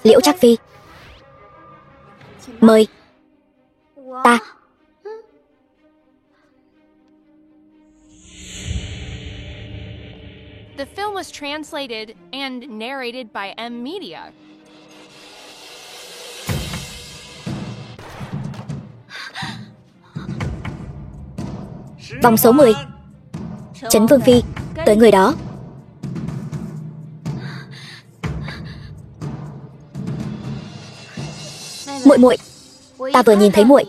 Liễu Trác Phi, mời. Ta. The film was translated and narrated by M Media. Vòng số 10. Trấn Vương Phi, tới người đó. Muội muội, ta vừa nhìn thấy muội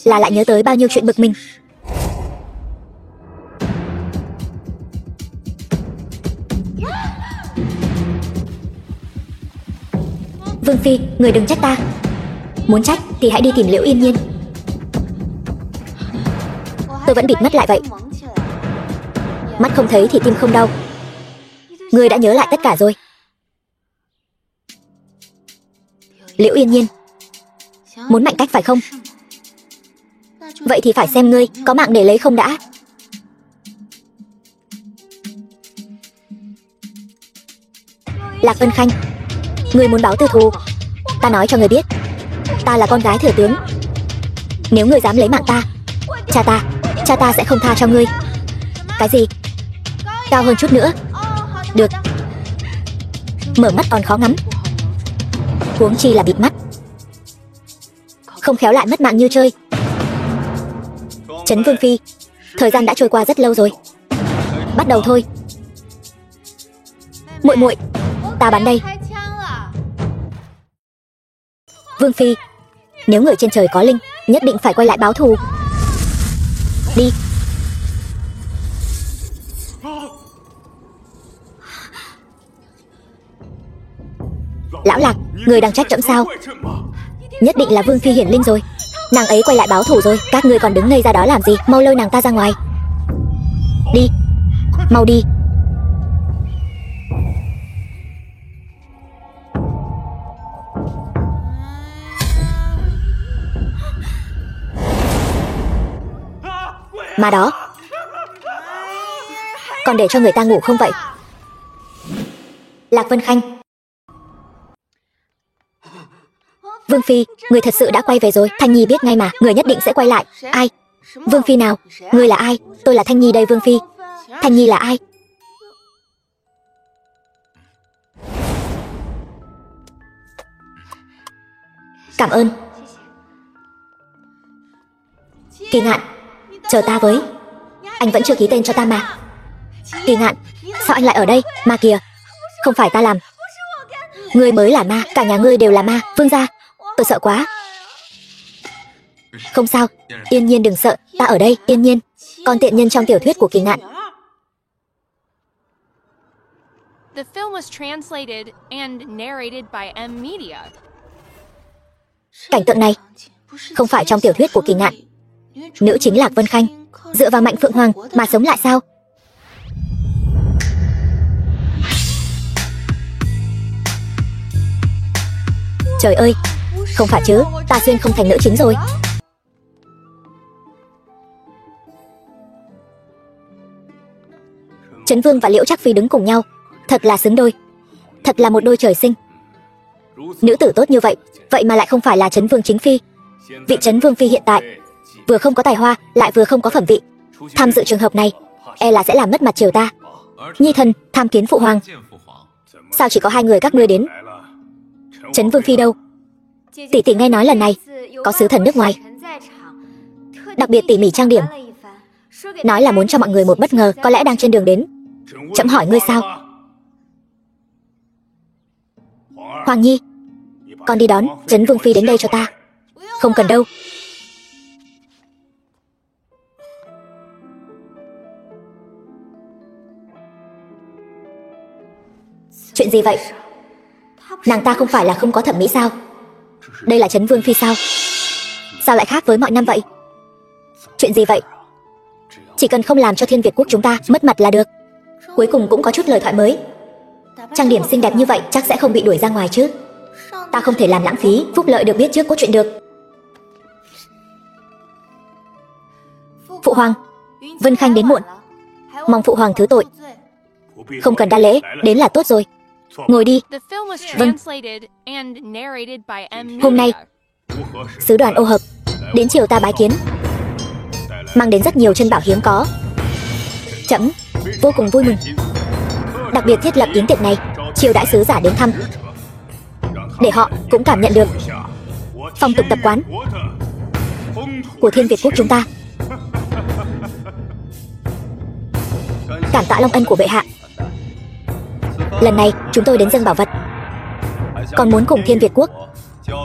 là lại nhớ tới bao nhiêu chuyện bực mình. Vương Phi, người đừng trách ta. Muốn trách thì hãy đi tìm Liễu Yên Nhiên. Tôi vẫn bịt mắt lại vậy. Mắt không thấy thì tim không đau. Ngươi đã nhớ lại tất cả rồi. Liễu Yên Nhiên, muốn mạnh cách phải không? Vậy thì phải xem ngươi có mạng để lấy không đã. Lạc Vân Khanh, ngươi muốn báo tư thù. Ta nói cho ngươi biết, ta là con gái thừa tướng. Nếu ngươi dám lấy mạng ta, cha ta sẽ không tha cho ngươi. Cái gì? Cao hơn chút nữa. Được. Mở mắt còn khó ngắm, huống chi là bịt mắt. Không khéo lại mất mạng như chơi. Trấn Vương Phi, thời gian đã trôi qua rất lâu rồi. Bắt đầu thôi. Muội muội, ta bắn đây. Vương Phi, nếu người trên trời có linh, nhất định phải quay lại báo thù. Đi. Lão Lạc, người đang trách trẫm sao? Nhất định là Vương Phi hiển linh rồi. Nàng ấy quay lại báo thù rồi. Các ngươi còn đứng ngây ra đó làm gì? Mau lôi nàng ta ra ngoài. Đi. Mau đi. Mà đó, còn để cho người ta ngủ không vậy? Lạc Vân Khanh. Vương Phi, người thật sự đã quay về rồi. Thanh Nhi biết ngay mà, người nhất định sẽ quay lại. Ai? Vương Phi nào? Người là ai? Tôi là Thanh Nhi đây Vương Phi. Thanh Nhi là ai? Cảm ơn. Kỳ Ngạn, chờ ta với. Anh vẫn chưa ký tên cho ta mà. Kỳ Ngạn, sao anh lại ở đây? Ma kìa. Không phải ta làm. Ngươi mới là ma, cả nhà ngươi đều là ma. Vương gia, tôi sợ quá. Không sao, Yên Nhiên đừng sợ, ta ở đây. Yên Nhiên, con tiện nhân trong tiểu thuyết của Kỳ Ngạn. The film was translated and narrated by M Media. Cảnh tượng này không phải trong tiểu thuyết của Kỳ Ngạn. Nữ chính Lạc Vân Khanh dựa vào Mạnh Phượng Hoàng mà sống lại sao? Trời ơi, không phải chứ, ta xuyên không thành nữ chính rồi. Trấn Vương và Liễu Trác Phi đứng cùng nhau, thật là xứng đôi. Thật là một đôi trời sinh. Nữ tử tốt như vậy, vậy mà lại không phải là Trấn Vương chính phi. Vị Trấn Vương phi hiện tại vừa không có tài hoa, lại vừa không có phẩm vị. Tham dự trường hợp này, e là sẽ làm mất mặt triều ta. Nhi thần tham kiến phụ hoàng. Sao chỉ có hai người các ngươi đến? Trấn Vương phi đâu? Tỷ tỷ nghe nói lần này có sứ thần nước ngoài, đặc biệt tỉ mỉ trang điểm, nói là muốn cho mọi người một bất ngờ, có lẽ đang trên đường đến. Trẫm hỏi ngươi sao? Hoàng Nhi, con đi đón Trấn Vương phi đến đây cho ta. Không cần đâu. Chuyện gì vậy? Nàng ta không phải là không có thẩm mỹ sao? Đây là Trấn Vương phi sao? Sao lại khác với mọi năm vậy? Chuyện gì vậy? Chỉ cần không làm cho Thiên Việt quốc chúng ta mất mặt là được. Cuối cùng cũng có chút lời thoại mới. Trang điểm xinh đẹp như vậy chắc sẽ không bị đuổi ra ngoài chứ. Ta không thể làm lãng phí phúc lợi được biết trước cốt truyện được. Phụ hoàng, Vân Khanh đến muộn, mong phụ hoàng thứ tội. Không cần đa lễ, đến là tốt rồi. Ngồi đi. The film was Vâng. translated and narrated by M. Hôm nay, Media. sứ đoàn ô hợp đến triều ta bái kiến, mang đến rất nhiều chân bảo hiếm có. Trẫm vô cùng vui mừng, đặc biệt thiết lập yến tiệc này, chiêu đãi sứ giả đến thăm, để họ cũng cảm nhận được phong tục tập quán của Thiên Việt quốc chúng ta. Cảm tạ long ân của bệ hạ. Lần này chúng tôi đến dâng bảo vật, còn muốn cùng Thiên Việt quốc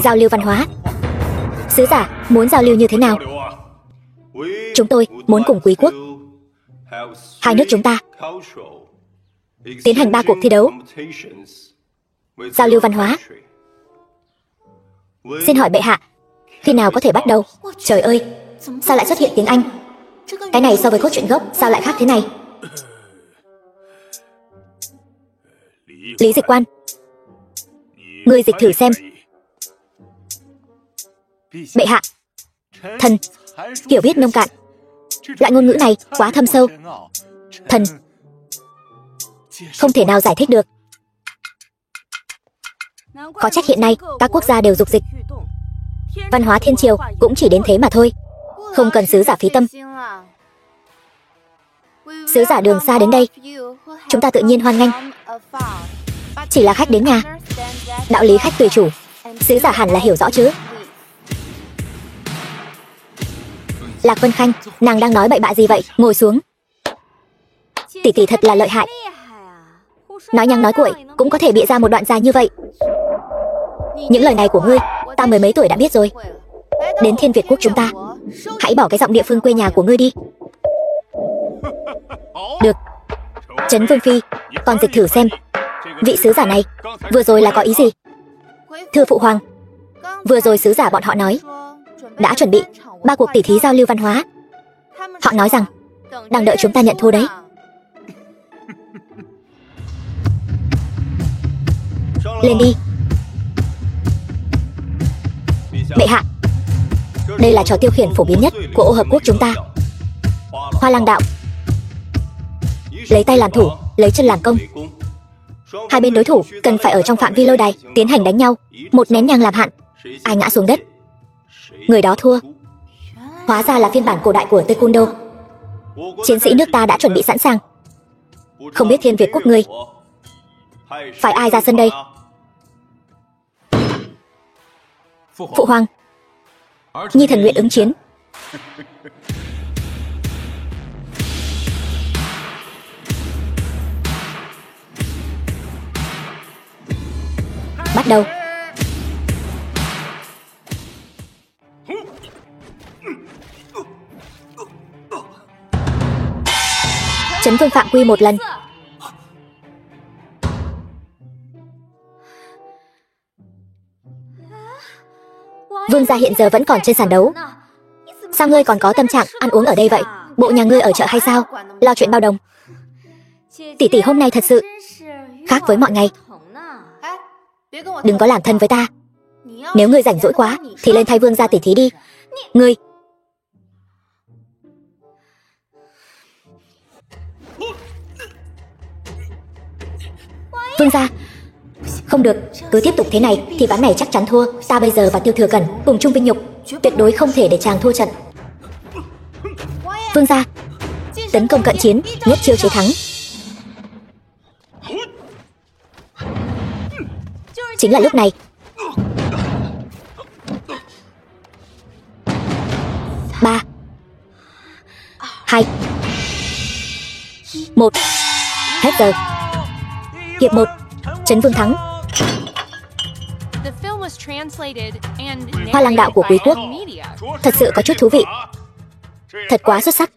giao lưu văn hóa. Sứ giả muốn giao lưu như thế nào? Chúng tôi muốn cùng Quý quốc, hai nước chúng ta, tiến hành 3 cuộc thi đấu giao lưu văn hóa. Xin hỏi bệ hạ, khi nào có thể bắt đầu? Trời ơi, sao lại xuất hiện tiếng Anh? Cái này so với cốt truyện gốc sao lại khác thế này? Lý dịch quan, ngươi dịch thử xem. Bệ hạ, thần hiểu biết nông cạn, loại ngôn ngữ này quá thâm sâu, thần không thể nào giải thích được. Có trách hiện nay các quốc gia đều dục dịch, văn hóa thiên triều cũng chỉ đến thế mà thôi, không cần sứ giả phí tâm. Sứ giả đường xa đến đây, chúng ta tự nhiên hoan nghênh. Chỉ là khách đến nhà, đạo lý khách tùy chủ, sứ giả hẳn là hiểu rõ chứ. Lạc Vân Khanh, nàng đang nói bậy bạ gì vậy? Ngồi xuống. Tỷ tỷ thật là lợi hại, nói nhăng nói cuội cũng có thể bịa ra một đoạn dài như vậy. Những lời này của ngươi, ta mười mấy tuổi đã biết rồi. Đến Thiên Việt quốc chúng ta, hãy bỏ cái giọng địa phương quê nhà của ngươi đi. Được. Trấn Vương Phi, con dịch thử xem, vị sứ giả này vừa rồi là có ý gì? Thưa phụ hoàng, vừa rồi sứ giả bọn họ nói đã chuẩn bị 3 cuộc tỉ thí giao lưu văn hóa. Họ nói rằng đang đợi chúng ta nhận thua đấy. Lên đi. Bệ hạ, đây là trò tiêu khiển phổ biến nhất của ô hợp quốc chúng ta. Hoa Lang đạo, lấy tay làm thủ, lấy chân làm công. Hai bên đối thủ cần phải ở trong phạm vi lôi đài tiến hành đánh nhau, 1 nén nhang làm hạn. Ai ngã xuống đất, người đó thua. Hóa ra là phiên bản cổ đại của Taekwondo. Chiến sĩ nước ta đã chuẩn bị sẵn sàng. Không biết Thiên Việt quốc ngươi phải ai ra sân đây? Phụ hoàng, nhi thần nguyện ứng chiến. Bắt đầu. Trấn Vương phạm quy 1 lần. Vương gia hiện giờ vẫn còn trên sàn đấu. Sao ngươi còn có tâm trạng ăn uống ở đây vậy? Bộ nhà ngươi ở chợ hay sao? Lo chuyện bao đồng. Tỷ tỷ hôm nay thật sự khác với mọi ngày. Đừng có làm thân với ta. Nếu ngươi rảnh rỗi quá thì lên thay vương gia tỉ thí đi. Ngươi. Vương gia. Không được, cứ tiếp tục thế này thì ván này chắc chắn thua. Ta bây giờ và Tiêu Thừa Cẩn cùng chung vinh nhục, tuyệt đối không thể để chàng thua trận. Vương gia, tấn công cận chiến, nhất chiêu chế thắng. Chính là lúc này. 3 2 1. Hết giờ. Hiệp 1, Trấn Vương thắng. The film was translated and Hoa Lang đạo của Quý quốc narrated by M. Media. thật sự có chút thú vị. Thật quá xuất sắc.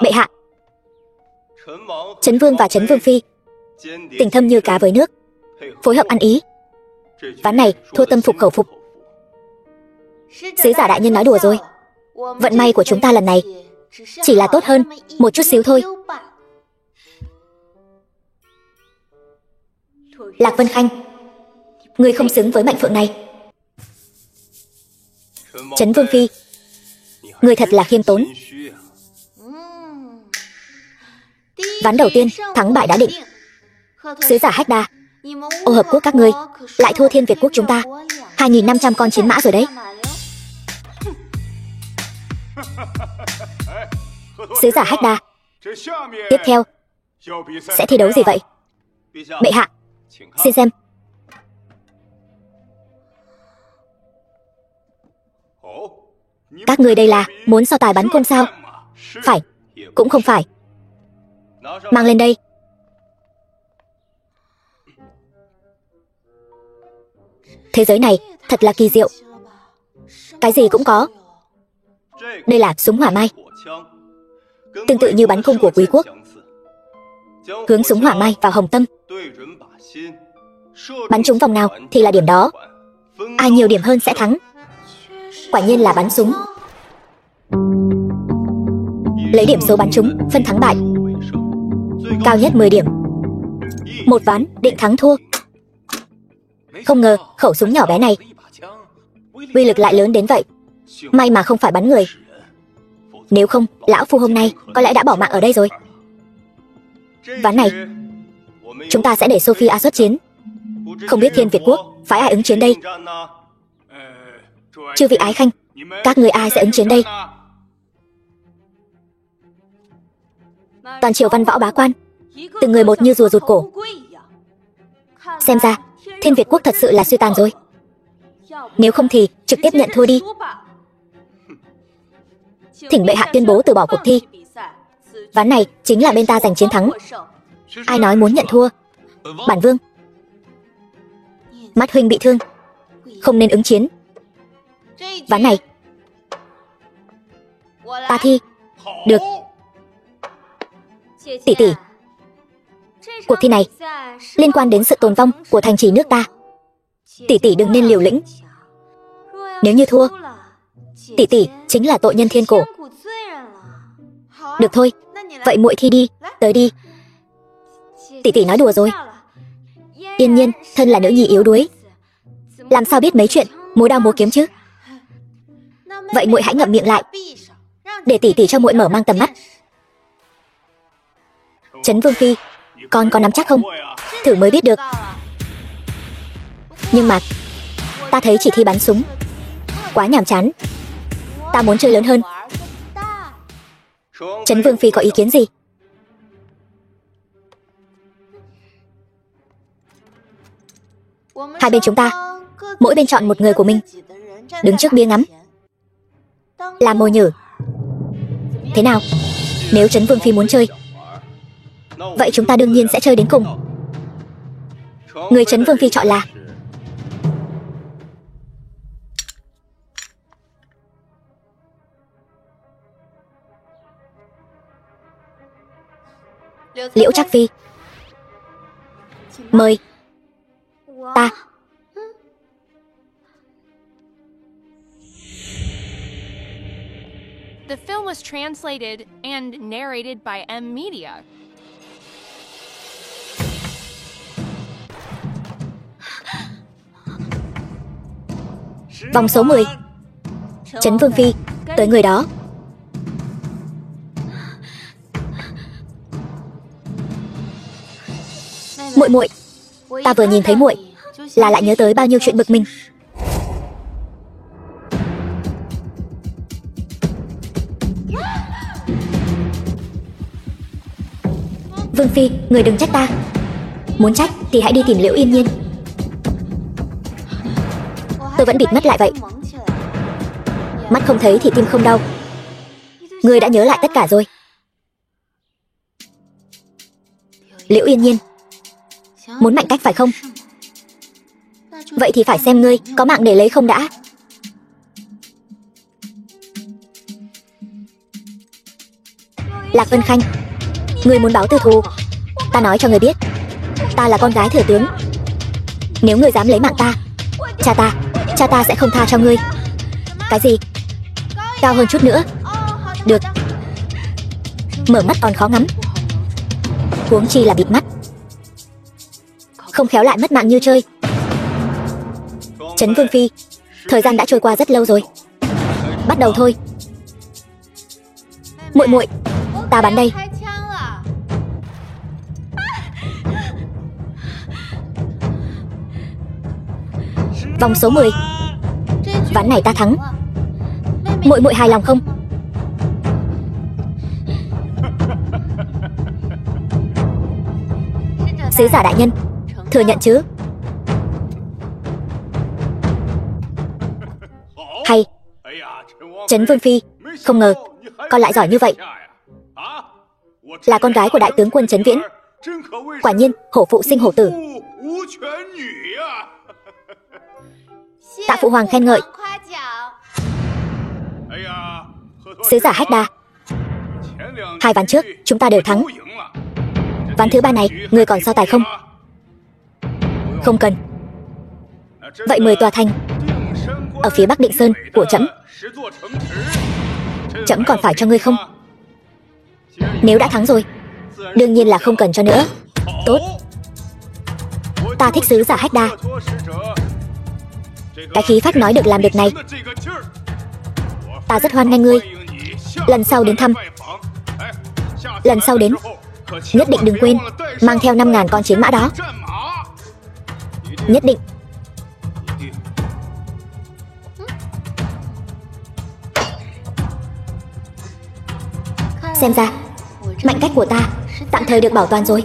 Bệ hạ, Trấn Vương và Trấn Vương Phi tình thâm như cá với nước, phối hợp ăn ý. Ván này thua tâm phục khẩu phục. Sứ giả đại nhân nói đùa rồi. Vận may của chúng ta lần này chỉ là tốt hơn một chút xíu thôi. Lạc Vân Khanh, ngươi không xứng với mệnh phượng này. Trấn Vương Phi, ngươi thật là khiêm tốn. Ván đầu tiên thắng bại đã định, Sứ giả Hách Đa, ô hợp quốc các ngươi lại thua Thiên Việt quốc chúng ta 2.500 con chiến mã rồi đấy. Sứ giả Hách Đa, tiếp theo sẽ thi đấu gì vậy? Bệ hạ, xin xem. Các ngươi đây là muốn so tài bắn cung sao? Phải, cũng không phải. Mang lên đây. Thế giới này thật là kỳ diệu. Cái gì cũng có. Đây là súng hỏa mai, tương tự như bắn cung của quý quốc. Hướng súng hỏa mai vào hồng tâm, bắn trúng vòng nào thì là điểm đó. Ai nhiều điểm hơn sẽ thắng. Quả nhiên là bắn súng. Lấy điểm số bắn trúng phân thắng bại, cao nhất 10 điểm. Một ván định thắng thua. Không ngờ khẩu súng nhỏ bé này uy lực lại lớn đến vậy. May mà không phải bắn người, nếu không lão phu hôm nay có lẽ đã bỏ mạng ở đây rồi. Ván này chúng ta sẽ để Sophia xuất chiến. Không biết Thiên Việt quốc phải ai ứng chiến đây? Chư vị ái khanh, các người ai sẽ ứng chiến đây? Toàn triều văn võ bá quan, từng người một như rùa rụt cổ. Xem ra Thiên Việt quốc thật sự là suy tàn rồi. Nếu không thì trực tiếp nhận thua đi. Thỉnh bệ hạ tuyên bố từ bỏ cuộc thi. Ván này chính là bên ta giành chiến thắng. Ai nói muốn nhận thua? Bản vương. Mắt huynh bị thương, không nên ứng chiến. Ván này ta thi. Được. Tỷ tỷ, cuộc thi này liên quan đến sự tồn vong của thành trì nước ta. Tỷ tỷ đừng nên liều lĩnh. Nếu như thua, tỷ tỷ chính là tội nhân thiên cổ. Được thôi, vậy muội thi đi, tới đi. Tỷ tỷ nói đùa rồi. Yên Nhiên thân là nữ nhi yếu đuối, làm sao biết mấy chuyện múa đao múa kiếm chứ? Vậy muội hãy ngậm miệng lại, để tỷ tỷ cho muội mở mang tầm mắt. Trấn Vương phi, con có nắm chắc không? Thử mới biết được. Nhưng mà ta thấy chỉ thi bắn súng quá nhàm chán. Ta muốn chơi lớn hơn. Trấn Vương phi có ý kiến gì? Hai bên chúng ta mỗi bên chọn một người của mình, đứng trước bia ngắm, làm mồi nhử. Thế nào? Nếu Trấn Vương phi muốn chơi, vậy chúng ta đương nhiên sẽ chơi đến cùng. Người Trấn Vương phi chọn là Liễu Trác Phi. Mời. Ta. The film was translated and narrated by M Media. Vòng số 10. Trấn Vương phi, tới người đó. Muội muội, ta vừa nhìn thấy muội là lại nhớ tới bao nhiêu chuyện bực mình. Vương phi, người đừng trách ta. Muốn trách thì hãy đi tìm Liễu Yên Nhiên. Tôi vẫn bịt mắt lại vậy. Mắt không thấy thì tim không đau. Người đã nhớ lại tất cả rồi. Liễu Yên Nhiên, muốn mạnh cách phải không? Vậy thì phải xem ngươi có mạng để lấy không đã. Lạc Vân Khanh, ngươi muốn báo tư thù. Ta nói cho ngươi biết, ta là con gái thừa tướng. Nếu ngươi dám lấy mạng ta, cha ta sẽ không tha cho ngươi. Cái gì? Cao hơn chút nữa. Được. Mở mắt còn khó ngắm, huống chi là bịt mắt. Không khéo lại mất mạng như chơi. Trấn Vương phi, thời gian đã trôi qua rất lâu rồi. Bắt đầu thôi. Muội muội, ta bắn đây. Vòng số 10. Ván này ta thắng. Muội muội hài lòng không? Sứ giả đại nhân, thừa nhận chứ? Hay. Trấn Vương Phi, không ngờ con lại giỏi như vậy. Là con gái của đại tướng quân Trấn Viễn. Quả nhiên hổ phụ sinh hổ tử. Tạ phụ hoàng khen ngợi. Sứ giả Hách Đa, 2 ván trước chúng ta đều thắng. Ván thứ 3 này người còn so tài không? Không cần. Vậy 10 tòa thành ở phía Bắc Định Sơn của trẫm, trẫm còn phải cho ngươi không? Nếu đã thắng rồi, đương nhiên là không cần cho nữa. Tốt. Ta thích sứ giả Hách Đa. Cái khí phách nói được làm được này. Ta rất hoan nghênh ngươi. Lần sau đến thăm, lần sau đến, nhất định đừng quên mang theo 5.000 con chiến mã đó. Nhất định. Xem ra mệnh cách của ta tạm thời được bảo toàn rồi.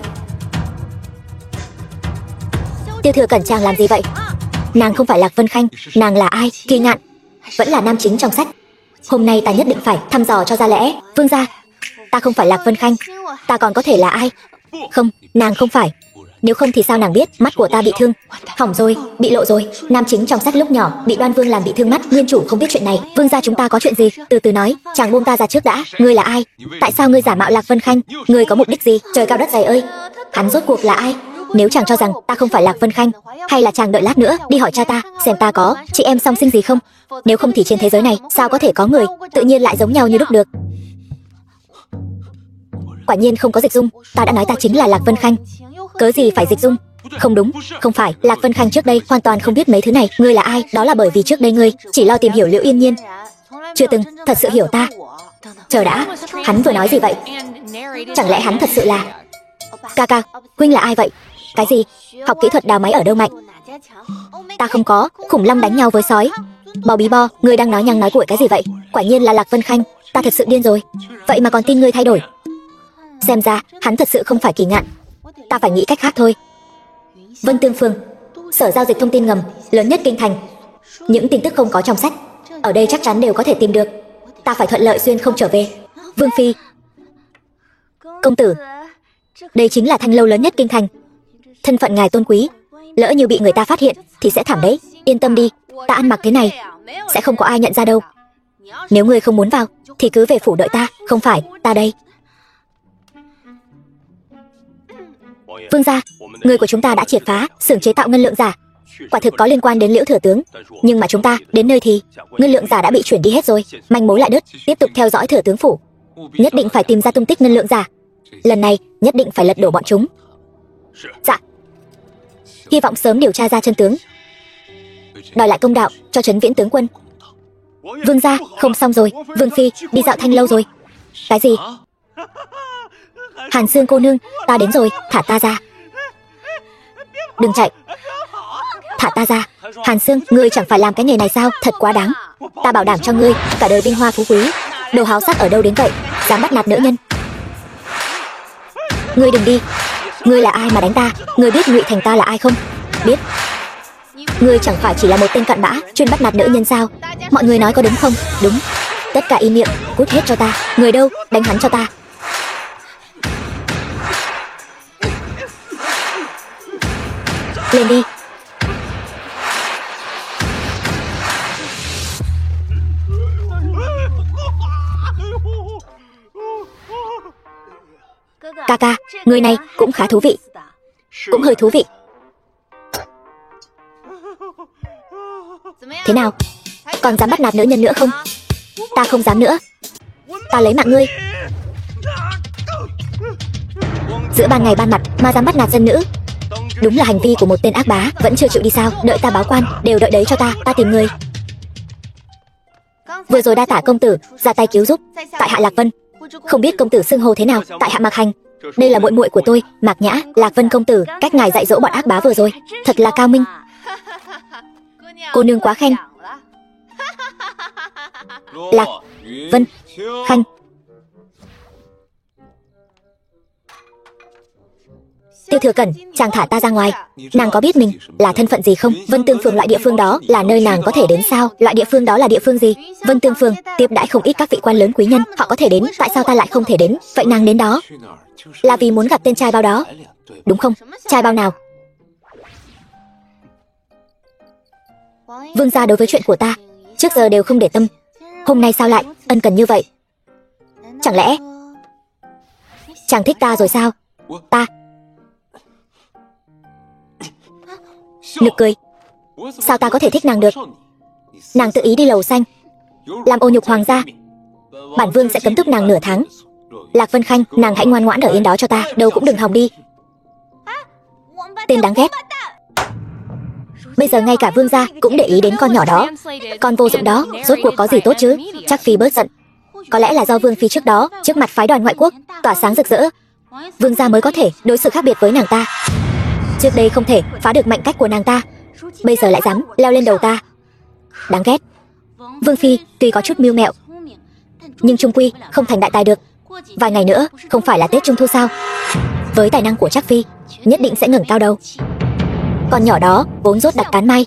Tiêu Thừa Cẩn chàng làm gì vậy? Nàng không phải Lạc Vân Khanh. Nàng là ai? Kỳ Ngạn, vẫn là nam chính trong sách. Hôm nay ta nhất định phải thăm dò cho ra lẽ. Vương gia, ta không phải Lạc Vân Khanh. Ta còn có thể là ai? Không, nàng không phải. Nếu không thì sao nàng biết mắt của ta bị thương? Hỏng rồi, bị lộ rồi. Nam chính trong sách lúc nhỏ bị Đoan Vương làm bị thương mắt. Nguyên chủ không biết chuyện này. Vương gia chúng ta có chuyện gì? Từ từ nói. Chàng buông ta ra trước đã. Ngươi là ai? Tại sao ngươi giả mạo Lạc Vân Khanh? Ngươi có mục đích gì? Trời cao đất dày ơi, hắn rốt cuộc là ai? Nếu chàng cho rằng ta không phải Lạc Vân Khanh, hay là chàng đợi lát nữa đi hỏi cha ta xem ta có chị em song sinh gì không? Nếu không thì trên thế giới này sao có thể có người tự nhiên lại giống nhau như đúc được? Quả nhiên không có dịch dung. Ta đã nói ta chính là Lạc Vân Khanh. Cớ gì phải dịch dung? Không đúng, không phải. Lạc Vân Khanh trước đây hoàn toàn không biết mấy thứ này. Ngươi là ai? Đó là bởi vì trước đây ngươi chỉ lo tìm hiểu Liễu Yên Nhiên, chưa từng thật sự hiểu ta. Chờ đã, hắn vừa nói gì vậy? Chẳng lẽ hắn thật sự là... Ca ca, huynh là ai vậy? Cái gì? Học kỹ thuật đào máy ở đâu mạnh? Ta không có. Khủng long đánh nhau với sói. Bò bí bo, ngươi đang nói nhăng nói cuội cái gì vậy? Quả nhiên là Lạc Vân Khanh. Ta thật sự điên rồi. Vậy mà còn tin ngươi thay đổi. Xem ra hắn thật sự không phải Kỳ Ngạn. Ta phải nghĩ cách khác thôi. Vân Tương Phường, sở giao dịch thông tin ngầm lớn nhất kinh thành. Những tin tức không có trong sách, ở đây chắc chắn đều có thể tìm được. Ta phải thuận lợi xuyên không trở về. Vương Phi, công tử, đây chính là thanh lâu lớn nhất kinh thành. Thân phận ngài tôn quý, lỡ như bị người ta phát hiện thì sẽ thảm đấy. Yên tâm đi, ta ăn mặc thế này sẽ không có ai nhận ra đâu. Nếu ngươi không muốn vào thì cứ về phủ đợi ta. Không phải, ta đây. Vương gia, người của chúng ta đã triệt phá xưởng chế tạo ngân lượng giả. Quả thực có liên quan đến Liễu thừa tướng. Nhưng mà chúng ta đến nơi thì ngân lượng giả đã bị chuyển đi hết rồi. Manh mối lại đứt. Tiếp tục theo dõi thừa tướng phủ. Nhất định phải tìm ra tung tích ngân lượng giả. Lần này nhất định phải lật đổ bọn chúng. Dạ. Hy vọng sớm điều tra ra chân tướng, đòi lại công đạo cho Trấn Viễn tướng quân. Vương gia, không xong rồi. Vương Phi đi dạo thanh lâu rồi. Cái gì? Hàn Sương cô nương, ta đến rồi, thả ta ra. Đừng chạy. Thả ta ra. Hàn Sương, ngươi chẳng phải làm cái nghề này sao? Thật quá đáng. Ta bảo đảm cho ngươi cả đời vinh hoa phú quý. Đồ háo sắc ở đâu đến vậy? Dám bắt nạt nữ nhân. Ngươi đừng đi. Ngươi là ai mà đánh ta? Ngươi biết Ngụy Thành ta là ai không? Biết. Ngươi chẳng phải chỉ là một tên cặn bã chuyên bắt nạt nữ nhân sao? Mọi người nói có đúng không? Đúng. Tất cả im miệng, cút hết cho ta. Người đâu? Đánh hắn cho ta. Lên đi. Ca ca, người này cũng khá thú vị. Cũng hơi thú vị. Thế nào? Còn dám bắt nạt nữ nhân nữa không? Ta không dám nữa. Ta lấy mạng ngươi. Giữa ban ngày ban mặt mà dám bắt nạt dân nữ, đúng là hành vi của một tên ác bá. Vẫn chưa chịu đi sao? Đợi ta báo quan. Đều đợi đấy cho ta. Ta tìm người. Vừa rồi đa tả công tử ra tay cứu giúp. Tại hạ Lạc Vân. Không biết công tử xưng hô thế nào? Tại hạ Mạc Hành. Đây là muội muội của tôi, Mạc Nhã. Lạc Vân công tử, cách ngài dạy dỗ bọn ác bá vừa rồi thật là cao minh. Cô nương quá khen. Lạc, Vân, Khanh. Tiêu Thừa Cẩn, chàng thả ta ra ngoài. Nàng có biết mình là thân phận gì không? Vân Tương Phường loại địa phương đó là nơi nàng có thể đến sao? Loại địa phương đó là địa phương gì? Vân Tương Phường tiếp đãi không ít các vị quan lớn quý nhân, họ có thể đến, tại sao ta lại không thể đến? Vậy nàng đến đó là vì muốn gặp tên trai bao đó, đúng không? Trai bao nào? Vương gia đối với chuyện của ta trước giờ đều không để tâm, hôm nay sao lại ân cần như vậy? Chẳng lẽ chàng thích ta rồi sao? Ta nực cười. Sao ta có thể thích nàng được? Nàng tự ý đi lầu xanh, làm ô nhục hoàng gia. Bản vương sẽ cấm túc nàng nửa tháng. Lạc Vân Khanh, nàng hãy ngoan ngoãn ở yên đó cho ta, đâu cũng đừng hòng đi. Tên đáng ghét. Bây giờ ngay cả vương gia cũng để ý đến con nhỏ đó. Con vô dụng đó, rốt cuộc có gì tốt chứ? Chắc phi bớt giận. Có lẽ là do vương phi trước đó, trước mặt phái đoàn ngoại quốc, tỏa sáng rực rỡ, vương gia mới có thể đối xử khác biệt với nàng ta. Trước đây không thể phá được mạnh cách của nàng ta, bây giờ lại dám leo lên đầu ta. Đáng ghét. Vương phi tuy có chút mưu mẹo, nhưng chung quy không thành đại tài được. Vài ngày nữa không phải là Tết Trung Thu sao? Với tài năng của Trác phi, nhất định sẽ ngẩng cao đầu. Con nhỏ đó vốn rốt đặt cán mai,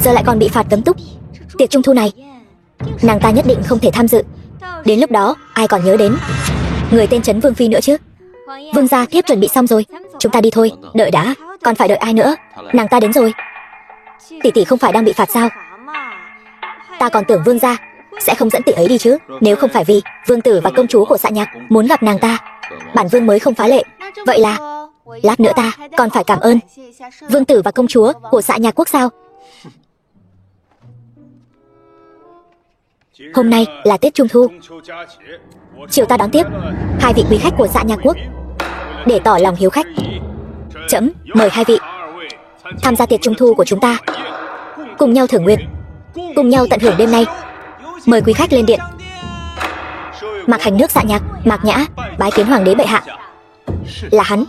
giờ lại còn bị phạt cấm túc. Tiệc Trung Thu này nàng ta nhất định không thể tham dự. Đến lúc đó ai còn nhớ đến người tên Trấn Vương phi nữa chứ? Vương gia thiếp chuẩn bị xong rồi, chúng ta đi thôi. Đợi đã, còn phải đợi ai nữa? Nàng ta đến rồi. Tỷ tỷ không phải đang bị phạt sao? Ta còn tưởng vương gia sẽ không dẫn tỷ ấy đi chứ. Nếu không phải vì vương tử và công chúa của Xạ Nhạc muốn gặp nàng ta, bản vương mới không phá lệ. Vậy là lát nữa ta còn phải cảm ơn vương tử và công chúa của Xạ Nhạc quốc sao? Hôm nay là Tết Trung Thu, chiều ta đón tiếp hai vị quý khách của Xạ Nhạc quốc. Để tỏ lòng hiếu khách, trẫm mời hai vị tham gia tiệc Trung Thu của chúng ta, cùng nhau thưởng nguyện, cùng nhau tận hưởng đêm nay. Mời quý khách lên điện. Mạc Hành nước Xạ Nhạc, Mạc Nhã bái kiến hoàng đế bệ hạ. Là hắn.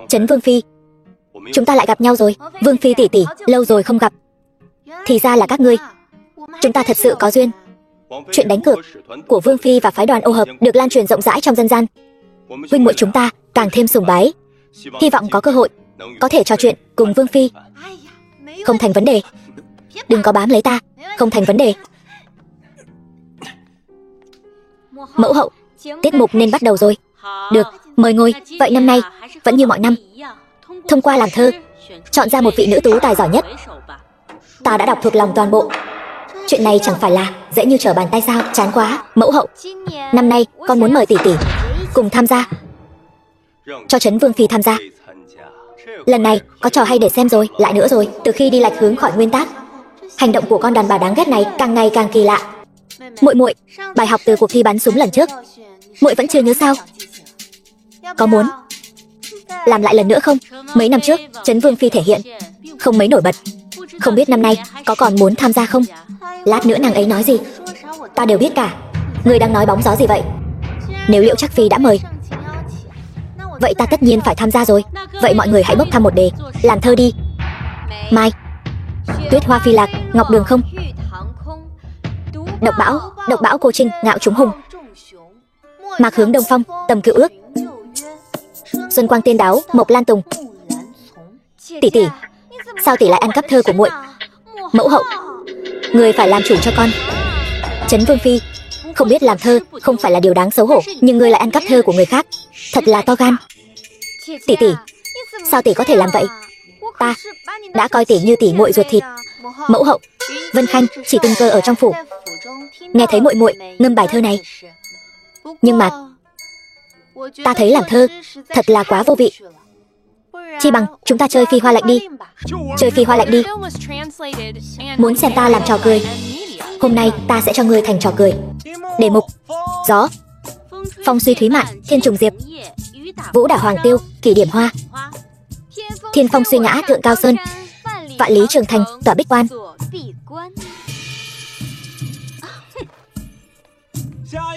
Trấn Vương phi, chúng ta lại gặp nhau rồi. Vương phi tỷ tỷ, lâu rồi không gặp. Thì ra là các ngươi. Chúng ta thật sự có duyên. Chuyện đánh cược của Vương phi và phái đoàn Ô Hợp được lan truyền rộng rãi trong dân gian. Huynh muội chúng ta càng thêm sùng bái, hy vọng có cơ hội có thể trò chuyện cùng Vương phi. Không thành vấn đề. Đừng có bám lấy ta. Không thành vấn đề. Mẫu hậu, tiết mục nên bắt đầu rồi. Được, mời ngồi. Vậy năm nay vẫn như mọi năm, thông qua làm thơ chọn ra một vị nữ tú tài giỏi nhất. Ta đã đọc thuộc lòng toàn bộ. Chuyện này chẳng phải là dễ như trở bàn tay sao? Chán quá. Mẫu hậu, năm nay con muốn mời tỷ tỷ cùng tham gia, cho Trấn Vương phi tham gia. Lần này có trò hay để xem rồi. Lại nữa rồi, từ khi đi lệch hướng khỏi nguyên tắc, hành động của con đàn bà đáng ghét này càng ngày càng kỳ lạ. Muội muội, bài học từ cuộc thi bắn súng lần trước, muội vẫn chưa nhớ sao? Có muốn làm lại lần nữa không? Mấy năm trước Trấn Vương phi thể hiện không mấy nổi bật, không biết năm nay có còn muốn tham gia không? Lát nữa nàng ấy nói gì ta đều biết cả. Người đang nói bóng gió gì vậy? Nếu Liễu Trác phi đã mời, vậy ta tất nhiên phải tham gia rồi. Vậy mọi người hãy bốc thăm một đề làm thơ đi. Mai, tuyết hoa phi lạc, ngọc đường không. Độc bão cô trinh, ngạo chúng hùng. Mạc hướng đông phong, tầm cựu ước. Xuân quang tiên đáo, mộc lan tùng. Tỷ tỷ, sao tỷ lại ăn cắp thơ của muội? Mẫu hậu, người phải làm chủ cho con. Trấn Vương phi không biết làm thơ không phải là điều đáng xấu hổ, nhưng người lại ăn cắp thơ của người khác, thật là to gan. Tỷ tỷ, sao tỷ có thể làm vậy? Ta đã coi tỷ như tỷ muội ruột thịt. Mẫu hậu, Vân Khanh chỉ tình cờ ở trong phủ nghe thấy muội muội ngâm bài thơ này, nhưng mà ta thấy làm thơ thật là quá vô vị. Chi bằng chúng ta chơi phi hoa lệnh đi. Chơi phi hoa lệnh đi. Muốn xem ta làm trò cười? Hôm nay ta sẽ cho ngươi thành trò cười. Đề mục: gió, phong suy thúy mạn, thiên trùng diệp, vũ đả hoàng tiêu, kỷ điểm hoa. Thiên phong suy ngã thượng cao sơn, vạn lý trường thành tỏa bích quan.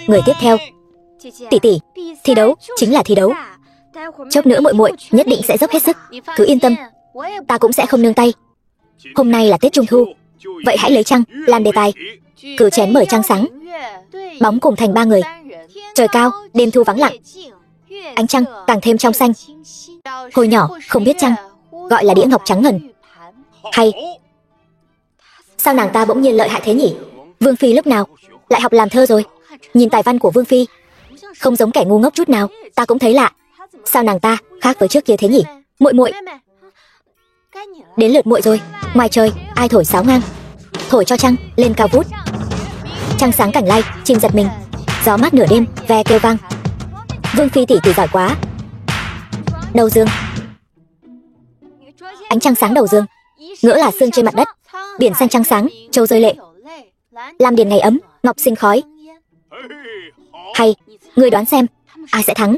Người tiếp theo. Tỷ tỷ, thi đấu chính là thi đấu. Chốc nữa muội muội nhất định sẽ dốc hết sức, cứ yên tâm, ta cũng sẽ không nương tay. Hôm nay là Tết Trung Thu, vậy hãy lấy trăng làm đề tài. Cứ chén mời trăng sáng, bóng cùng thành ba người. Trời cao, đêm thu vắng lặng, ánh trăng càng thêm trong xanh. Hồi nhỏ không biết trăng gọi là đĩa ngọc trắng ngần. Hay sao nàng ta bỗng nhiên lợi hại thế nhỉ? Vương Phi lúc nào lại học làm thơ rồi? Nhìn tài văn của Vương Phi không giống kẻ ngu ngốc chút nào, ta cũng thấy lạ. Sao nàng ta khác với trước kia thế nhỉ? Muội muội, đến lượt muội rồi. Ngoài trời ai thổi sáo ngang, thổi cho trăng lên cao vút. Trăng sáng cảnh lai, chim giật mình, gió mát nửa đêm ve kêu vang. Vương Phi tỷ tỷ giỏi quá. Đầu giường, ánh trăng sáng đầu giường, ngỡ là sương trên mặt đất. Biển xanh trăng sáng, châu rơi lệ. Lam điền ngày ấm, ngọc sinh khói. Hay, ngươi đoán xem ai sẽ thắng?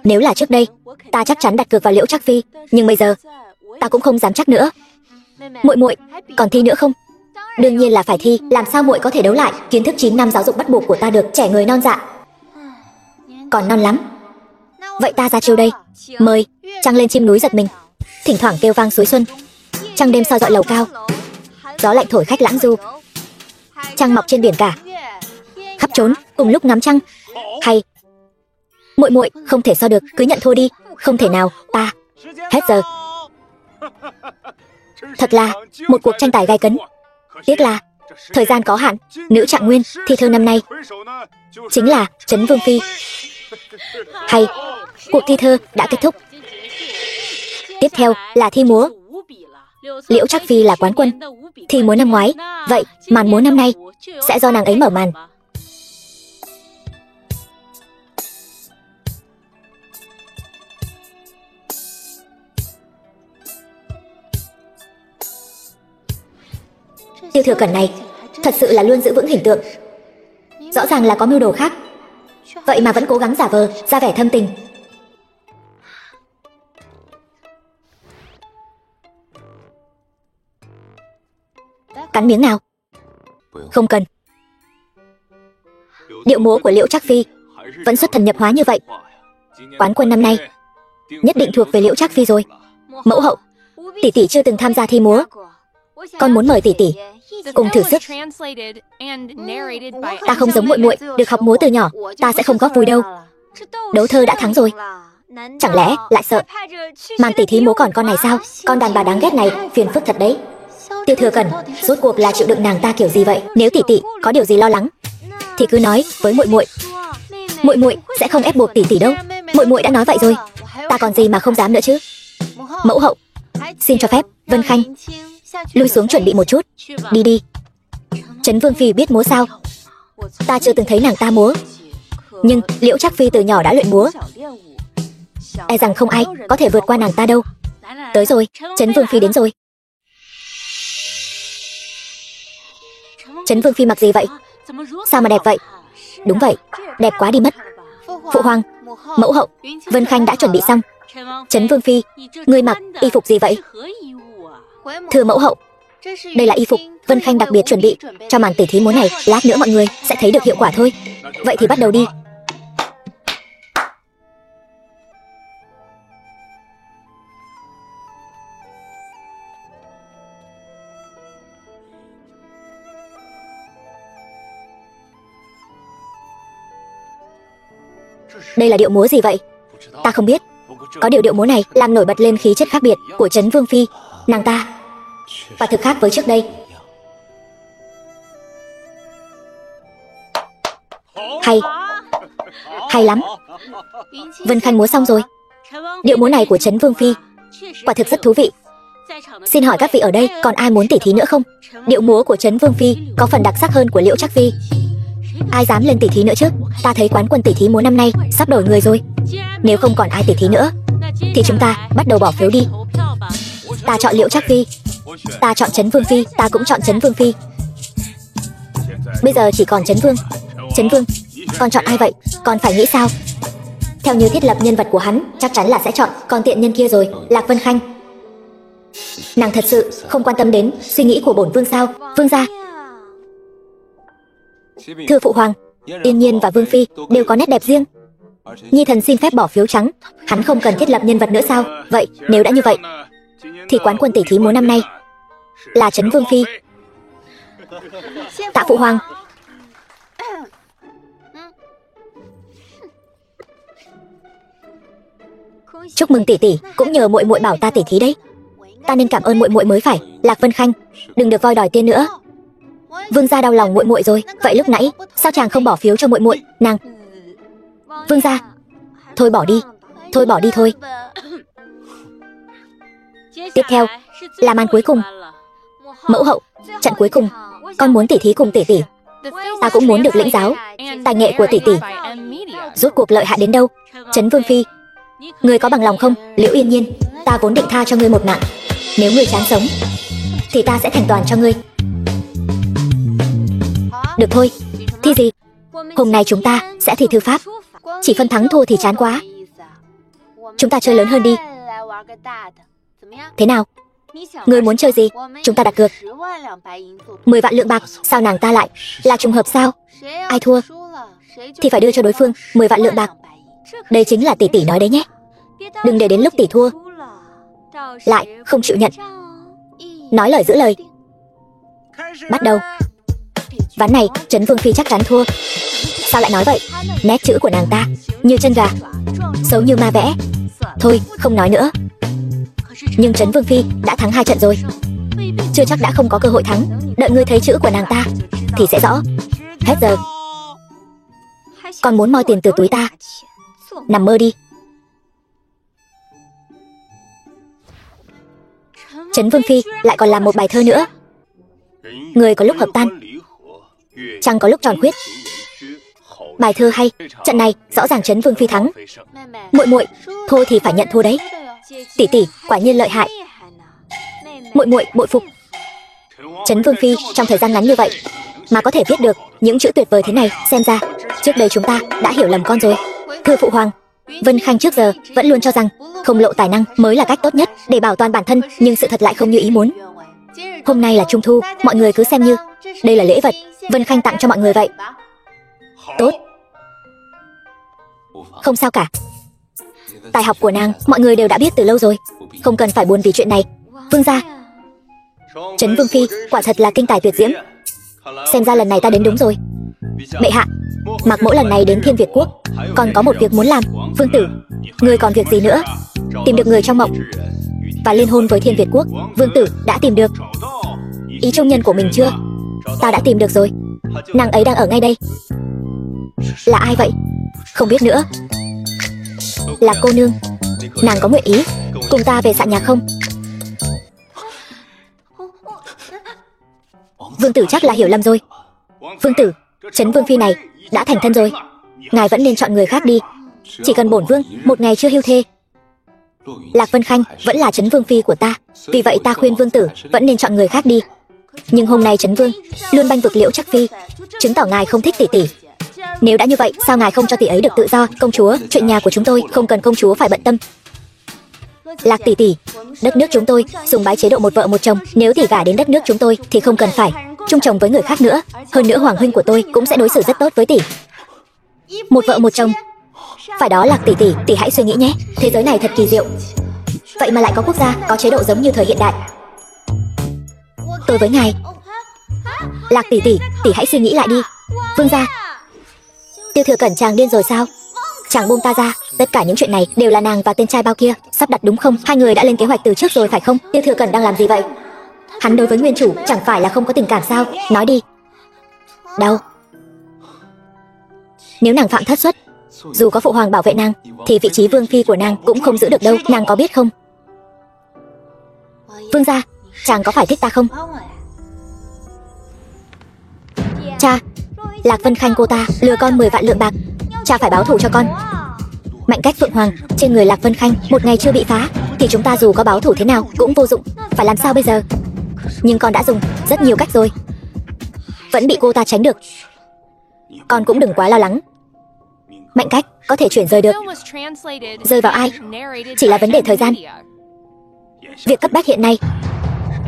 Nếu là trước đây, ta chắc chắn đặt cược vào Liễu Trác Phi, nhưng bây giờ ta cũng không dám chắc nữa. Muội muội, còn thi nữa không? Đương nhiên là phải thi, làm sao muội có thể đấu lại kiến thức 9 năm giáo dục bắt buộc của ta được? Trẻ người non dạ, còn non lắm. Vậy ta ra chiêu đây. Mời. Trăng lên chim núi giật mình, thỉnh thoảng kêu vang suối xuân. Trăng đêm soi dọi lầu cao, gió lạnh thổi khách lãng du. Trăng mọc trên biển cả, khắp trốn cùng lúc ngắm trăng. Hay. Muội muội không thể so được, cứ nhận thua đi. Không thể nào, ta. Hết giờ. Thật là một cuộc tranh tài gay cấn. Tiếc là thời gian có hạn. Nữ trạng nguyên thi thơ năm nay chính là Trấn Vương Phi. Hay, cuộc thi thơ đã kết thúc. Tiếp theo là thi múa. Liễu Trác Phi là quán quân thi múa năm ngoái, vậy màn múa năm nay sẽ do nàng ấy mở màn. Tiêu Thừa Cẩn này thật sự là luôn giữ vững hình tượng. Rõ ràng là có mưu đồ khác, vậy mà vẫn cố gắng giả vờ ra vẻ thâm tình. Cắn miếng nào? Không cần. Điệu múa của Liễu Trác Phi vẫn xuất thần nhập hóa như vậy. Quán quân năm nay nhất định thuộc về Liễu Trác Phi rồi. Mẫu hậu, tỷ tỷ chưa từng tham gia thi múa, con muốn mời tỷ tỷ cùng thử sức. Ta không giống muội muội, được học múa từ nhỏ, ta sẽ không góp vui đâu. Đấu thơ đã thắng rồi, chẳng lẽ lại sợ màn tỉ thí múa còn con này sao? Con đàn bà đáng ghét này, phiền phức thật đấy. Tiêu Thừa Cẩn, rốt cuộc là chịu đựng nàng ta kiểu gì vậy? Nếu tỷ tỷ có điều gì lo lắng thì cứ nói với muội muội. Muội muội sẽ không ép buộc tỷ tỷ đâu. Muội muội đã nói vậy rồi, ta còn gì mà không dám nữa chứ. Mẫu hậu, xin cho phép Vân Khanh lui xuống chuẩn bị một chút. Đi đi. Trấn Vương Phi biết múa sao? Ta chưa từng thấy nàng ta múa, nhưng Liễu Trác Phi từ nhỏ đã luyện múa, e rằng không ai có thể vượt qua nàng ta đâu. Tới rồi, Trấn Vương Phi đến rồi. Trấn Vương Phi mặc gì vậy? Sao mà đẹp vậy? Đúng vậy, đẹp quá đi mất. Phụ hoàng, mẫu hậu, Vân Khanh đã chuẩn bị xong. Trấn Vương Phi, ngươi mặc y phục gì vậy? Thưa mẫu hậu, đây là y phục Vân Khanh đặc biệt chuẩn bị cho màn tỉ thí múa này. Lát nữa mọi người sẽ thấy được hiệu quả thôi. Vậy thì bắt đầu đi. Đây là điệu múa gì vậy? Ta không biết. Có điều điệu múa này làm nổi bật lên khí chất khác biệt của Trấn Vương Phi. Nàng ta và thực khác với trước đây. Hay, hay lắm. Vân Khanh múa xong rồi. Điệu múa này của Trấn Vương Phi quả thực rất thú vị. Xin hỏi các vị ở đây còn ai muốn tỉ thí nữa không? Điệu múa của Trấn Vương Phi có phần đặc sắc hơn của Liễu Trác Phi. Ai dám lên tỉ thí nữa chứ? Ta thấy quán quân tỉ thí múa năm nay sắp đổi người rồi. Nếu không còn ai tỉ thí nữa thì chúng ta bắt đầu bỏ phiếu đi. Ta chọn Liễu Trác Phi. Ta chọn Trấn Vương Phi. Ta cũng chọn Trấn Vương Phi. Bây giờ chỉ còn Trấn Vương. Trấn Vương, con chọn ai vậy? Con phải nghĩ sao? Theo như thiết lập nhân vật của hắn, chắc chắn là sẽ chọn con tiện nhân kia rồi, Lạc Vân Khanh. Nàng thật sự không quan tâm đến suy nghĩ của bổn vương sao? Vương gia. Thưa phụ hoàng, Yên Nhiên và Vương Phi đều có nét đẹp riêng. Nhi thần xin phép bỏ phiếu trắng. Hắn không cần thiết lập nhân vật nữa sao? Vậy nếu đã như vậy thì quán quân tỷ thí múa năm nay là Trấn Vương Phi. Tạ phụ hoàng. Chúc mừng tỷ tỷ, cũng nhờ muội muội bảo ta tỉ thí đấy. Ta nên cảm ơn muội muội mới phải. Lạc Vân Khanh, đừng được voi đòi tiên nữa. Vương gia đau lòng muội muội rồi. Vậy lúc nãy sao chàng không bỏ phiếu cho muội muội? Nàng. Vương gia, thôi bỏ đi. Thôi bỏ đi thôi. Tiếp theo là màn cuối cùng. Mẫu hậu, trận cuối cùng, con muốn tỉ thí cùng tỷ tỷ. Ta cũng muốn được lĩnh giáo tài nghệ của tỷ tỷ. Rốt cuộc lợi hại đến đâu? Trấn Vương Phi, ngươi có bằng lòng không? Liễu Yên Nhiên, ta vốn định tha cho ngươi một mạng. Nếu ngươi chán sống thì ta sẽ thành toàn cho ngươi. Được thôi, thi gì? Hôm nay chúng ta sẽ thi thư pháp. Chỉ phân thắng thua thì chán quá. Chúng ta chơi lớn hơn đi. Thế nào? Ngươi muốn chơi gì? Chúng ta đặt cược 10 vạn lượng bạc. Sao nàng ta lại là trùng hợp sao? Ai thua thì phải đưa cho đối phương 10 vạn lượng bạc. Đây chính là tỷ tỷ nói đấy nhé. Đừng để đến lúc tỷ thua lại không chịu nhận. Nói lời giữ lời. Bắt đầu. Ván này Trấn Vương Phi chắc chắn thua. Sao lại nói vậy? Nét chữ của nàng ta như chân gà, xấu như ma vẽ. Thôi không nói nữa. Nhưng Trấn Vương Phi đã thắng 2 trận rồi, chưa chắc đã không có cơ hội thắng. Đợi ngươi thấy chữ của nàng ta thì sẽ rõ. Hết giờ. Còn muốn moi tiền từ túi ta? Nằm mơ đi. Trấn Vương Phi lại còn làm một bài thơ nữa. Người có lúc hợp tan, chẳng có lúc tròn khuyết. Bài thơ hay. Trận này rõ ràng Trấn Vương Phi thắng. Muội muội, thôi thì phải nhận thua đấy. Tỷ tỷ quả nhiên lợi hại. Muội muội bội phục. Trấn Vương Phi trong thời gian ngắn như vậy mà có thể viết được những chữ tuyệt vời thế này, xem ra trước đây chúng ta đã hiểu lầm con rồi. Thưa phụ hoàng, Vân Khanh trước giờ vẫn luôn cho rằng không lộ tài năng mới là cách tốt nhất để bảo toàn bản thân, nhưng sự thật lại không như ý muốn. Hôm nay là Trung thu, mọi người cứ xem như đây là lễ vật Vân Khanh tặng cho mọi người vậy. Tốt. Không sao cả. Tài học của nàng mọi người đều đã biết từ lâu rồi, không cần phải buồn vì chuyện này. Vương gia, Trấn Vương Phi quả thật là kinh tài tuyệt diễm. Xem ra lần này ta đến đúng rồi. Bệ hạ, Mạc Mỗ lần này đến Thiên Việt Quốc còn có một việc muốn làm. Vương tử, ngươi còn việc gì nữa? Tìm được người trong mộng và liên hôn với Thiên Việt Quốc. Vương tử đã tìm được ý trung nhân của mình chưa? Ta đã tìm được rồi. Nàng ấy đang ở ngay đây. Là ai vậy? Không biết nữa. Là cô nương. Nàng có nguyện ý cùng ta về xạ nhạc không? Vương tử chắc là hiểu lầm rồi. Vương tử, Trấn Vương Phi này đã thành thân rồi, ngài vẫn nên chọn người khác đi. Chỉ cần bổn vương một ngày chưa hưu thê, Lạc Vân Khanh vẫn là Trấn Vương Phi của ta. Vì vậy ta khuyên vương tử vẫn nên chọn người khác đi. Nhưng hôm nay Trấn Vương luôn banh vực Liễu Chắc Phi, chứng tỏ ngài không thích tỷ tỷ. Nếu đã như vậy, sao ngài không cho tỷ ấy được tự do? Công chúa, chuyện nhà của chúng tôi không cần công chúa phải bận tâm. Lạc tỷ tỷ, đất nước chúng tôi sùng bái chế độ một vợ một chồng. Nếu tỷ gả đến đất nước chúng tôi thì không cần phải chung chồng với người khác nữa. Hơn nữa hoàng huynh của tôi cũng sẽ đối xử rất tốt với tỷ. Một vợ một chồng. Phải đó Lạc tỷ tỷ, tỷ hãy suy nghĩ nhé. Thế giới này thật kỳ diệu. Vậy mà lại có quốc gia có chế độ giống như thời hiện đại. Tôi với ngài. Lạc tỷ tỷ, tỷ hãy suy nghĩ lại đi. Vương gia. Tiêu Thừa Cẩn chàng điên rồi sao? Chàng buông ta ra. Tất cả những chuyện này đều là nàng và tên trai bao kia sắp đặt đúng không? Hai người đã lên kế hoạch từ trước rồi phải không? Tiêu Thừa Cẩn đang làm gì vậy? Hắn đối với nguyên chủ chẳng phải là không có tình cảm sao? Nói đi. Đau. Nếu nàng phạm thất xuất, dù có phụ hoàng bảo vệ nàng thì vị trí vương phi của nàng cũng không giữ được đâu. Nàng có biết không? Vương gia, chàng có phải thích ta không? Cha, Lạc Vân Khanh cô ta lừa con 10 vạn lượng bạc. Cha phải báo thù cho con. Mạnh cách Phượng Hoàng trên người Lạc Vân Khanh một ngày chưa bị phá thì chúng ta dù có báo thù thế nào cũng vô dụng. Phải làm sao bây giờ? Nhưng con đã dùng rất nhiều cách rồi, vẫn bị cô ta tránh được. Con cũng đừng quá lo lắng. Mạnh cách có thể chuyển rời được. Rơi vào ai chỉ là vấn đề thời gian. Việc cấp bách hiện nay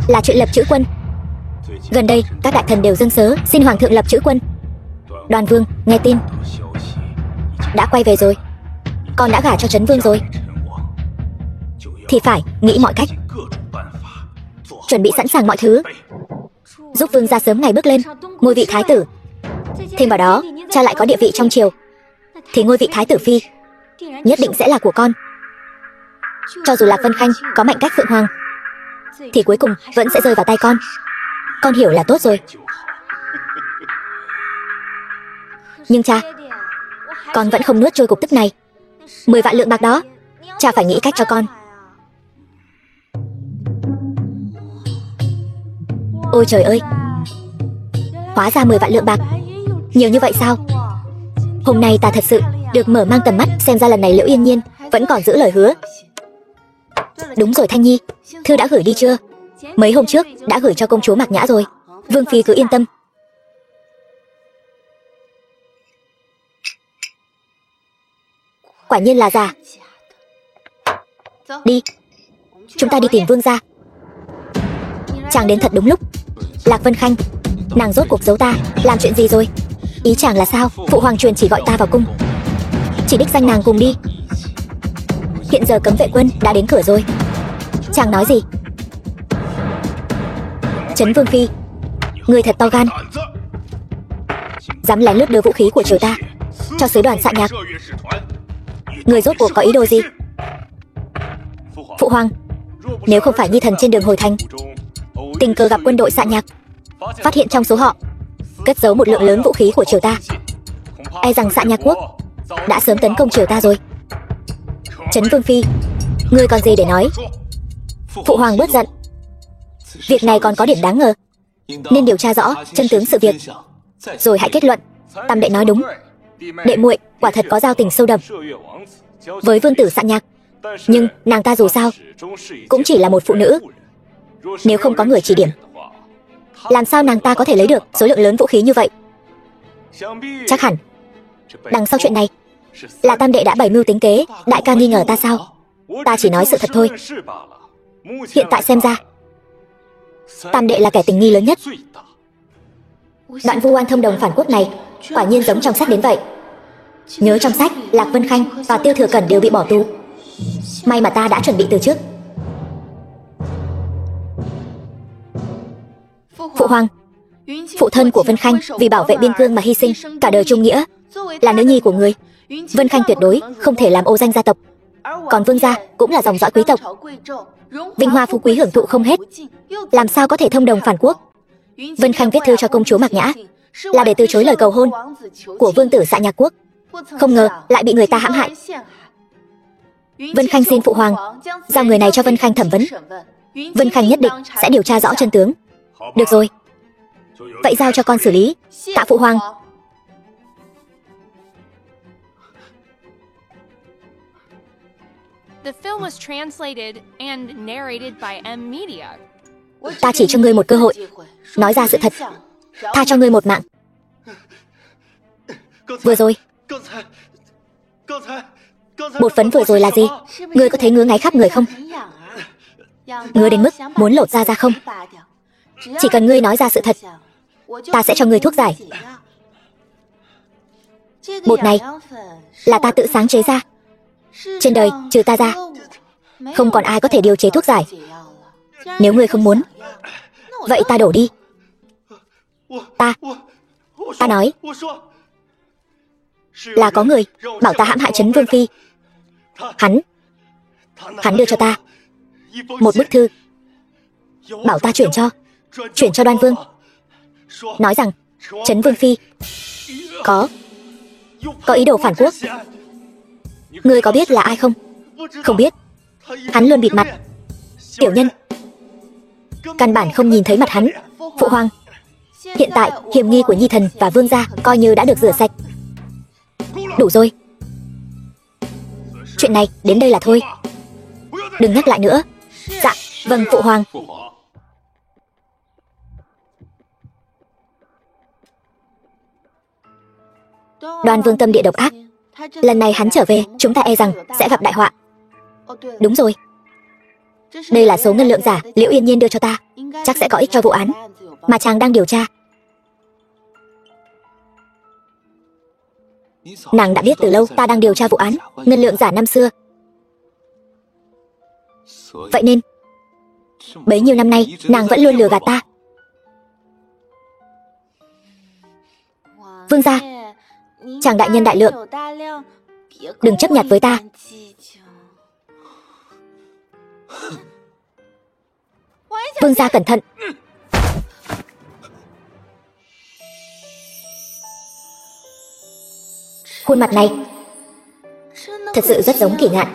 là chuyện lập chữ quân. Gần đây các đại thần đều dâng sớ xin hoàng thượng lập chữ quân. Đoàn Vương nghe tin đã quay về rồi. Con đã gả cho Trấn Vương rồi thì phải nghĩ mọi cách chuẩn bị sẵn sàng mọi thứ, giúp vương gia sớm ngày bước lên ngôi vị thái tử. Thêm vào đó, cha lại có địa vị trong triều, thì ngôi vị thái tử phi nhất định sẽ là của con. Cho dù Lạc Vân Khanh có mạnh cách Phượng Hoàng, thì cuối cùng vẫn sẽ rơi vào tay con. Con hiểu là tốt rồi. Nhưng cha, con vẫn không nuốt trôi cục tức này. 10 vạn lượng bạc đó, cha phải nghĩ cách cho con. Ôi trời ơi, hóa ra 10 vạn lượng bạc, nhiều như vậy sao? Hôm nay ta thật sự được mở mang tầm mắt, xem ra lần này Liễu Yên Nhiên vẫn còn giữ lời hứa. Đúng rồi Thanh Nhi, thư đã gửi đi chưa? Mấy hôm trước đã gửi cho công chúa Mạc Nhã rồi. Vương phi cứ yên tâm. Quả nhiên là giả. Đi, chúng ta đi tìm vương gia. Chàng đến thật đúng lúc. Lạc Vân Khanh, nàng rốt cuộc giấu ta làm chuyện gì rồi? Ý chàng là sao? Phụ hoàng truyền chỉ gọi ta vào cung, chỉ đích danh nàng cùng đi. Hiện giờ cấm vệ quân đã đến cửa rồi. Chàng nói gì? Trấn Vương phi, người thật to gan, dám lén lút đưa vũ khí của triều ta cho sứ đoàn Xạ Nhạc. Người rốt cuộc có ý đồ gì? Phụ hoàng, nếu không phải nhi thần trên đường hồi thành tình cờ gặp quân đội Xạ Nhạc, phát hiện trong số họ cất giấu một lượng lớn vũ khí của triều ta, e rằng Xạ Nhạc quốc đã sớm tấn công triều ta rồi. Trấn Vương phi, ngươi còn gì để nói? Phụ hoàng bớt giận. Việc này còn có điểm đáng ngờ, nên điều tra rõ chân tướng sự việc, rồi hãy kết luận. Tam đệ nói đúng, đệ muội quả thật có giao tình sâu đậm với vương tử Xạ Nhạc, nhưng nàng ta dù sao cũng chỉ là một phụ nữ. Nếu không có người chỉ điểm, làm sao nàng ta có thể lấy được số lượng lớn vũ khí như vậy? Chắc hẳn đằng sau chuyện này là tam đệ đã bày mưu tính kế. Đại ca nghi ngờ ta sao? Ta chỉ nói sự thật thôi. Hiện tại xem ra tam đệ là kẻ tình nghi lớn nhất. Đoạn vu oan thông đồng phản quốc này quả nhiên giống trong sách đến vậy. Nhớ trong sách Lạc Vân Khanh và Tiêu Thừa Cẩn đều bị bỏ tù. May mà ta đã chuẩn bị từ trước. Phụ hoàng, phụ thân của Vân Khanh vì bảo vệ biên cương mà hy sinh cả đời trung nghĩa. Là nữ nhi của người, Vân Khanh tuyệt đối không thể làm ô danh gia tộc. Còn vương gia cũng là dòng dõi quý tộc, vinh hoa phú quý hưởng thụ không hết, làm sao có thể thông đồng phản quốc? Vân Khanh viết thư cho công chúa Mạc Nhã là để từ chối lời cầu hôn của vương tử Xạ Nhạc quốc, không ngờ lại bị người ta hãm hại. Vân Khanh xin phụ hoàng giao người này cho Vân Khanh thẩm vấn. Vân Khanh nhất định sẽ điều tra rõ chân tướng. Được rồi, vậy giao cho con xử lý. Tạ phụ hoàng. The film was translated and narrated by M Media. Ta chỉ cho ngươi một cơ hội nói ra sự thật, tha cho ngươi một mạng. Vừa rồi, bột phấn vừa rồi là gì? Ngươi có thấy ngứa ngáy khắp người không? Ngứa đến mức muốn lột da ra không? Chỉ cần ngươi nói ra sự thật, ta sẽ cho ngươi thuốc giải. Bột này là ta tự sáng chế ra. Trên đời trừ ta ra, không còn ai có thể điều chế thuốc giải. Nếu ngươi không muốn, vậy ta đổ đi. Ta nói là có người bảo ta hãm hại Trấn Vương phi. Hắn đưa cho ta một bức thư, bảo ta chuyển cho Đoan Vương, nói rằng Trấn Vương phi có ý đồ phản quốc. Ngươi có biết là ai không? Không biết. Hắn luôn bịt mặt. Tiểu nhân căn bản không nhìn thấy mặt hắn. Phụ hoàng, hiện tại hiểm nghi của nhi thần và vương gia coi như đã được rửa sạch. Đủ rồi. Chuyện này đến đây là thôi, đừng nhắc lại nữa. Dạ, vâng phụ hoàng. Đoan Vương tâm địa độc ác. Lần này hắn trở về, chúng ta e rằng sẽ gặp đại họa. Đúng rồi, đây là số ngân lượng giả Liễu Yên Nhiên đưa cho ta, chắc sẽ có ích cho vụ án mà chàng đang điều tra. Nàng đã biết từ lâu ta đang điều tra vụ án ngân lượng giả năm xưa. Vậy nên Bấy nhiêu năm nay, nàng vẫn luôn lừa gạt ta. Vương gia, chàng đại nhân đại lượng, đừng chấp nhặt với ta. Vương gia cẩn thận. Khuôn mặt này thật sự rất giống Kỷ Ngạn.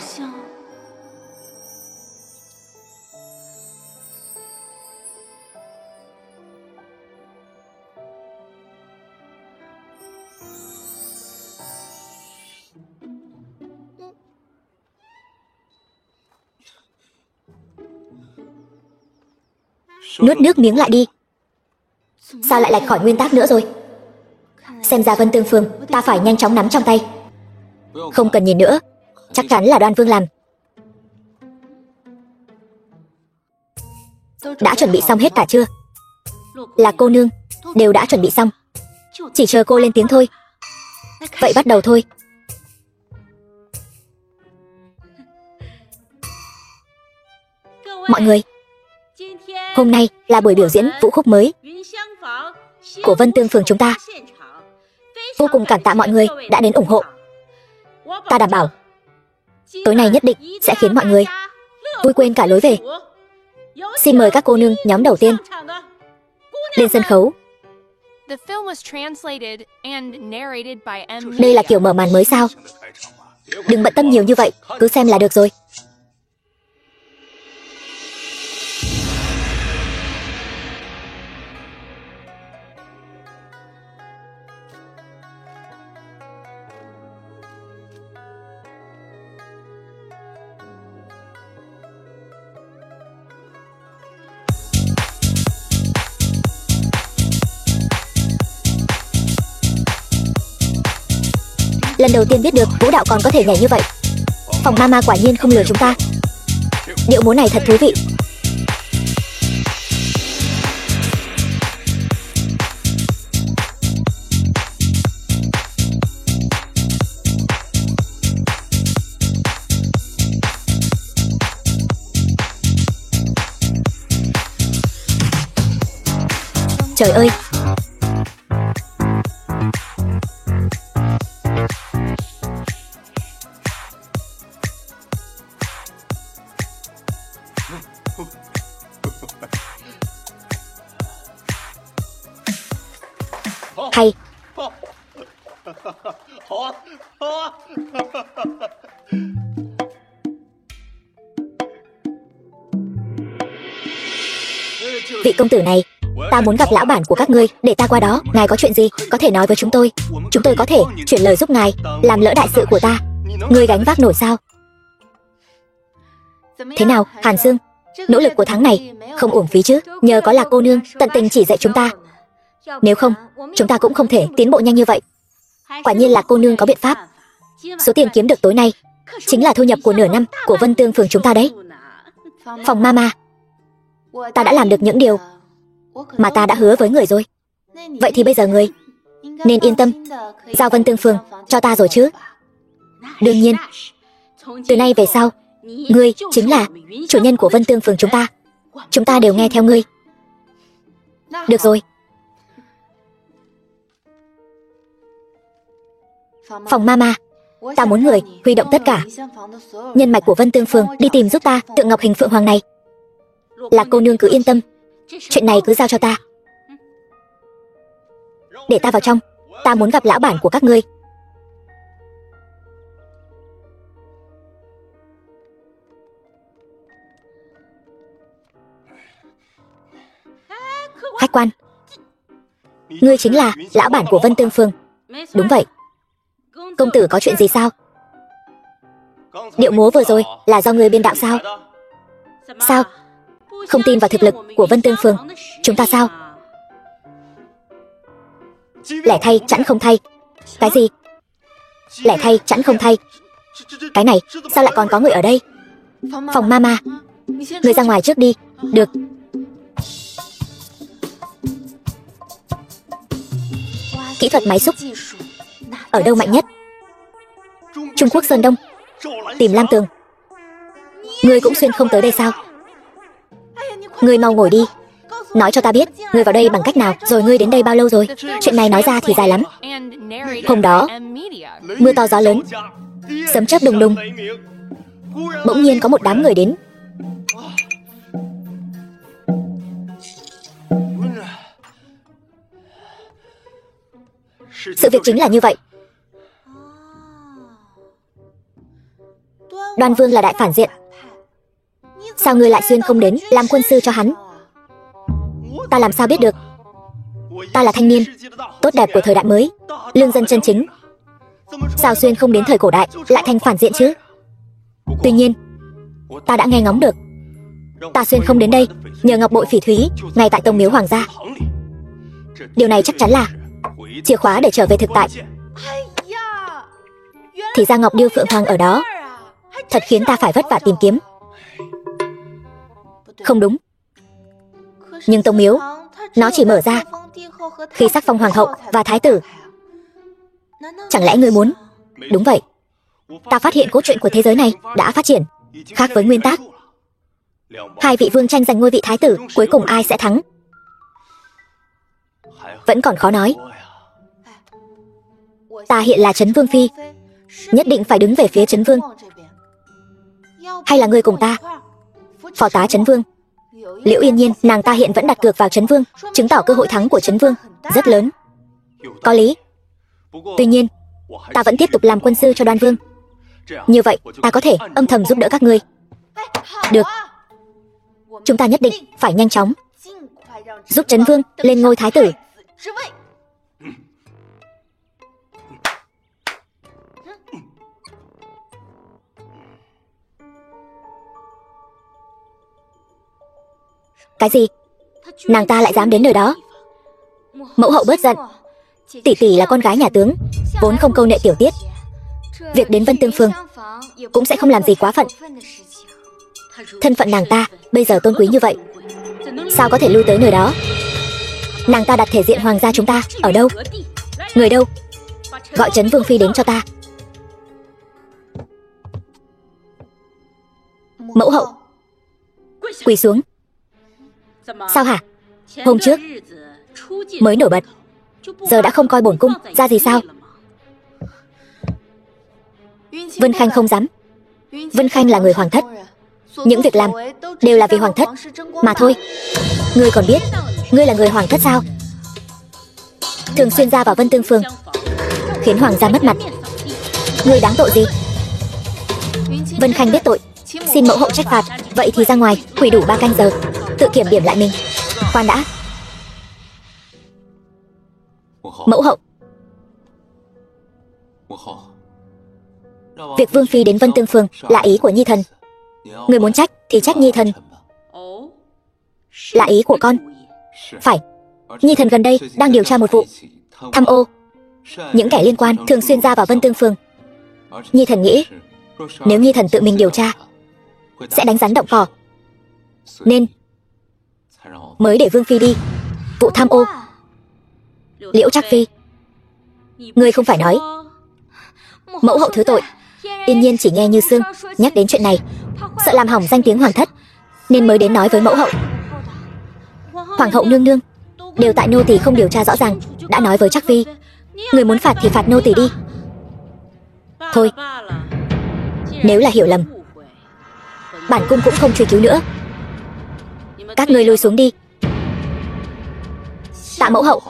Nuốt nước miếng lại đi. Sao lại lệch khỏi nguyên tắc nữa rồi? Xem ra Vân Tương Phương ta phải nhanh chóng nắm trong tay. Không cần nhìn nữa, chắc chắn là Đoan Vương làm. Đã chuẩn bị xong hết cả chưa? Là cô nương, đều đã chuẩn bị xong, chỉ chờ cô lên tiếng thôi. Vậy bắt đầu thôi. Mọi người, hôm nay là buổi biểu diễn vũ khúc mới của Vân Tương Phường chúng ta. Vô cùng cảm tạ mọi người đã đến ủng hộ. Ta đảm bảo tối nay nhất định sẽ khiến mọi người vui quên cả lối về. Xin mời các cô nương nhóm đầu tiên lên sân khấu. The film was translated and narrated by M. Đây là kiểu mở màn mới sao? Đừng bận tâm nhiều như vậy, cứ xem là được rồi. Lần đầu tiên biết được vũ đạo còn có thể nhảy như vậy. Phòng Mama quả nhiên không lừa chúng ta. Điệu múa này thật thú vị. Trời ơi! Hay. Vị công tử này, ta muốn gặp lão bản của các ngươi, để ta qua đó. Ngài có chuyện gì có thể nói với chúng tôi. Chúng tôi có thể chuyển lời giúp ngài làm lỡ đại sự của ta. Ngươi gánh vác nổi sao? Thế nào, Hàn Sương? Nỗ lực của tháng này không uổng phí chứ? Nhờ có là cô nương tận tình chỉ dạy chúng ta. Nếu không, chúng ta cũng không thể tiến bộ nhanh như vậy. Quả nhiên là cô nương có biện pháp. Số tiền kiếm được tối nay chính là thu nhập của nửa năm của Vân Tương Phường chúng ta đấy. Phòng Mama, ta đã làm được những điều mà ta đã hứa với người rồi. Vậy thì bây giờ người nên yên tâm giao Vân Tương Phường cho ta rồi chứ? Đương nhiên, từ nay về sau, ngươi chính là chủ nhân của Vân Tương Phường chúng ta. Chúng ta đều nghe theo ngươi. Được rồi. Phòng Mama, ta muốn người huy động tất cả nhân mạch của Vân Tương Phường đi tìm giúp ta tượng ngọc hình phượng hoàng này. Là cô nương cứ yên tâm, chuyện này cứ giao cho ta. Để ta vào trong, ta muốn gặp lão bản của các ngươi. Khách quan, ngươi chính là lão bản của Vân Tương Phường. Đúng vậy. Công tử có chuyện gì sao? Điệu múa vừa rồi là do ngươi biên đạo sao? Sao? Không tin vào thực lực của Vân Tương Phường chúng ta sao? Lẻ thay chẵn không thay. Cái gì? Lẻ thay chẵn không thay. Cái này sao lại còn có người ở đây? Phòng Mama, ngươi ra ngoài trước đi. Được. Kỹ thuật máy xúc ở đâu mạnh nhất? Trung Quốc Sơn Đông. Tìm Lam Tường. Ngươi cũng xuyên không tới đây sao? Ngươi mau ngồi đi. Nói cho ta biết, ngươi vào đây bằng cách nào, rồi ngươi đến đây bao lâu rồi? Chuyện này nói ra thì dài lắm. Hôm đó, mưa to gió lớn, sấm chớp đùng đùng. Bỗng nhiên có một đám người đến. Sự việc chính là như vậy. Đoan Vương là đại phản diện. Sao ngươi lại xuyên không đến làm quân sư cho hắn? Ta làm sao biết được? Ta là thanh niên tốt đẹp của thời đại mới, lương dân chân chính. Sao xuyên không đến thời cổ đại lại thành phản diện chứ? Tuy nhiên, ta đã nghe ngóng được. Ta xuyên không đến đây nhờ ngọc bội phỉ thúy ngay tại tông miếu hoàng gia. Điều này chắc chắn là chìa khóa để trở về thực tại. Thì ra ngọc điêu phượng hoàng ở đó, thật khiến ta phải vất vả tìm kiếm. Không đúng. Nhưng tông miếu, nó chỉ mở ra khi sắc phong hoàng hậu và thái tử. Chẳng lẽ ngươi muốn? Đúng vậy. Ta phát hiện cốt truyện của thế giới này đã phát triển khác với nguyên tác. Hai vị vương tranh giành ngôi vị thái tử, cuối cùng ai sẽ thắng? Vẫn còn khó nói. Ta hiện là Trấn Vương phi, nhất định phải đứng về phía Trấn Vương. Hay là ngươi cùng ta, phó tá Trấn Vương? Liễu Yên Nhiên, nàng ta hiện vẫn đặt cược vào Trấn Vương, chứng tỏ cơ hội thắng của Trấn Vương rất lớn. Có lý. Tuy nhiên, ta vẫn tiếp tục làm quân sư cho Đoan Vương. Như vậy, ta có thể âm thầm giúp đỡ các ngươi. Được. Chúng ta nhất định phải nhanh chóng giúp Trấn Vương lên ngôi thái tử. Cái gì? Nàng ta lại dám đến nơi đó? Mẫu hậu bớt giận. Tỷ tỷ là con gái nhà tướng, vốn không câu nệ tiểu tiết. Việc đến Vân Tương Phường cũng sẽ không làm gì quá phận. Thân phận nàng ta bây giờ tôn quý như vậy, sao có thể lui tới nơi đó? Nàng ta đặt thể diện hoàng gia chúng ta ở đâu? Người đâu? Gọi Trấn Vương phi đến cho ta. Mẫu hậu. Quỳ xuống. Sao hả? Hôm trước mới nổi bật, giờ đã không coi bổn cung ra gì sao? Vân Khanh không dám. Vân Khanh là người hoàng thất, những việc làm đều là vì hoàng thất mà thôi. Ngươi còn biết ngươi là người hoàng thất sao? Thường xuyên ra vào Vân Tương Phường, khiến hoàng gia mất mặt. Ngươi đáng tội gì? Vân Khanh biết tội, xin mẫu hậu trách phạt. Vậy thì ra ngoài quỳ đủ 3 canh giờ, tự kiểm điểm lại mình. Khoan đã. Mẫu hậu. Việc Vương phi đến Vân Tương Phường là ý của Nhi thần. Người muốn trách thì trách Nhi thần. Là ý của con. Phải. Nhi thần gần đây đang điều tra một vụ tham ô. Những kẻ liên quan thường xuyên ra vào Vân Tương Phường. Nhi thần nghĩ nếu Nhi thần tự mình điều tra sẽ đánh rắn động cỏ, nên mới để Vương phi đi. Vụ tham ô. Liễu Trác phi, ngươi không phải nói mẫu hậu thứ tội. Yên Nhiên chỉ nghe như sương nhắc đến chuyện này, sợ làm hỏng danh tiếng hoàng thất, nên mới đến nói với mẫu hậu. Hoàng hậu nương nương, đều tại nô tỳ không điều tra rõ ràng, đã nói với Trác phi. Người muốn phạt thì phạt nô tỳ đi. Thôi, nếu là hiểu lầm, bản cung cũng không truy cứu nữa. Các ngươi lui xuống đi. Tạ mẫu hậu.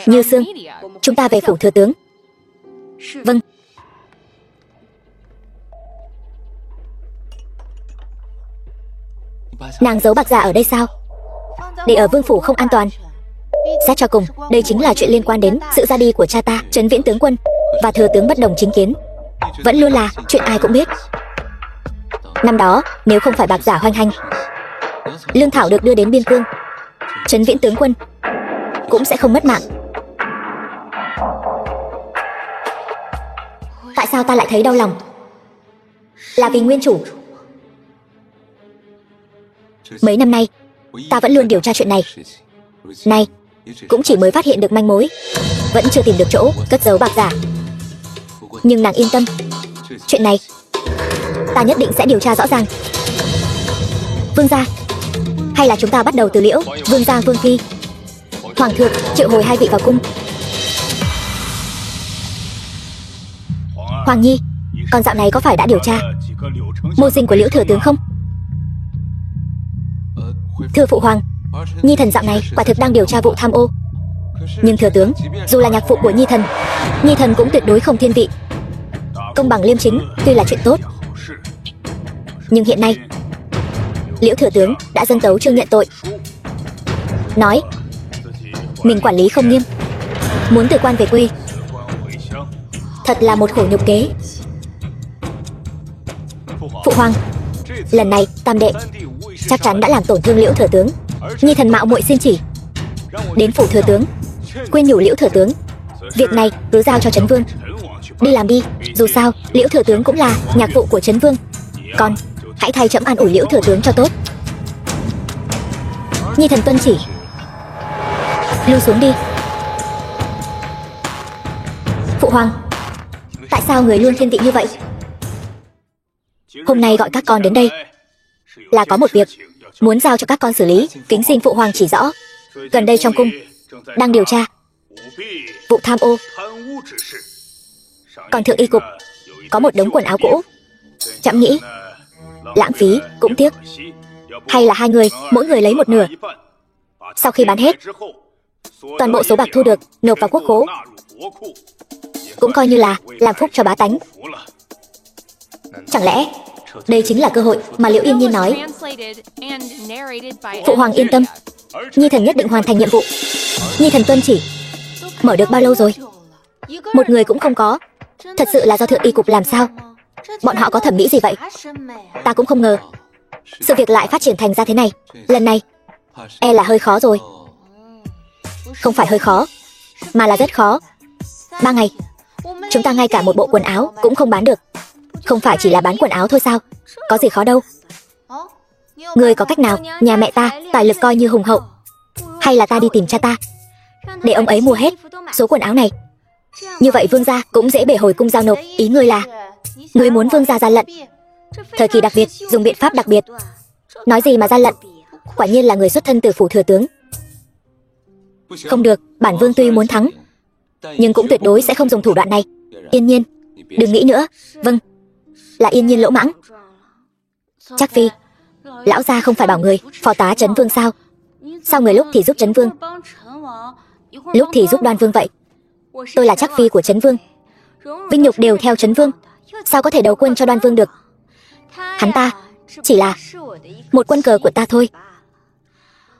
Như sương, chúng ta về phủ thừa tướng. Vâng. Nàng giấu bạc giả ở đây sao? Để ở vương phủ không an toàn. Xét cho cùng, đây chính là chuyện liên quan đến sự ra đi của cha ta, Trấn Viễn tướng quân, và thừa tướng bất đồng chính kiến. Vẫn luôn là chuyện ai cũng biết. Năm đó, nếu không phải bạc giả hoành hành, lương thảo được đưa đến biên cương, Trấn Viễn tướng quân cũng sẽ không mất mạng. Tại sao ta lại thấy đau lòng? Là vì nguyên chủ. Mấy năm nay, ta vẫn luôn điều tra chuyện này. Này, cũng chỉ mới phát hiện được manh mối, vẫn chưa tìm được chỗ cất giấu bạc giả. Nhưng nàng yên tâm, chuyện này ta nhất định sẽ điều tra rõ ràng. Vương gia, hay là chúng ta bắt đầu từ Liễu Vương gia Vương phi. Hoàng thượng triệu hồi hai vị vào cung. Hoàng nhi, con dạo này có phải đã điều tra mưu sinh của Liễu thừa tướng không? Thưa phụ hoàng, nhi thần dạo này quả thực đang điều tra vụ tham ô. Nhưng thừa tướng, dù là nhạc phụ của nhi thần cũng tuyệt đối không thiên vị. Công bằng liêm chính tuy là chuyện tốt, nhưng hiện nay Liễu thừa tướng đã dâng tấu chương nhận tội, nói mình quản lý không nghiêm, muốn từ quan về quê. Thật là một khổ nhục kế. Phụ hoàng, lần này tam đệ chắc chắn đã làm tổn thương Liễu thừa tướng. Nhi thần mạo muội xin chỉ đến phủ thừa tướng khuyên nhủ Liễu thừa tướng, việc này cứ giao cho Trấn Vương đi làm đi. Dù sao Liễu thừa tướng cũng là nhạc vụ của Trấn Vương. Con hãy thay trẫm an ủi Liễu thừa tướng cho tốt. Nhi thần tuân chỉ. Lui xuống đi. Phụ hoàng, tại sao người luôn thiên vị như vậy? Hôm nay gọi các con đến đây là có một việc muốn giao cho các con xử lý, kính xin phụ hoàng chỉ rõ. Gần đây trong cung đang điều tra vụ tham ô. Còn thượng y cục có một đống quần áo cũ, trẫm nghĩ lãng phí cũng tiếc, hay là hai người mỗi người lấy một nửa. Sau khi bán hết, toàn bộ số bạc thu được nộp vào quốc khố, cũng coi như là làm phúc cho bá tánh. Chẳng lẽ đây chính là cơ hội mà Liễu Yên Nhiên nói? Phụ hoàng yên tâm, nhi thần nhất định hoàn thành nhiệm vụ. Nhi thần tuân chỉ. Mở được bao lâu rồi? Một người cũng không có. Thật sự là do thượng y cục làm sao? Bọn họ có thẩm mỹ gì vậy? Ta cũng không ngờ sự việc lại phát triển thành ra thế này. Lần này e là hơi khó rồi. Không phải hơi khó, mà là rất khó. 3 ngày chúng ta ngay cả một bộ quần áo cũng không bán được. Không phải chỉ là bán quần áo thôi sao? Có gì khó đâu. Người có cách nào? Nhà mẹ ta tài lực coi như hùng hậu, hay là ta đi tìm cha ta để ông ấy mua hết số quần áo này? Như vậy vương gia cũng dễ bể hồi cung giao nộp. Ý ngươi là ngươi muốn vương gia gian lận? Thời kỳ đặc biệt dùng biện pháp đặc biệt. Nói gì mà gian lận? Quả nhiên là người xuất thân từ phủ thừa tướng. Không được, bản vương tuy muốn thắng, nhưng cũng tuyệt đối sẽ không dùng thủ đoạn này. Yên Nhiên, đừng nghĩ nữa. Vâng, là Yên Nhiên lỗ mãng. Chắc phi lão gia không phải bảo người phó tá Trấn Vương sao? Sao người lúc thì giúp Trấn Vương, lúc thì giúp Đoan Vương vậy? Tôi là Chắc phi của Trấn Vương, vinh nhục đều theo Trấn Vương, sao có thể đầu quân cho Đoan Vương được? Hắn ta chỉ là một quân cờ của ta thôi.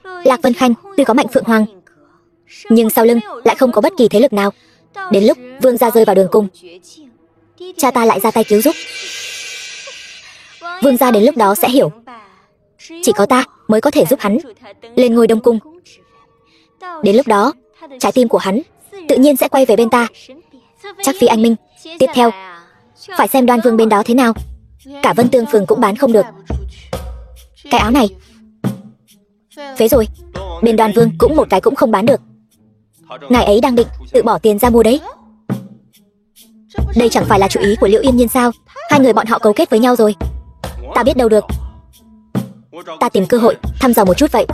Lạc Vân Khanh tuy có mạnh phượng hoàng, nhưng sau lưng lại không có bất kỳ thế lực nào. Đến lúc vương gia rơi vào đường cùng, cha ta lại ra tay cứu giúp. Vương gia đến lúc đó sẽ hiểu, chỉ có ta mới có thể giúp hắn lên ngôi Đông Cung. Đến lúc đó, trái tim của hắn tự nhiên sẽ quay về bên ta. Chắc phi anh minh. Tiếp theo, phải xem Đoan Vương bên đó thế nào. Cả Vân Tương Phường cũng bán không được. Cái áo này phế rồi. Bên Đoan Vương cũng một cái cũng không bán được. Ngài ấy đang định tự bỏ tiền ra mua đấy. Đây chẳng phải là chủ ý của Liễu Yên Nhiên sao? Hai người bọn họ cấu kết với nhau rồi. Ta biết đâu được. Ta tìm cơ hội thăm dò một chút vậy.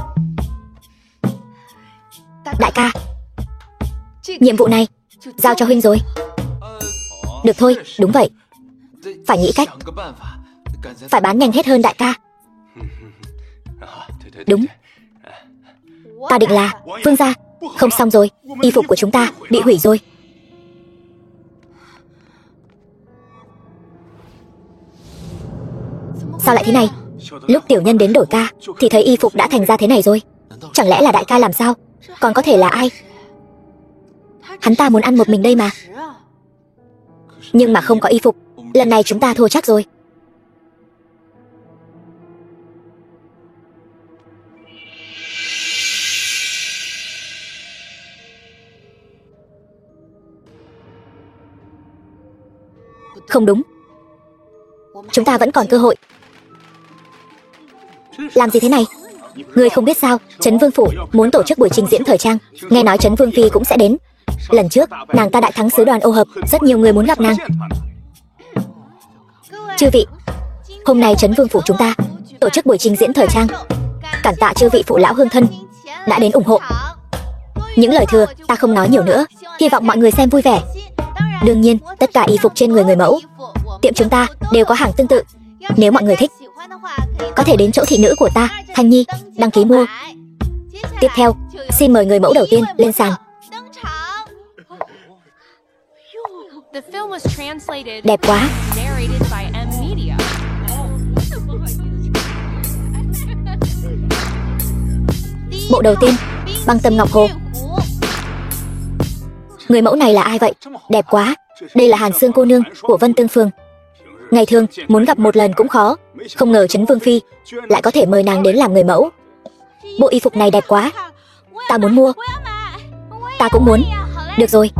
Đại ca, nhiệm vụ này giao cho huynh rồi. Được thôi, đúng vậy. Phải nghĩ cách, phải bán nhanh hết hơn đại ca. Đúng. Ta định là vương gia. Không xong rồi, y phục của chúng ta bị hủy rồi. Sao lại thế này? Lúc tiểu nhân đến đổi ca thì thấy y phục đã thành ra thế này rồi. Chẳng lẽ là đại ca làm sao? Còn có thể là ai? Hắn ta muốn ăn một mình đây mà. Nhưng mà không có y phục, lần này chúng ta thua chắc rồi. Không đúng, chúng ta vẫn còn cơ hội. Làm gì thế này? Ngươi không biết sao, Trấn Vương Phủ muốn tổ chức buổi trình diễn thời trang. Nghe nói Trấn Vương Phi cũng sẽ đến. Lần trước, nàng ta đại thắng sứ đoàn ô hợp, rất nhiều người muốn gặp nàng. Chư vị, hôm nay Trấn Vương Phủ chúng ta tổ chức buổi trình diễn thời trang. Cảm tạ chư vị phụ lão hương thân đã đến ủng hộ. Những lời thừa ta không nói nhiều nữa, hy vọng mọi người xem vui vẻ. Đương nhiên, tất cả y phục trên người người mẫu tiệm chúng ta đều có hàng tương tự. Nếu mọi người thích, có thể đến chỗ thị nữ của ta, Thanh Nhi, đăng ký mua. Tiếp theo, xin mời người mẫu đầu tiên lên sàn. The film was translated Đẹp quá. and narrated by M Media. Bộ đầu tiên, Băng Tâm Ngọc Hồ. Người mẫu này là ai vậy? Đẹp quá. Đây là Hàn Sương cô nương của Vân Tương Phường. Ngày thường muốn gặp một lần cũng khó, không ngờ Trấn Vương Phi lại có thể mời nàng đến làm người mẫu. Bộ y phục này đẹp quá, ta muốn mua. Ta cũng muốn. Được rồi.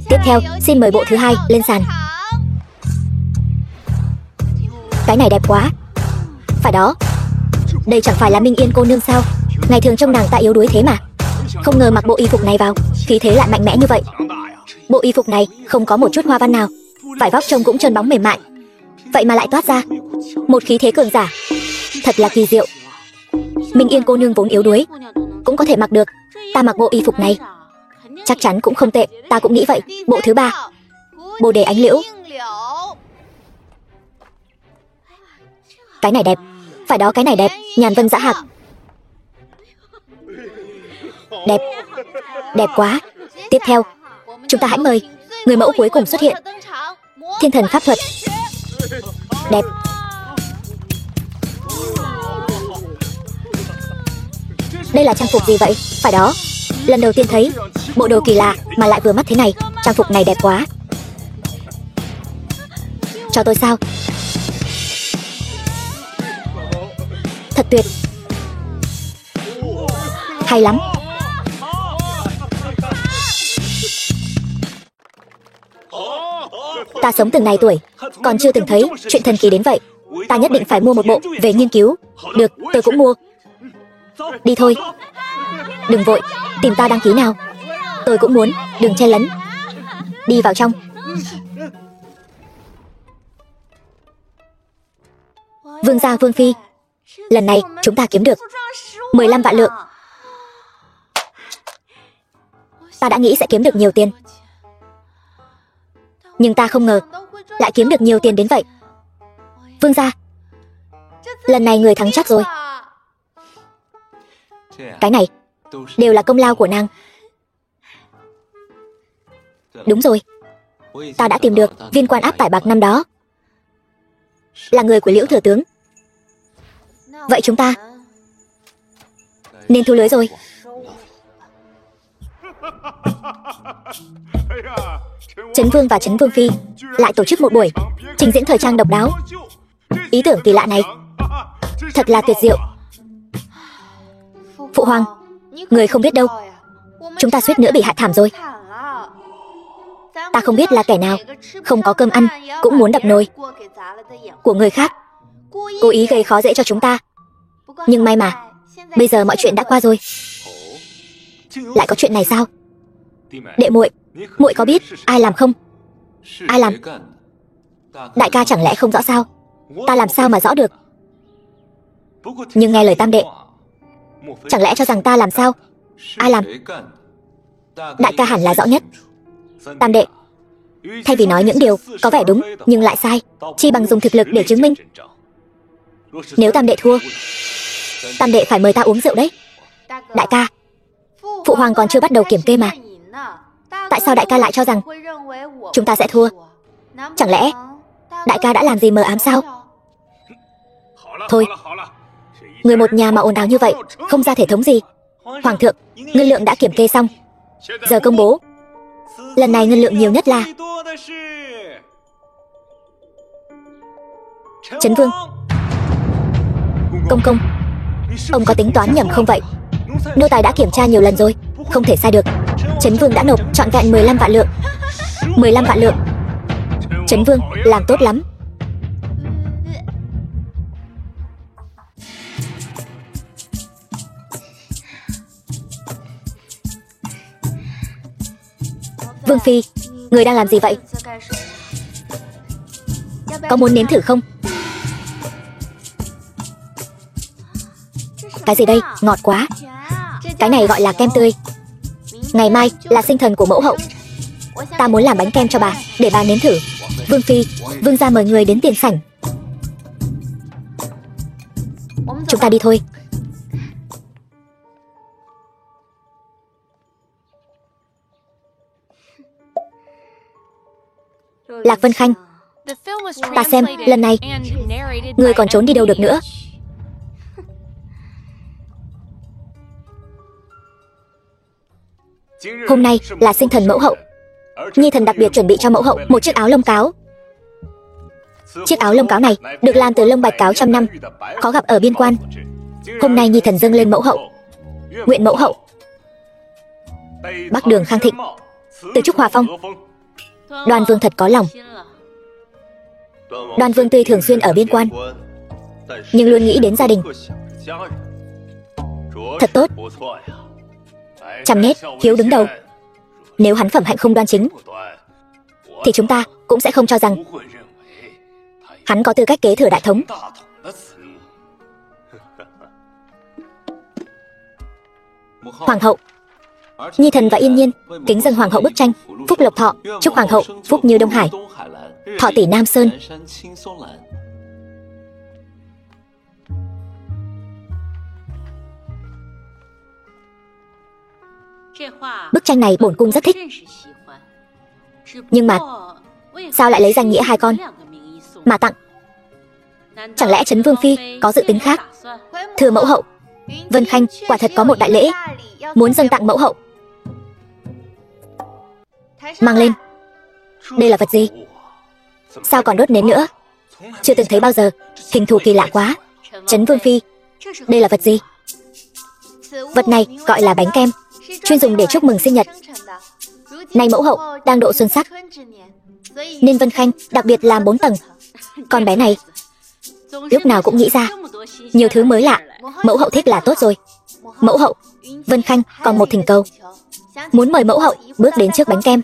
Tiếp theo, xin mời bộ thứ hai lên sàn. Cái này đẹp quá. Phải đó. Đây chẳng phải là Minh Yên cô nương sao? Ngày thường trông nàng ta yếu đuối thế mà. Không ngờ mặc bộ y phục này vào, khí thế lại mạnh mẽ như vậy. Bộ y phục này không có một chút hoa văn nào, vải vóc trông cũng trơn bóng mềm mại, vậy mà lại toát ra một khí thế cường giả. Thật là kỳ diệu. Minh Yên cô nương vốn yếu đuối cũng có thể mặc được. Ta mặc bộ y phục này chắc chắn cũng không tệ. Ta cũng nghĩ vậy. Bộ thứ ba, Bồ Đề Ánh Liễu. Cái này đẹp. Phải đó, cái này đẹp. Nhàn Vân Dã Hạc. Đẹp. Đẹp quá. Tiếp theo, chúng ta hãy mời người mẫu cuối cùng xuất hiện, Thiên Thần Pháp Thuật. Đẹp. Đây là trang phục gì vậy? Phải đó, lần đầu tiên thấy bộ đồ kỳ lạ mà lại vừa mắt thế này. Trang phục này đẹp quá. Cho tôi sao? Thật tuyệt. Hay lắm. Ta sống từng này tuổi, còn chưa từng thấy chuyện thần kỳ đến vậy. Ta nhất định phải mua một bộ về nghiên cứu. Được, tôi cũng mua. Đi thôi. Đừng vội, tìm ta đăng ký nào. Tôi cũng muốn, đừng chen lấn. Đi vào trong. Vương gia, Vương Phi, lần này chúng ta kiếm được 15 vạn lượng. Ta đã nghĩ sẽ kiếm được nhiều tiền, nhưng ta không ngờ lại kiếm được nhiều tiền đến vậy. Vương gia, lần này người thắng chắc rồi. Cái này đều là công lao của nàng. Đúng rồi, ta đã tìm được viên quan áp tải bạc năm đó, là người của Liễu thừa tướng. Vậy chúng ta nên thu lưới rồi. Trấn Vương và Trấn Vương Phi lại tổ chức một buổi trình diễn thời trang độc đáo. Ý tưởng kỳ lạ này thật là tuyệt diệu. Phụ hoàng, người không biết đâu, chúng ta suýt nữa bị hại thảm rồi. Ta không biết là kẻ nào không có cơm ăn cũng muốn đập nồi của người khác, cố ý gây khó dễ cho chúng ta. Nhưng may mà bây giờ mọi chuyện đã qua rồi. Lại có chuyện này sao? Đệ muội, muội có biết ai làm không? Ai làm? Đại ca chẳng lẽ không rõ sao? Ta làm sao mà rõ được? Nhưng nghe lời tam đệ, chẳng lẽ cho rằng ta làm sao? Ai làm? Đại ca hẳn là rõ nhất. Tam đệ, thay vì nói những điều có vẻ đúng nhưng lại sai, chi bằng dùng thực lực để chứng minh. Nếu tam đệ thua, tam đệ phải mời ta uống rượu đấy. Đại ca, phụ hoàng còn chưa bắt đầu kiểm kê mà. Tại sao đại ca lại cho rằng chúng ta sẽ thua? Chẳng lẽ đại ca đã làm gì mờ ám sao? Thôi, người một nhà mà ồn ào như vậy, không ra thể thống gì. Hoàng thượng, ngân lượng đã kiểm kê xong, giờ công bố. Lần này ngân lượng nhiều nhất là Trấn Vương. Công công, ông có tính toán nhầm không vậy? Nô tài đã kiểm tra nhiều lần rồi, không thể sai được. Trấn Vương đã nộp trọn vẹn 15 vạn lượng. 15 vạn lượng. Trấn Vương làm tốt lắm. Vương Phi, người đang làm gì vậy? Có muốn nếm thử không? Cái gì đây? Ngọt quá. Cái này gọi là kem tươi. Ngày mai là sinh thần của mẫu hậu. Ta muốn làm bánh kem cho bà, để bà nếm thử. Vương Phi, vương gia mời người đến tiền sảnh. Chúng ta đi thôi. Lạc Vân Khanh, The film was ta xem, translated lần này, and narrated ngươi by còn trốn đi đâu được nữa? Hôm nay là sinh thần mẫu hậu. Nhi thần đặc biệt chuẩn bị cho mẫu hậu một chiếc áo lông cáo. Chiếc áo lông cáo này được làm từ lông bạch cáo trăm năm, khó gặp ở biên quan. Hôm nay Nhi thần dâng lên mẫu hậu. Nguyện mẫu hậu Bắc Đường khang thịnh, từ Trúc Hòa Phong. Đoan Vương thật có lòng. Đoan Vương tuy thường xuyên ở biên quan, nhưng luôn nghĩ đến gia đình. Thật tốt. Trăm nét, hiếu đứng đầu. Nếu hắn phẩm hạnh không đoan chính, thì chúng ta cũng sẽ không cho rằng hắn có tư cách kế thừa đại thống. Hoàng hậu, Nhi thần và Yên Nhiên kính dâng hoàng hậu bức tranh Phúc Lộc Thọ, chúc hoàng hậu phúc như Đông Hải, thọ tỷ Nam Sơn. Bức tranh này bổn cung rất thích, nhưng mà sao lại lấy danh nghĩa hai con mà tặng? Chẳng lẽ Trấn Vương Phi có dự tính khác? Thưa mẫu hậu, Vân Khanh quả thật có một đại lễ muốn dâng tặng mẫu hậu. Mang lên. Đây là vật gì? Sao còn đốt nến nữa? Chưa từng thấy bao giờ. Hình thù kỳ lạ quá. Trấn Vương Phi, đây là vật gì? Vật này gọi là bánh kem, chuyên dùng để chúc mừng sinh nhật. Nay mẫu hậu đang độ xuân sắc, nên Vân Khanh đặc biệt làm 4 tầng. Con bé này lúc nào cũng nghĩ ra nhiều thứ mới lạ. Mẫu hậu thích là tốt rồi. Mẫu hậu, Vân Khanh còn một thỉnh cầu, muốn mời mẫu hậu bước đến trước bánh kem.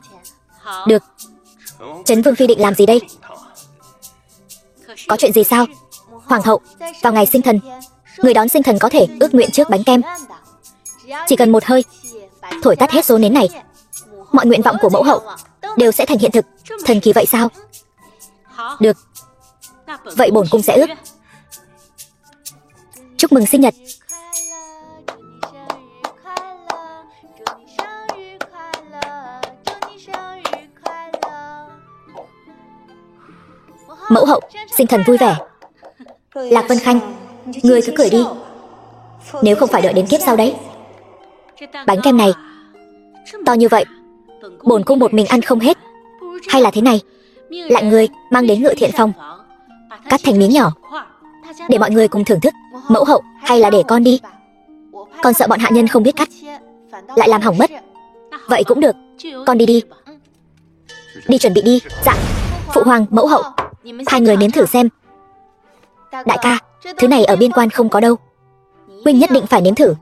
Được. Trấn Vương Phi định làm gì đây? Có chuyện gì sao? Hoàng hậu, vào ngày sinh thần, người đón sinh thần có thể ước nguyện trước bánh kem. Chỉ cần một hơi thổi tắt hết số nến này, mọi nguyện vọng của mẫu hậu đều sẽ thành hiện thực. Thần kỳ vậy sao? Được. Vậy bổn cung sẽ ước. Chúc mừng sinh nhật. Mẫu hậu, sinh thần vui vẻ. Lạc Vân Khanh, ngươi cứ cười đi, nếu không phải đợi đến kiếp sau đấy. Bánh kem này to như vậy, bổn cung một mình ăn không hết. Hay là thế này, lại người mang đến Ngự Thiện phòng, cắt thành miếng nhỏ để mọi người cùng thưởng thức. Mẫu hậu, hay là để con đi, con sợ bọn hạ nhân không biết cắt lại làm hỏng mất. Vậy cũng được, con đi đi. Đi chuẩn bị đi. Dạ. Phụ hoàng, mẫu hậu, hai người nếm thử xem. Đại ca, thứ này ở biên quan không có đâu, huynh nhất định phải nếm thử.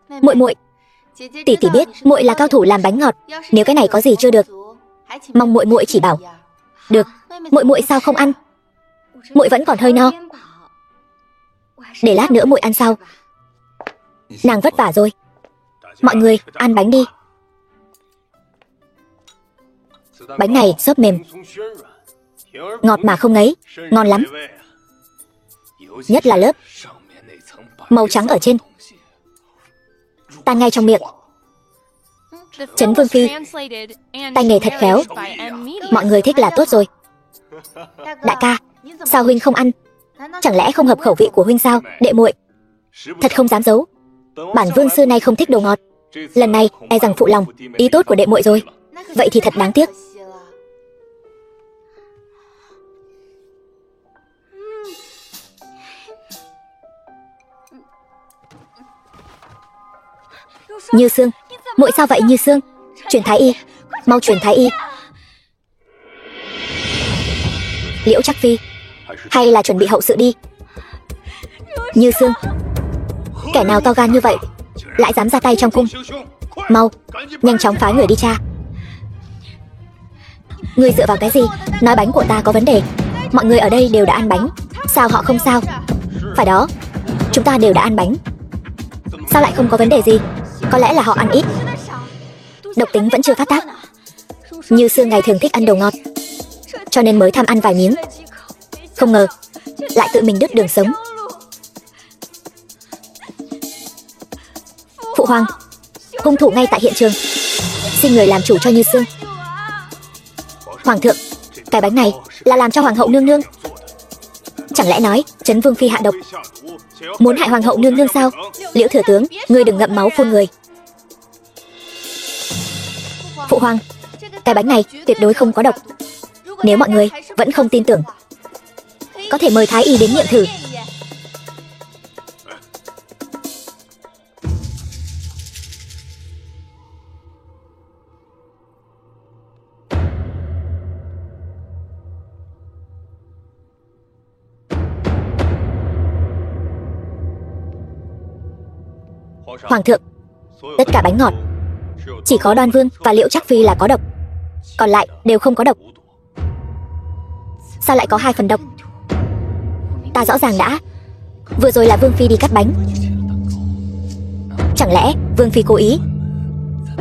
Muội muội, tỷ tỷ biết muội là cao thủ làm bánh ngọt, nếu cái này có gì chưa được, mong muội muội chỉ bảo. Được. Muội muội sao không ăn? Muội vẫn còn hơi no, để lát nữa muội ăn sau. Nàng vất vả rồi. Mọi người ăn bánh đi. Bánh này xốp mềm, ngọt mà không ngấy, ngon lắm. Nhất là lớp màu trắng ở trên, tan ngay trong miệng. Trấn Vương Phi, tay nghề thật khéo, mọi người thích là tốt rồi. Đại ca, sao huynh không ăn? Chẳng lẽ không hợp khẩu vị của huynh sao? Đệ muội thật không dám giấu, bản vương xưa nay không thích đồ ngọt, lần này e rằng phụ lòng ý tốt của đệ muội rồi. Vậy thì thật đáng tiếc. Như Sương, muội sao vậy Như Sương? Truyền thái y, mau truyền thái y. Liễu Trác Phi, hay là chuẩn bị hậu sự đi. Như Sương, kẻ nào to gan như vậy lại dám ra tay trong cung. Mau, nhanh chóng phái người đi tra. Ngươi dựa vào cái gì nói bánh của ta có vấn đề? Mọi người ở đây đều đã ăn bánh, sao họ không sao? Phải đó, chúng ta đều đã ăn bánh, sao lại không có vấn đề gì? Có lẽ là họ ăn ít, độc tính vẫn chưa phát tác. Như Sương ngày thường thích ăn đồ ngọt, cho nên mới tham ăn vài miếng. Không ngờ lại tự mình đứt đường sống. Phụ hoàng, hung thủ ngay tại hiện trường, xin người làm chủ cho Như Sương. Hoàng thượng, cái bánh này là làm cho hoàng hậu nương nương. Chẳng lẽ nói Trấn Vương phi hạ độc, muốn hại hoàng hậu nương nương sao? Liễu thừa tướng, ngươi đừng ngậm máu phun người. Phụ hoàng, cái bánh này tuyệt đối không có độc. Nếu mọi người vẫn không tin tưởng, có thể mời thái y đến nghiệm thử. Hoàng thượng, tất cả bánh ngọt chỉ có Đoan Vương và Liễu Trác Phi là có độc, còn lại đều không có độc. Sao lại có 2 phần độc? Ta rõ ràng đã. Vừa rồi là Vương phi đi cắt bánh. Chẳng lẽ Vương phi cố ý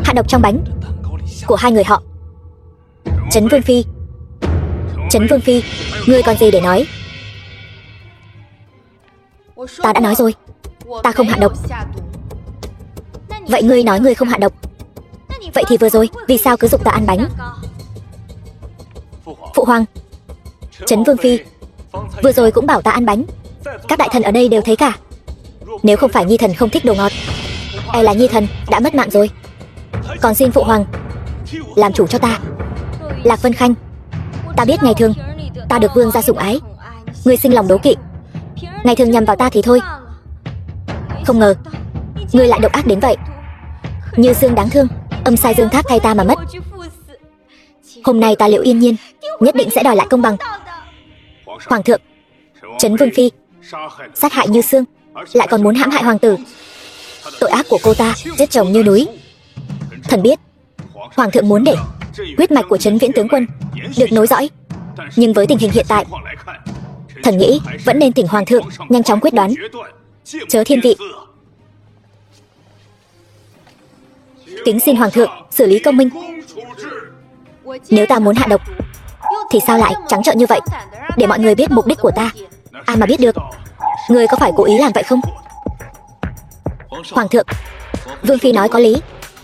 hạ độc trong bánh của 2 người họ? Trấn Vương phi, Trấn Vương phi, ngươi còn gì để nói? Ta đã nói rồi, ta không hạ độc. Vậy ngươi nói ngươi không hạ độc, vậy thì vừa rồi vì sao cứ giục ta ăn bánh? Phụ hoàng, Trấn Vương phi vừa rồi cũng bảo ta ăn bánh, các đại thần ở đây đều thấy cả. Nếu không phải Nhi thần không thích đồ ngọt, e là Nhi thần đã mất mạng rồi. Còn xin phụ hoàng làm chủ cho ta. Lạc Vân Khanh, ta biết ngày thường ta được vương gia sủng ái, ngươi sinh lòng đố kỵ, ngày thường nhầm vào ta thì thôi, không ngờ ngươi lại độc ác đến vậy. Như Sương đáng thương, âm sai dương thác thay ta mà mất. Hôm nay ta Liễu Yên Nhiên nhất định sẽ đòi lại công bằng. Hoàng thượng, Trấn Vương phi sát hại Như Sương, lại còn muốn hãm hại hoàng tử. Tội ác của cô ta giết chồng như núi. Thần biết hoàng thượng muốn để huyết mạch của Trấn Viễn tướng quân được nối dõi, nhưng với tình hình hiện tại, thần nghĩ vẫn nên thỉnh hoàng thượng nhanh chóng quyết đoán, chớ thiên vị. Kính xin hoàng thượng xử lý công minh. Nếu ta muốn hạ độc thì sao lại trắng trợn như vậy, để mọi người biết mục đích của ta? Ai mà biết được, ngươi có phải cố ý làm vậy không? Hoàng thượng, Vương phi nói có lý,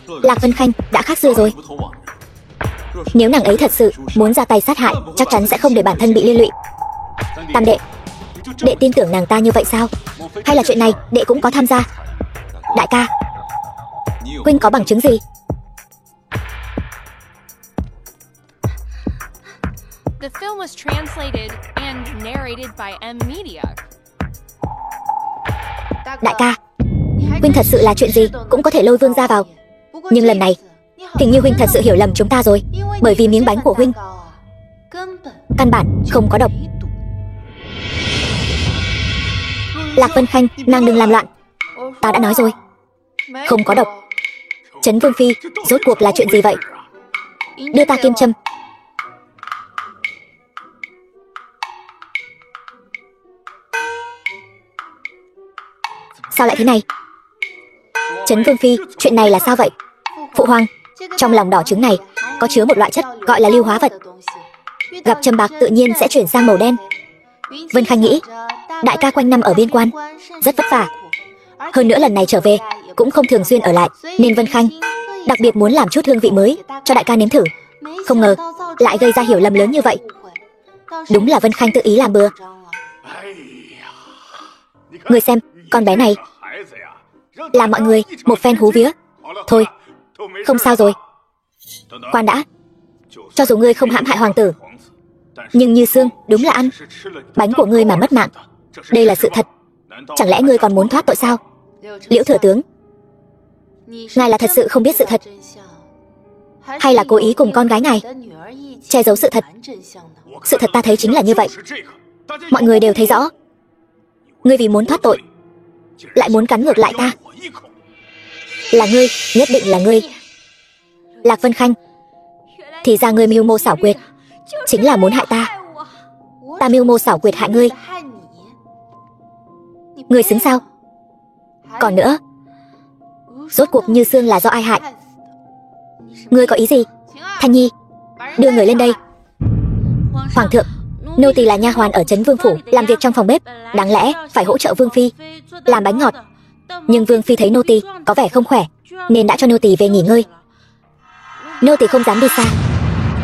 Lạc Vân Khanh đã khác xưa rồi. Nếu nàng ấy thật sự muốn ra tay sát hại, chắc chắn sẽ không để bản thân bị liên lụy. Tam đệ, đệ tin tưởng nàng ta như vậy sao? Hay là chuyện này đệ cũng có tham gia? Đại ca, huynh có bằng chứng gì? The film was translated and narrated by M Media. Đại ca, huynh thật sự là chuyện gì cũng có thể lôi vương ra vào. Nhưng lần này, hình như huynh thật sự hiểu lầm chúng ta rồi. Bởi vì miếng bánh của huynh căn bản không có độc. Lạc Vân Khanh, nàng đừng làm loạn. Ta đã nói rồi, không có độc. Trấn Vương phi, rốt cuộc là chuyện gì vậy? Đưa ta kim châm. Sao lại thế này? Trấn Vương phi, chuyện này là sao vậy? Phụ hoàng, trong lòng đỏ trứng này có chứa một loại chất gọi là lưu hóa vật, gặp châm bạc tự nhiên sẽ chuyển sang màu đen. Vân Khanh nghĩ đại ca quanh năm ở biên quan rất vất vả, hơn nữa lần này trở về cũng không thường xuyên ở lại, nên Vân Khanh đặc biệt muốn làm chút hương vị mới cho đại ca nếm thử. Không ngờ lại gây ra hiểu lầm lớn như vậy. Đúng là Vân Khanh tự ý làm bừa. Người xem, con bé này làm mọi người một phen hú vía. Thôi, không sao rồi. Khoan đã, cho dù ngươi không hãm hại hoàng tử, nhưng Như Sương đúng là ăn bánh của ngươi mà mất mạng. Đây là sự thật. Chẳng lẽ ngươi còn muốn thoát tội sao? Liễu thừa tướng, ngài là thật sự không biết sự thật, hay là cố ý cùng con gái ngài che giấu sự thật? Sự thật ta thấy chính là như vậy. Mọi người đều thấy rõ. Ngươi vì muốn thoát tội lại muốn cắn ngược lại ta. Là ngươi, nhất định là ngươi. Lạc Vân Khanh, thì ra ngươi mưu mô xảo quyệt, chính là muốn hại ta. Ta mưu mô xảo quyệt hại ngươi. Ngươi xứng sao? Còn nữa, rốt cuộc Như Sương là do ai hại? Ngươi có ý gì? Thanh Nhi, đưa người lên đây. Hoàng thượng, nô tỳ là nha hoàn ở trấn Vương phủ, làm việc trong phòng bếp, đáng lẽ phải hỗ trợ Vương phi làm bánh ngọt. Nhưng Vương phi thấy nô tỳ có vẻ không khỏe, nên đã cho nô tỳ về nghỉ ngơi. Nô tỳ không dám đi xa,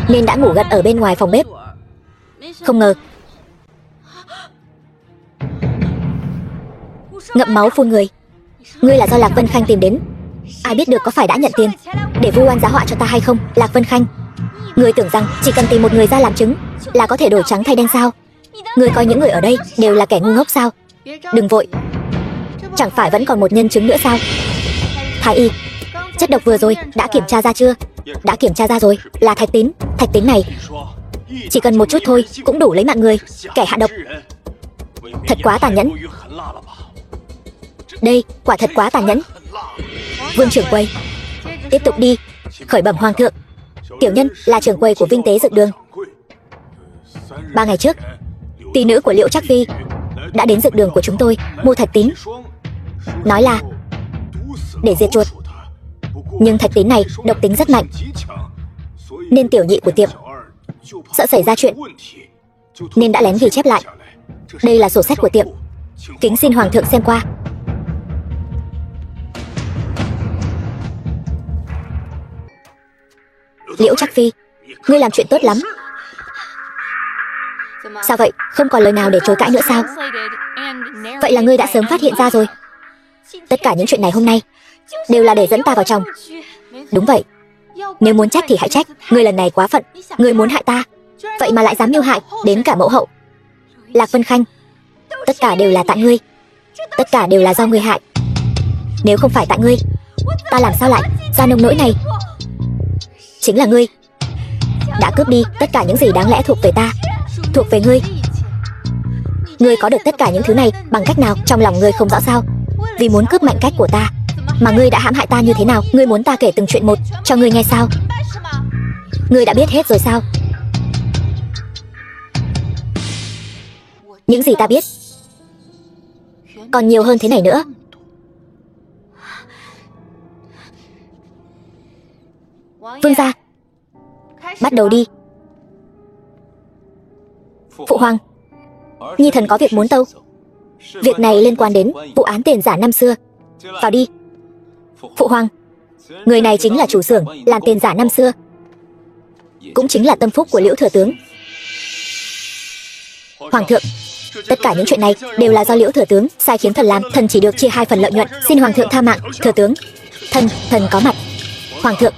nên đã ngủ gật ở bên ngoài phòng bếp. Không ngờ ngậm máu phun người. Ngươi là do Lạc Vân Khanh tìm đến. Ai biết được có phải đã nhận tiền để vu oan giá họa cho ta hay không? Lạc Vân Khanh, ngươi tưởng rằng chỉ cần tìm một người ra làm chứng là có thể đổi trắng thay đen sao? Ngươi coi những người ở đây đều là kẻ ngu ngốc sao? Đừng vội, chẳng phải vẫn còn một nhân chứng nữa sao? Thái y, chất độc vừa rồi đã kiểm tra ra chưa? Đã kiểm tra ra rồi, là thạch tín. Thạch tín này chỉ cần một chút thôi cũng đủ lấy mạng người. Kẻ hạ độc thật quá tàn nhẫn. Đây quả thật quá tàn nhẫn. Vương trưởng quầy, tiếp tục đi. Khởi bẩm hoàng thượng, tiểu nhân là trưởng quầy của Vinh Tế Dược Đường. 3 ngày trước, tỷ nữ của Liễu Trác Phi đã đến dược đường của chúng tôi mua thạch tín, nói là để diệt chuột. Nhưng thạch tín này độc tính rất mạnh, nên tiểu nhị của tiệm sợ xảy ra chuyện nên đã lén ghi chép lại. Đây là sổ sách của tiệm, kính xin hoàng thượng xem qua. Liễu Trác Phi, ngươi làm chuyện tốt lắm. Sao vậy, không còn lời nào để chối cãi nữa sao? Vậy là ngươi đã sớm phát hiện ra rồi. Tất cả những chuyện này hôm nay đều là để dẫn ta vào trong. Đúng vậy, nếu muốn trách thì hãy trách. Ngươi lần này quá phận, ngươi muốn hại ta, vậy mà lại dám mưu hại đến cả mẫu hậu. Lạc Vân Khanh, tất cả đều là tại ngươi, tất cả đều là do ngươi hại. Nếu không phải tại ngươi, ta làm sao lại ra nông nỗi này? Chính là ngươi đã cướp đi tất cả những gì đáng lẽ thuộc về ta, thuộc về ngươi. Ngươi có được tất cả những thứ này bằng cách nào trong lòng ngươi không rõ sao? Vì muốn cướp mệnh cách của ta mà ngươi đã hãm hại ta như thế nào? Ngươi muốn ta kể từng chuyện một cho ngươi nghe sao? Ngươi đã biết hết rồi sao? Những gì ta biết còn nhiều hơn thế này nữa. Vương gia, bắt đầu đi. Phụ hoàng, nhi thần có việc muốn tâu. Việc này liên quan đến vụ án tiền giả năm xưa. Vào đi. Phụ hoàng, người này chính là chủ xưởng làm tiền giả năm xưa, cũng chính là tâm phúc của Liễu thừa tướng. Hoàng thượng, tất cả những chuyện này đều là do Liễu thừa tướng sai khiến thần làm. Thần chỉ được chia 2 phần lợi nhuận, xin hoàng thượng tha mạng. Thừa tướng, thần có mặt. Hoàng thượng,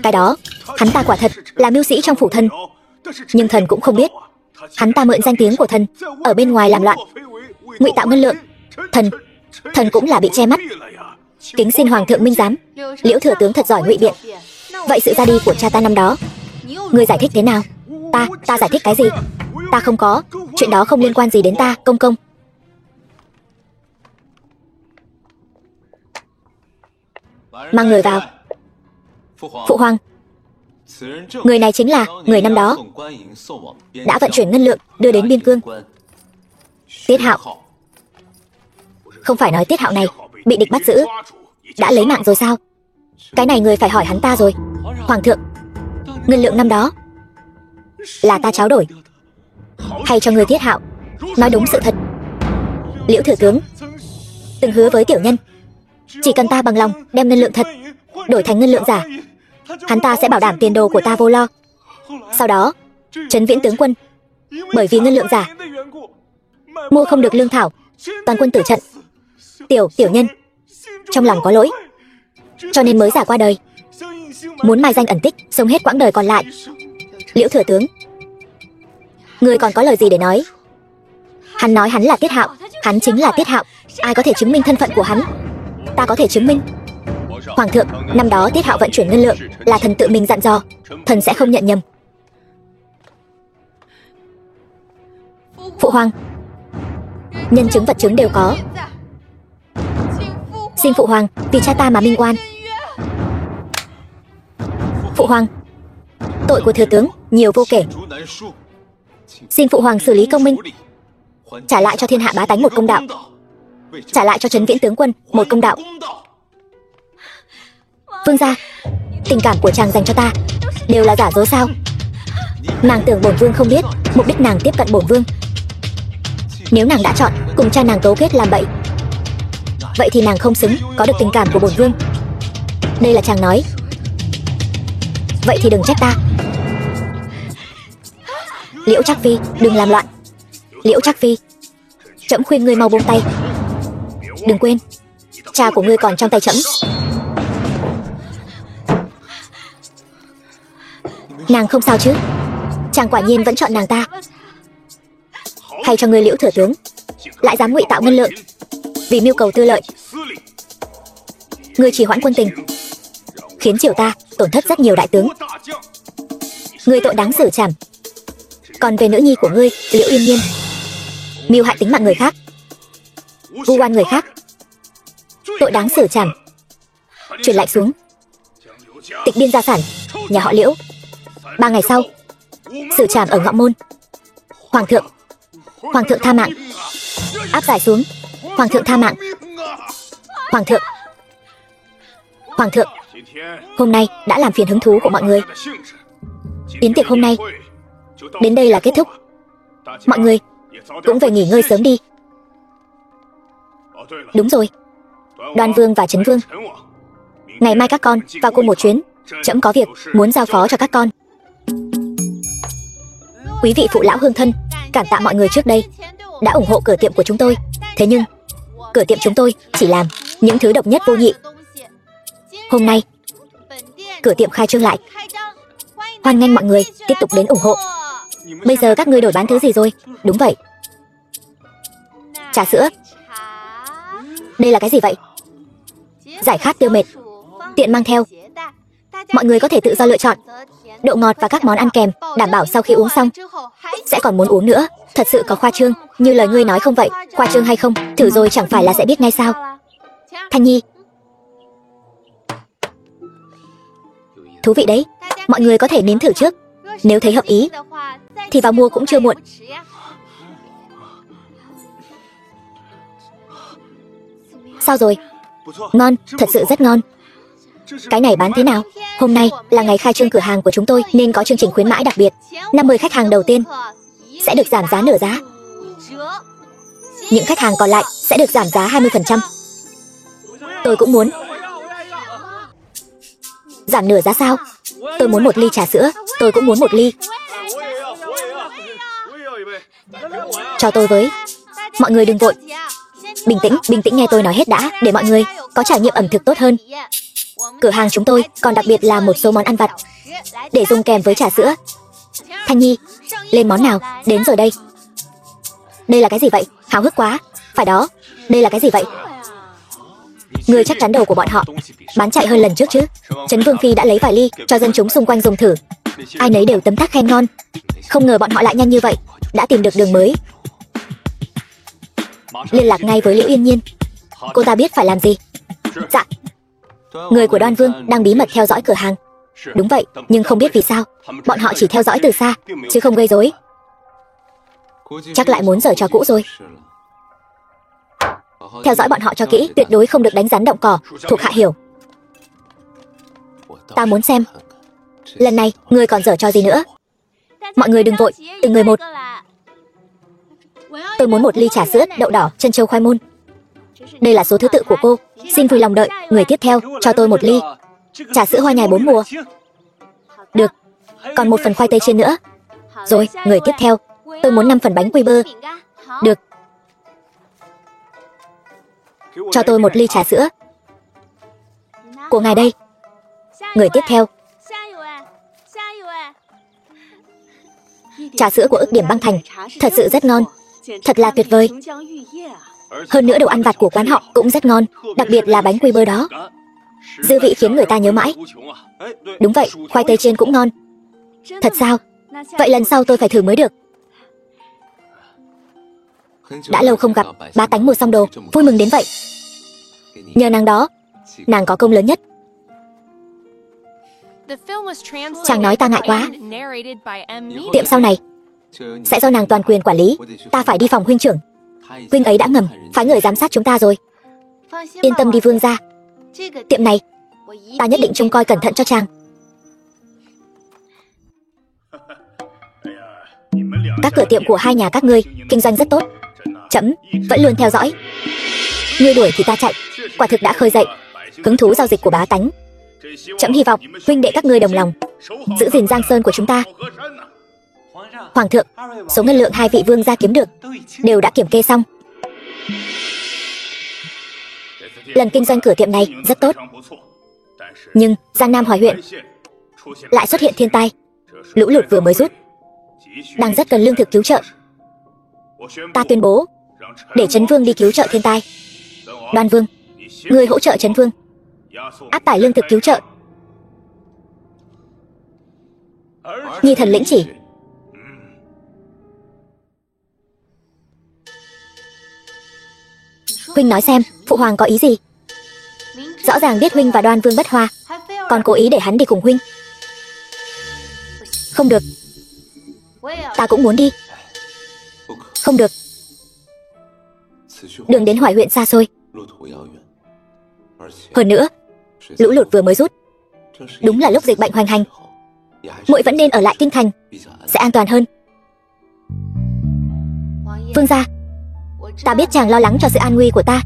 cái đó, hắn ta quả thật là mưu sĩ trong phủ thần, nhưng thần cũng không biết hắn ta mượn danh tiếng của thần ở bên ngoài làm loạn, ngụy tạo ngân lượng. Thần cũng là bị che mắt. Kính xin hoàng thượng minh giám. Liễu thừa tướng thật giỏi ngụy biện. Vậy sự ra đi của cha ta năm đó, ngươi giải thích thế nào? Ta giải thích cái gì? Ta không có, chuyện đó không liên quan gì đến ta. Công công, mang người vào. Phụ hoàng, người này chính là người năm đó đã vận chuyển ngân lượng đưa đến biên cương. Tiết Hạo. Không phải nói Tiết Hạo này bị địch bắt giữ đã lấy mạng rồi sao? Cái này người phải hỏi hắn ta rồi. Hoàng thượng, ngân lượng năm đó là ta tráo đổi, hay cho người Tiết Hạo nói đúng sự thật? Liễu thừa tướng từng hứa với tiểu nhân, chỉ cần ta bằng lòng đem ngân lượng thật đổi thành ngân lượng giả, hắn ta sẽ bảo đảm tiền đồ của ta vô lo. Sau đó Trấn Viễn tướng quân bởi vì ngân lượng giả mua không được lương thảo, toàn quân tử trận. Tiểu nhân trong lòng có lỗi, cho nên mới giả qua đời, muốn mai danh ẩn tích, sống hết quãng đời còn lại. Liễu thừa tướng, ngươi còn có lời gì để nói? Hắn nói hắn là Tiết Hạo, hắn chính là Tiết Hạo. Ai có thể chứng minh thân phận của hắn? Ta có thể chứng minh. Hoàng thượng, năm đó Tiết Hạo vận chuyển ngân lượng là thần tự mình dặn dò, thần sẽ không nhận nhầm. Phụ hoàng, nhân chứng vật chứng đều có, xin phụ hoàng vì cha ta mà minh oan. Phụ hoàng, tội của thừa tướng nhiều vô kể, xin phụ hoàng xử lý công minh, trả lại cho thiên hạ bá tánh một công đạo, trả lại cho Trấn Viễn tướng quân một công đạo. Vương gia, tình cảm của chàng dành cho ta đều là giả dối sao? Nàng tưởng bổn vương không biết mục đích nàng tiếp cận bổn vương. Nếu nàng đã chọn cùng cha nàng cấu kết làm bậy, vậy thì nàng không xứng có được tình cảm của bổn vương. Đây là chàng nói. Vậy thì đừng trách ta. Liễu Trác Phi, đừng làm loạn. Liễu Trác Phi, trẫm khuyên ngươi mau buông tay. Đừng quên, cha của ngươi còn trong tay trẫm. Nàng không sao chứ? Chàng quả nhiên vẫn chọn nàng ta. Hay cho ngươi Liễu thừa tướng lại dám ngụy tạo ngân lượng vì mưu cầu tư lợi. Ngươi trì hoãn quân tình, khiến triều ta tổn thất rất nhiều đại tướng. Ngươi tội đáng xử trảm. Còn về nữ nhi của ngươi, Liễu Yên Nhiên, mưu hại tính mạng người khác, vu oan người khác, tội đáng xử trảm. Truyền lại xuống, tịch biên gia sản nhà họ Liễu. 3 ngày sau, xử trảm ở Ngọ Môn. Hoàng thượng tha mạng. Áp giải xuống. Hoàng thượng tha mạng. Hoàng thượng, hôm nay đã làm phiền hứng thú của mọi người. Yến tiệc hôm nay đến đây là kết thúc. Mọi người cũng về nghỉ ngơi sớm đi. Đúng rồi, Đoan Vương và Trấn Vương, ngày mai các con vào cung một chuyến. Trẫm có việc muốn giao phó cho các con. Quý vị phụ lão hương thân, cảm tạ mọi người trước đây đã ủng hộ cửa tiệm của chúng tôi. Thế nhưng cửa tiệm chúng tôi chỉ làm những thứ độc nhất vô nhị. Hôm nay cửa tiệm khai trương lại, hoan nghênh mọi người tiếp tục đến ủng hộ. Bây giờ các ngươi đổi bán thứ gì rồi? Đúng vậy, trà sữa. Đây là cái gì vậy? Giải khát tiêu mệt, tiện mang theo. Mọi người có thể tự do lựa chọn. Độ ngọt và các món ăn kèm đảm bảo sau khi uống xong sẽ còn muốn uống nữa. Thật sự có khoa trương như lời ngươi nói không vậy? Khoa trương hay không, thử rồi chẳng phải là sẽ biết ngay sao? Thanh Nhi, thú vị đấy. Mọi người có thể nếm thử trước. Nếu thấy hợp ý thì vào mua cũng chưa muộn. Sao rồi? Ngon, thật sự rất ngon. Cái này bán thế nào? Hôm nay là ngày khai trương cửa hàng của chúng tôi nên có chương trình khuyến mãi đặc biệt. 50 khách hàng đầu tiên sẽ được giảm giá nửa giá. Những khách hàng còn lại sẽ được giảm giá 20%. Tôi cũng muốn. Giảm nửa giá sao? Tôi muốn 1 ly trà sữa. Tôi cũng muốn 1 ly. Cho tôi với. Mọi người đừng vội. Bình tĩnh nghe tôi nói hết đã, để mọi người có trải nghiệm ẩm thực tốt hơn. Cửa hàng chúng tôi còn đặc biệt là một số món ăn vặt để dùng kèm với trà sữa. Thanh Nhi, lên món nào? Đến rồi đây. Đây là cái gì vậy? Háo hức quá. Phải đó, đây là cái gì vậy? Người chắc chắn đầu của bọn họ bán chạy hơn lần trước chứ. Trấn Vương Phi đã lấy vài ly cho dân chúng xung quanh dùng thử. Ai nấy đều tấm tắc khen ngon. Không ngờ bọn họ lại nhanh như vậy đã tìm được đường mới. Liên lạc ngay với Liễu Yên Nhiên. Cô ta biết phải làm gì. Dạ. Người của Đoan Vương đang bí mật theo dõi cửa hàng. Đúng vậy, nhưng không biết vì sao bọn họ chỉ theo dõi từ xa chứ không gây rối. Chắc lại muốn giở trò cũ rồi. Theo dõi bọn họ cho kỹ, tuyệt đối không được đánh rắn động cỏ. Thuộc hạ hiểu. Ta muốn xem lần này ngươi còn giở trò gì nữa. Mọi người đừng vội, từng người một. Tôi muốn 1 ly trà sữa đậu đỏ trân châu khoai môn. Đây là số thứ tự của cô. Xin vui lòng đợi. Người tiếp theo cho tôi 1 ly trà sữa hoa nhài 4 mùa. Được. Còn 1 phần khoai tây chiên nữa. Rồi, người tiếp theo tôi muốn 5 phần bánh quy bơ. Được. Cho tôi 1 ly trà sữa. Của ngài đây. Người tiếp theo. Trà sữa của Ức Điểm Băng Thành thật sự rất ngon. Thật là tuyệt vời. Hơn nữa đồ ăn vặt của quán họ cũng rất ngon. Đặc biệt là bánh quy bơ đó. Dư vị khiến người ta nhớ mãi. Đúng vậy, khoai tây chiên cũng ngon. Thật sao? Vậy lần sau tôi phải thử mới được. Đã lâu không gặp, bá tánh mua xong đồ, vui mừng đến vậy. Nhờ nàng đó, nàng có công lớn nhất. The film was translated Chàng nói ta ngại quá. and narrated by M. Media. Tiệm sau này sẽ do nàng toàn quyền quản lý. Ta phải đi phòng huynh trưởng. Huynh ấy đã ngầm phái người giám sát chúng ta rồi. Yên tâm đi vương gia. Tiệm này ta nhất định trông coi cẩn thận cho chàng. Các cửa tiệm của hai nhà các ngươi kinh doanh rất tốt. Trẫm vẫn luôn theo dõi. Ngươi đuổi thì ta chạy, quả thực đã khơi dậy hứng thú giao dịch của bá tánh. Trẫm hy vọng huynh đệ các ngươi đồng lòng giữ gìn Giang Sơn của chúng ta. Hoàng thượng, số ngân lượng hai vị vương gia kiếm được đều đã kiểm kê xong. Lần kinh doanh cửa tiệm này rất tốt, nhưng Giang Nam Hoài huyện lại xuất hiện thiên tai. Lũ lụt vừa mới rút, đang rất cần lương thực cứu trợ. Ta tuyên bố để Trấn Vương đi cứu trợ thiên tai. Đoan Vương, ngươi hỗ trợ Trấn Vương áp tải lương thực cứu trợ. Nhi thần lĩnh chỉ. Huynh nói xem, phụ hoàng có ý gì? Rõ ràng biết huynh và Đoan Vương bất hòa, còn cố ý để hắn đi cùng huynh. Không được. Ta cũng muốn đi. Không được. Đường đến Hoài huyện xa xôi. Hơn nữa, lũ lụt vừa mới rút, đúng là lúc dịch bệnh hoành hành. Muội vẫn nên ở lại kinh thành, sẽ an toàn hơn. Vương gia, ta biết chàng lo lắng cho sự an nguy của ta,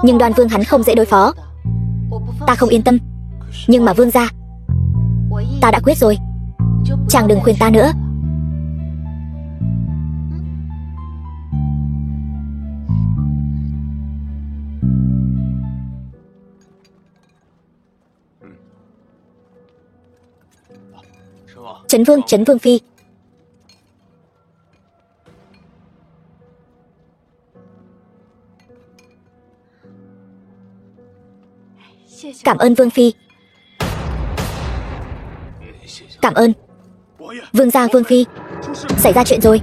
nhưng Đoan Vương hắn không dễ đối phó. Ta không yên tâm. Nhưng mà vương gia, ta đã quyết rồi. Chàng đừng khuyên ta nữa. Trấn Vương phi. Cảm ơn Vương phi. Cảm ơn. Vương gia, Vương phi, xảy ra chuyện rồi.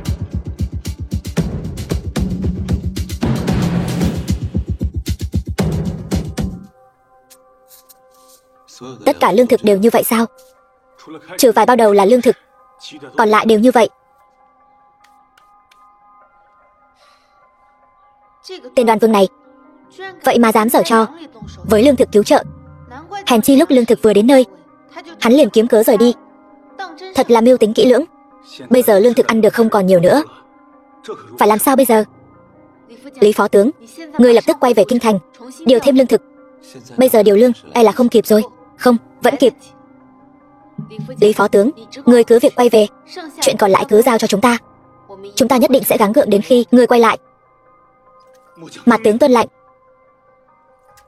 Tất cả lương thực đều như vậy sao? Trừ vài bao đầu là lương thực, còn lại đều như vậy. Tên Đoan Vương này vậy mà dám giở trò với lương thực cứu trợ. Hèn chi lúc lương thực vừa đến nơi, hắn liền kiếm cớ rời đi. Thật là mưu tính kỹ lưỡng. Bây giờ lương thực ăn được không còn nhiều nữa. Phải làm sao bây giờ? Lý phó tướng, người lập tức quay về kinh thành, điều thêm lương thực. Bây giờ điều lương e là không kịp rồi. Không, vẫn kịp. Lý phó tướng, người cứ việc quay về, chuyện còn lại cứ giao cho chúng ta. Chúng ta nhất định sẽ gắng gượng đến khi người quay lại. Mặt tướng tuân lệnh.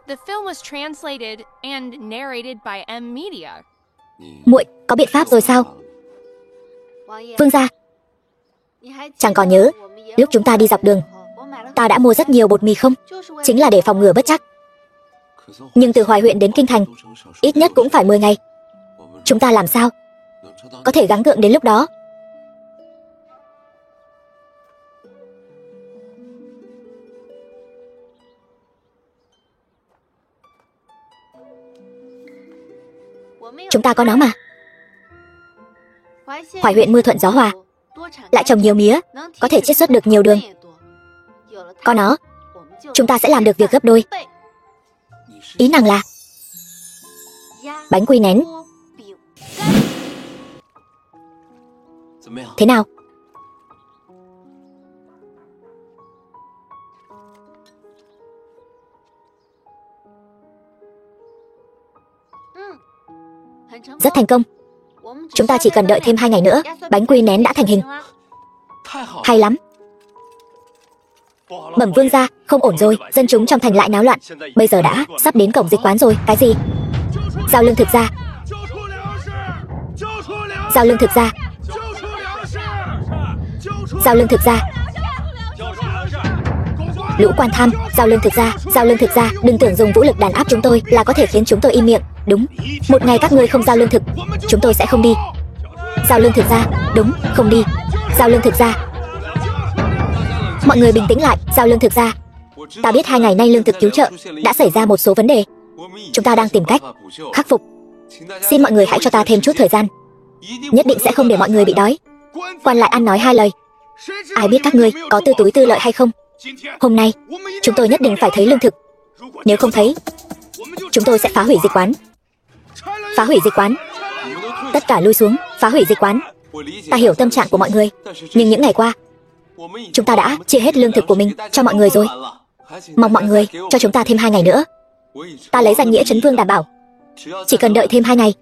The film was translated and narrated by M. Media. Muội có biện pháp rồi sao? Vương gia, chẳng còn nhớ lúc chúng ta đi dọc đường, ta đã mua rất nhiều bột mì không? Chính là để phòng ngừa bất trắc. Nhưng từ Hoài huyện đến kinh thành ít nhất cũng phải 10 ngày. Chúng ta làm sao có thể gắng gượng đến lúc đó? Chúng ta có nó mà. Hoài huyện mưa thuận gió hòa, lại trồng nhiều mía, có thể chiết xuất được nhiều đường. Có nó, chúng ta sẽ làm được việc gấp đôi. Ý nàng là bánh quy nén. Thế nào? Rất thành công. Chúng ta chỉ cần đợi thêm 2 ngày nữa, bánh quy nén đã thành hình. Hay lắm. Bẩm vương gia, không ổn rồi, dân chúng trong thành lại náo loạn. Bây giờ đã sắp đến cổng dịch quán rồi. Cái gì? Giao lương thực ra. Giao lương thực ra. Giao lương thực ra. Lũ quan tham, giao lương thực ra, giao lương thực ra. Đừng tưởng dùng vũ lực đàn áp chúng tôi là có thể khiến chúng tôi im miệng. Đúng, một ngày các ngươi không giao lương thực, chúng tôi sẽ không đi. Giao lương thực ra. Đúng, không đi. Giao lương thực ra. Mọi người bình tĩnh lại. Giao lương thực ra. Ta biết 2 ngày nay lương thực cứu trợ đã xảy ra một số vấn đề. Chúng ta đang tìm cách khắc phục. Xin mọi người hãy cho ta thêm chút thời gian. Nhất định sẽ không để mọi người bị đói. Quan lại ăn nói hai lời. Ai biết các ngươi có tư túi tư lợi hay không? Hôm nay chúng tôi nhất định phải thấy lương thực. Nếu không thấy, chúng tôi sẽ phá hủy dịch quán. Phá hủy dịch quán. Tất cả lui xuống, phá hủy dịch quán. Ta hiểu tâm trạng của mọi người, nhưng những ngày qua chúng ta đã chia hết lương thực của mình cho mọi người rồi. Mong mọi người cho chúng ta thêm 2 ngày nữa. Ta lấy danh nghĩa Trấn Vương đảm bảo, chỉ cần đợi thêm 2 ngày,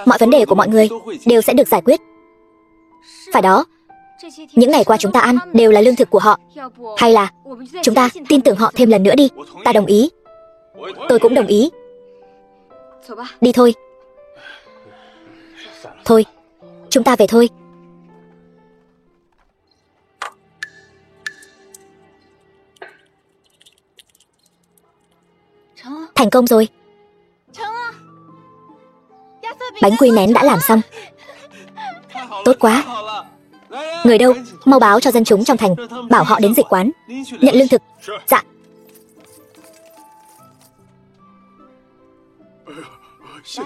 mọi vấn đề của mọi người đều sẽ được giải quyết. Phải đó, những ngày qua chúng ta ăn đều là lương thực của họ. Hay là chúng ta tin tưởng họ thêm lần nữa đi. Ta đồng ý. Tôi cũng đồng ý. Đi thôi. Thôi, chúng ta về thôi. Thành công rồi. Bánh quy nén đã làm xong. Tốt quá. Người đâu, mau báo cho dân chúng trong thành, bảo họ đến dịch quán nhận lương thực. Dạ.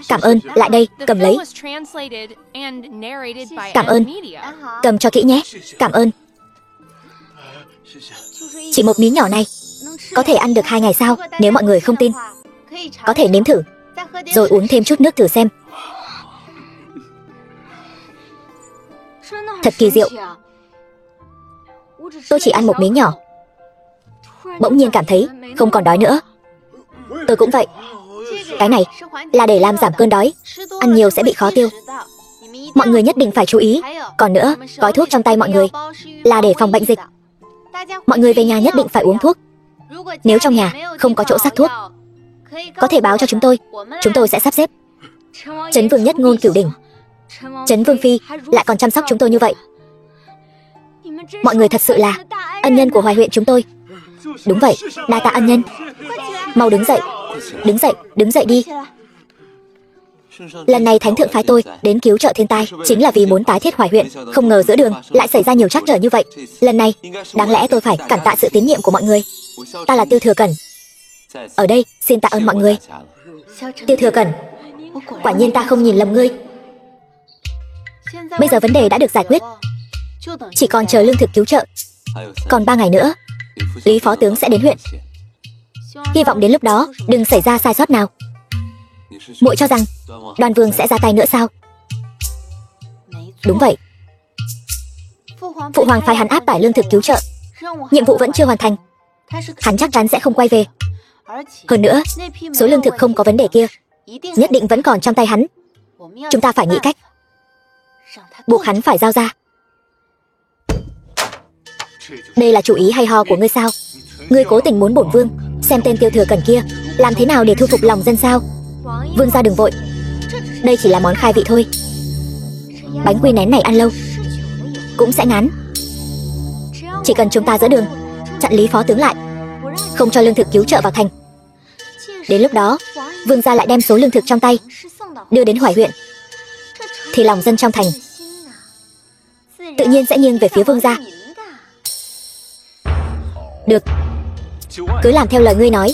Cảm ơn, lại đây, cầm lấy. Cảm ơn. Cầm cho kỹ nhé. Cảm ơn. Chỉ một miếng nhỏ này có thể ăn được 2 ngày sao? Nếu mọi người không tin, có thể nếm thử, rồi uống thêm chút nước thử xem. Thật kỳ diệu. Tôi chỉ ăn một miếng nhỏ, bỗng nhiên cảm thấy không còn đói nữa. Tôi cũng vậy. Cái này là để làm giảm cơn đói. Ăn nhiều sẽ bị khó tiêu. Mọi người nhất định phải chú ý. Còn nữa, gói thuốc trong tay mọi người là để phòng bệnh dịch. Mọi người về nhà nhất định phải uống thuốc. Nếu trong nhà không có chỗ sắc thuốc, có thể báo cho chúng tôi sẽ sắp xếp. Trấn Vương nhất ngôn cửu đỉnh, Trấn Vương Phi lại còn chăm sóc chúng tôi như vậy. Mọi người thật sự là ân nhân của Hoài huyện chúng tôi. Đúng vậy, đa tạ ân nhân. Mau đứng dậy. Đứng dậy đi. Lần này Thánh thượng phái tôi đến cứu trợ thiên tai chính là vì muốn tái thiết Hoài huyện. Không ngờ giữa đường lại xảy ra nhiều trắc trở như vậy. Lần này đáng lẽ tôi phải cảm tạ sự tín nhiệm của mọi người. Ta là Tiêu Thừa Cẩn. Ở đây xin tạ ơn mọi người. Tiêu Thừa Cẩn, quả nhiên ta không nhìn lầm ngươi. Bây giờ vấn đề đã được giải quyết, chỉ còn chờ lương thực cứu trợ. Còn 3 ngày nữa, Lý phó tướng sẽ đến huyện. Hy vọng đến lúc đó đừng xảy ra sai sót nào. Muội cho rằng Đoan Vương sẽ ra tay nữa sao? Đúng vậy. Phụ hoàng phái hắn áp tải lương thực cứu trợ, nhiệm vụ vẫn chưa hoàn thành. Hắn chắc chắn sẽ không quay về. Hơn nữa, số lương thực không có vấn đề kia nhất định vẫn còn trong tay hắn. Chúng ta phải nghĩ cách buộc hắn phải giao ra. Đây là chủ ý hay ho của ngươi sao? Ngươi cố tình muốn bổn vương xem tên Tiêu Thừa Cẩn kia làm thế nào để thu phục lòng dân sao? Vương gia đừng vội, đây chỉ là món khai vị thôi. Bánh quy nén này ăn lâu cũng sẽ ngán. Chỉ cần chúng ta giữa đường chặn Lý phó tướng lại, không cho lương thực cứu trợ vào thành, đến lúc đó vương gia lại đem số lương thực trong tay đưa đến Hoài huyện, thì lòng dân trong thành tự nhiên sẽ nghiêng về phía vương gia. Được, cứ làm theo lời ngươi nói.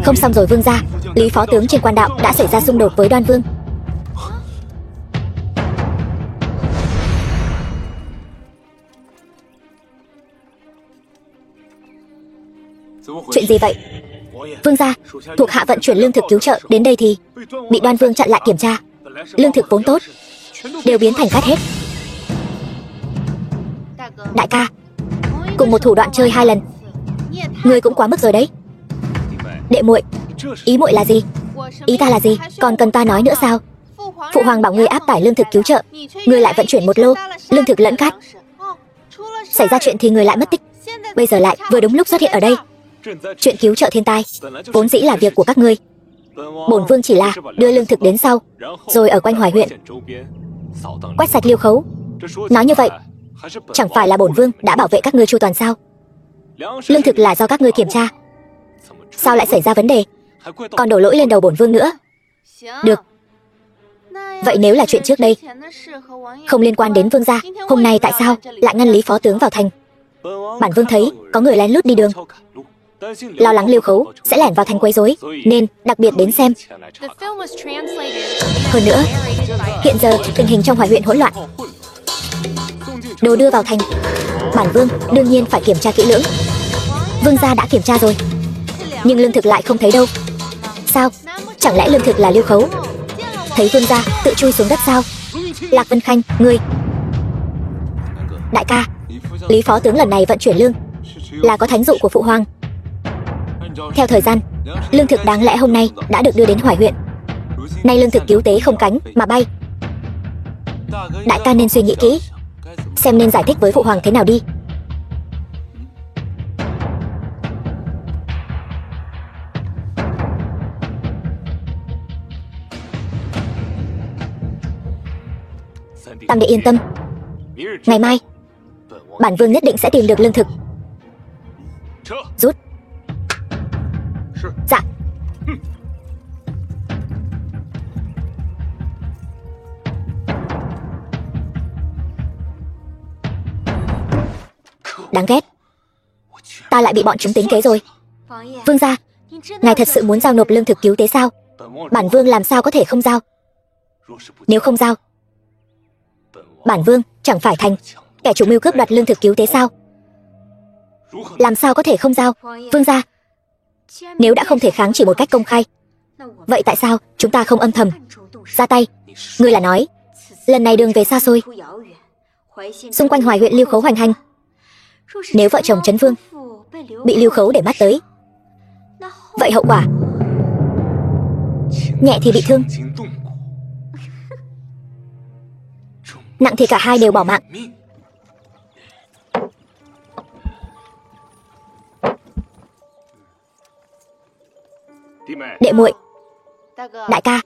Không xong rồi vương gia, Lý phó tướng trên quan đạo đã xảy ra xung đột với Đoan Vương. Chuyện gì vậy? Vương gia, thuộc hạ vận chuyển lương thực cứu trợ đến đây thì bị Đoan Vương chặn lại kiểm tra. Lương thực vốn tốt đều biến thành cát hết. Đại ca, cùng một thủ đoạn chơi 2 lần, ngươi cũng quá mức rồi đấy. Đệ muội, ý muội là gì? Ý ta là gì? Còn cần ta nói nữa sao? Phụ hoàng bảo ngươi áp tải lương thực cứu trợ, ngươi lại vận chuyển 1 lô lương thực lẫn cát. Xảy ra chuyện thì người lại mất tích, bây giờ lại vừa đúng lúc xuất hiện ở đây. Chuyện cứu trợ thiên tai vốn dĩ là việc của các ngươi. Bổn vương chỉ là đưa lương thực đến sau, rồi ở quanh Hoài huyện quét sạch liêu khấu. Nói như vậy, chẳng phải là bổn vương đã bảo vệ các ngươi chu toàn sao? Lương thực là do các ngươi kiểm tra, sao lại xảy ra vấn đề, còn đổ lỗi lên đầu bổn vương nữa? Được. Vậy nếu là chuyện trước đây, không liên quan đến vương gia, hôm nay tại sao lại ngăn Lý phó tướng vào thành? Bản vương thấy có người lén lút đi đường, lo lắng Lưu Khấu sẽ lẻn vào thành quấy rối, nên đặc biệt đến xem. The film was translated Hơn nữa, and narrated by hiện giờ tình hình trong Hoài huyện hỗn loạn. Đồ đưa vào thành, bản vương đương nhiên phải kiểm tra kỹ lưỡng. Vương gia đã kiểm tra rồi, nhưng lương thực lại không thấy đâu. Sao? Chẳng lẽ lương thực là Lưu Khấu? Thấy vương gia tự chui xuống đất sao? Lạc Vân Khanh, ngươi. Đại ca, Lý phó tướng lần này vận chuyển lương là có thánh dụ của phụ hoàng. Theo thời gian, lương thực đáng lẽ hôm nay đã được đưa đến Hoài huyện. Nay lương thực cứu tế không cánh mà bay. Đại ca nên suy nghĩ kỹ, xem nên giải thích với phụ hoàng thế nào đi. Tam đệ yên tâm, ngày mai bản vương nhất định sẽ tìm được lương thực. Rút. Dạ. Đáng ghét, ta lại bị bọn chúng tính kế rồi. Vương gia, ngài thật sự muốn giao nộp lương thực cứu tế sao? Bản vương làm sao có thể không giao? Nếu không giao, bản vương chẳng phải thành kẻ chủ mưu cướp đoạt lương thực cứu tế sao? Làm sao có thể không giao? Vương gia, nếu đã không thể kháng chỉ một cách công khai, vậy tại sao chúng ta không âm thầm ra tay? Ngươi là nói lần này đường về xa xôi, xung quanh Hoài huyện Lưu Khấu hoành hành. Nếu vợ chồng Trấn Vương bị Lưu Khấu để mắt tới, vậy hậu quả nhẹ thì bị thương, nặng thì cả hai đều bỏ mạng. Đệ muội, đại ca,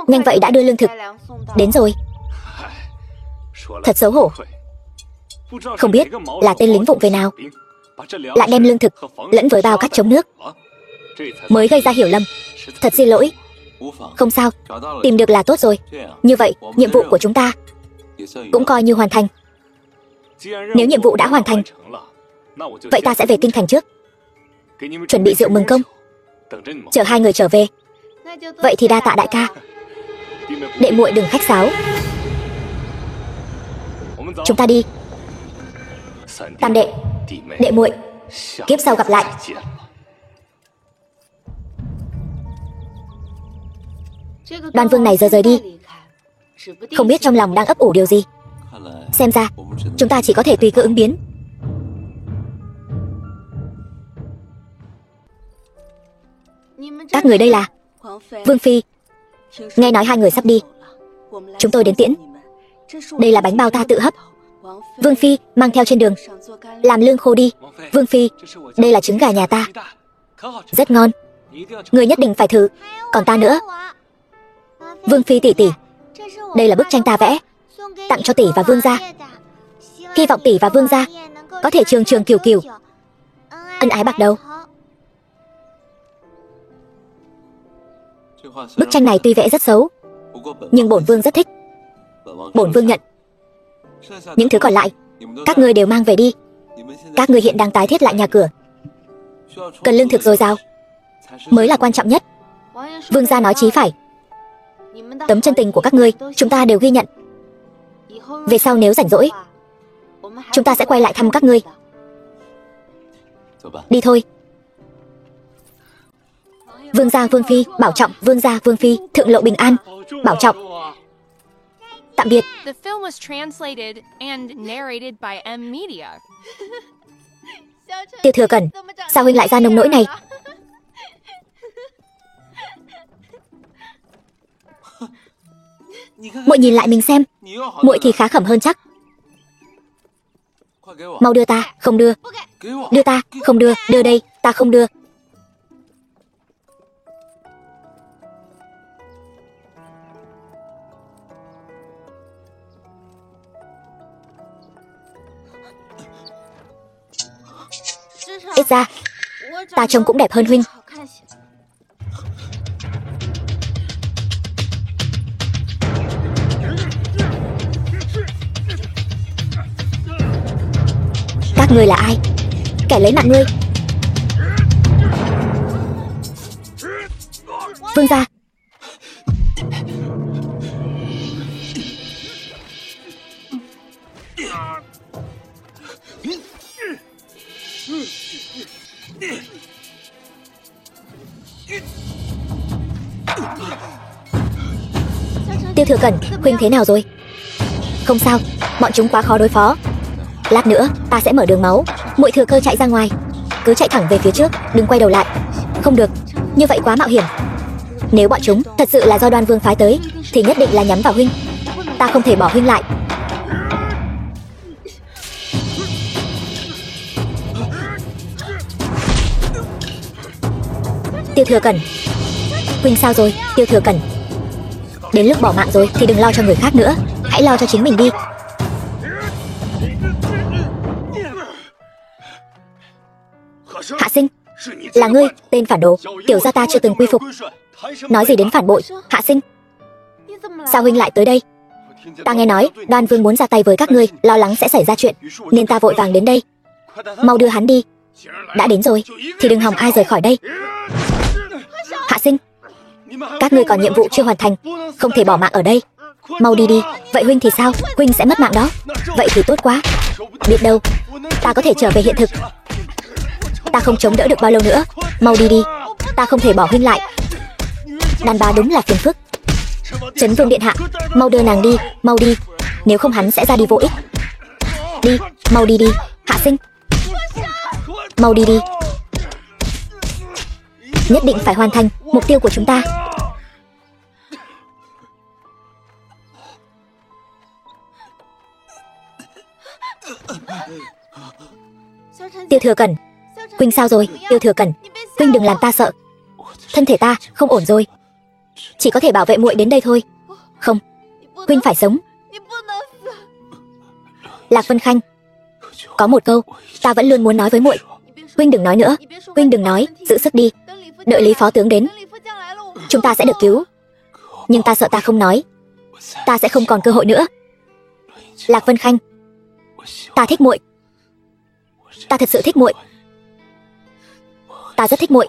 nhanh vậy đã đưa lương thực đến rồi. Thật xấu hổ, không biết là tên lính vụng về nào lại đem lương thực lẫn với bao cát chống nước, mới gây ra hiểu lầm. Thật xin lỗi. Không sao, tìm được là tốt rồi. Như vậy nhiệm vụ của chúng ta cũng coi như hoàn thành. Nếu nhiệm vụ đã hoàn thành, vậy ta sẽ về kinh thành trước, chuẩn bị rượu mừng công, chờ hai người trở về. Vậy thì đa tạ đại ca. Đệ muội đừng khách sáo. Chúng ta đi. Tam đệ, đệ muội, kiếp sau gặp lại. Đoan Vương này giờ rời đi, không biết trong lòng đang ấp ủ điều gì. Xem ra chúng ta chỉ có thể tùy cơ ứng biến. Các người đây là? Vương phi, nghe nói hai người sắp đi, chúng tôi đến tiễn. Đây là bánh bao ta tự hấp, Vương phi mang theo trên đường làm lương khô đi. Vương phi, đây là trứng gà nhà ta, rất ngon, người nhất định phải thử. Còn ta nữa. Vương phi tỷ tỷ, đây là bức tranh ta vẽ, tặng cho tỷ và vương gia. Hy vọng tỷ và vương gia có thể trường trường kiều kiều, ân ái bạc đầu. Bức tranh này tuy vẽ rất xấu, nhưng bổn vương rất thích. Bổn vương nhận. Những thứ còn lại các ngươi đều mang về đi. Các ngươi hiện đang tái thiết lại nhà cửa, cần lương thực dồi dào mới là quan trọng nhất. Vương gia nói chí phải. Tấm chân tình của các ngươi chúng ta đều ghi nhận. Về sau nếu rảnh rỗi, chúng ta sẽ quay lại thăm các ngươi. Đi thôi. Vương gia vương phi bảo trọng. Vương gia vương phi thượng lộ bình an, bảo trọng. Tạm biệt. The film was translated and narrated by Media. Tiêu Thừa Cẩn, sao huynh lại ra nông nỗi này? Muội nhìn lại mình xem, muội thì khá khẩm hơn chắc. Mau đưa ta. Không đưa. Đưa ta. Không đưa. Đưa đây. Ta không đưa. Ít ra ta trông cũng đẹp hơn huynh. Các ngươi là ai? Kẻ lấy mạng ngươi. Vương gia. Tiêu Thừa Cẩn, huynh thế nào rồi? Không sao, bọn chúng quá khó đối phó. Lát nữa ta sẽ mở đường máu, muội thừa cơ chạy ra ngoài. Cứ chạy thẳng về phía trước, đừng quay đầu lại. Không được, như vậy quá mạo hiểm. Nếu bọn chúng thật sự là do Đoan Vương phái tới thì nhất định là nhắm vào huynh. Ta không thể bỏ huynh lại. Tiêu Thừa Cẩn, huynh sao rồi? Tiêu Thừa Cẩn, đến lúc bỏ mạng rồi thì đừng lo cho người khác nữa, hãy lo cho chính mình đi. Hạ Sinh, là ngươi, tên phản đồ, tiểu gia ta chưa từng quy phục. Nói gì đến phản bội? Hạ Sinh, sao huynh lại tới đây? Ta nghe nói Đoan Vương muốn ra tay với các ngươi, lo lắng sẽ xảy ra chuyện, nên ta vội vàng đến đây. Mau đưa hắn đi. Đã đến rồi thì đừng hòng ai rời khỏi đây. Hạ Sinh, các ngươi còn nhiệm vụ chưa hoàn thành, không thể bỏ mạng ở đây. Mau đi đi. Vậy huynh thì sao? Huynh sẽ mất mạng đó. Vậy thì tốt quá. Biết đâu ta có thể trở về hiện thực. Ta không chống đỡ được bao lâu nữa. Mau đi đi. Ta không thể bỏ huynh lại. Đàn bà đúng là phiền phức. Trấn Vương điện hạ, mau đưa nàng đi, mau đi. Nếu không hắn sẽ ra đi vô ích. Đi, mau đi đi. Hạ Sinh, mau đi đi. Nhất định phải hoàn thành mục tiêu của chúng ta. Tiêu Thừa Cẩn, huynh sao rồi? Tiêu Thừa Cẩn, huynh đừng làm ta sợ. Thân thể ta không ổn rồi, chỉ có thể bảo vệ muội đến đây thôi. Không, huynh phải sống. Lạc Vân Khanh, có một câu ta vẫn luôn muốn nói với muội. Huynh đừng nói nữa, huynh đừng nói, giữ sức đi. Đợi Lý Phó tướng đến, chúng ta sẽ được cứu. Nhưng ta sợ ta không nói, ta sẽ không còn cơ hội nữa. Lạc Vân Khanh, ta thích muội. Ta thật sự thích muội. Ta rất thích muội.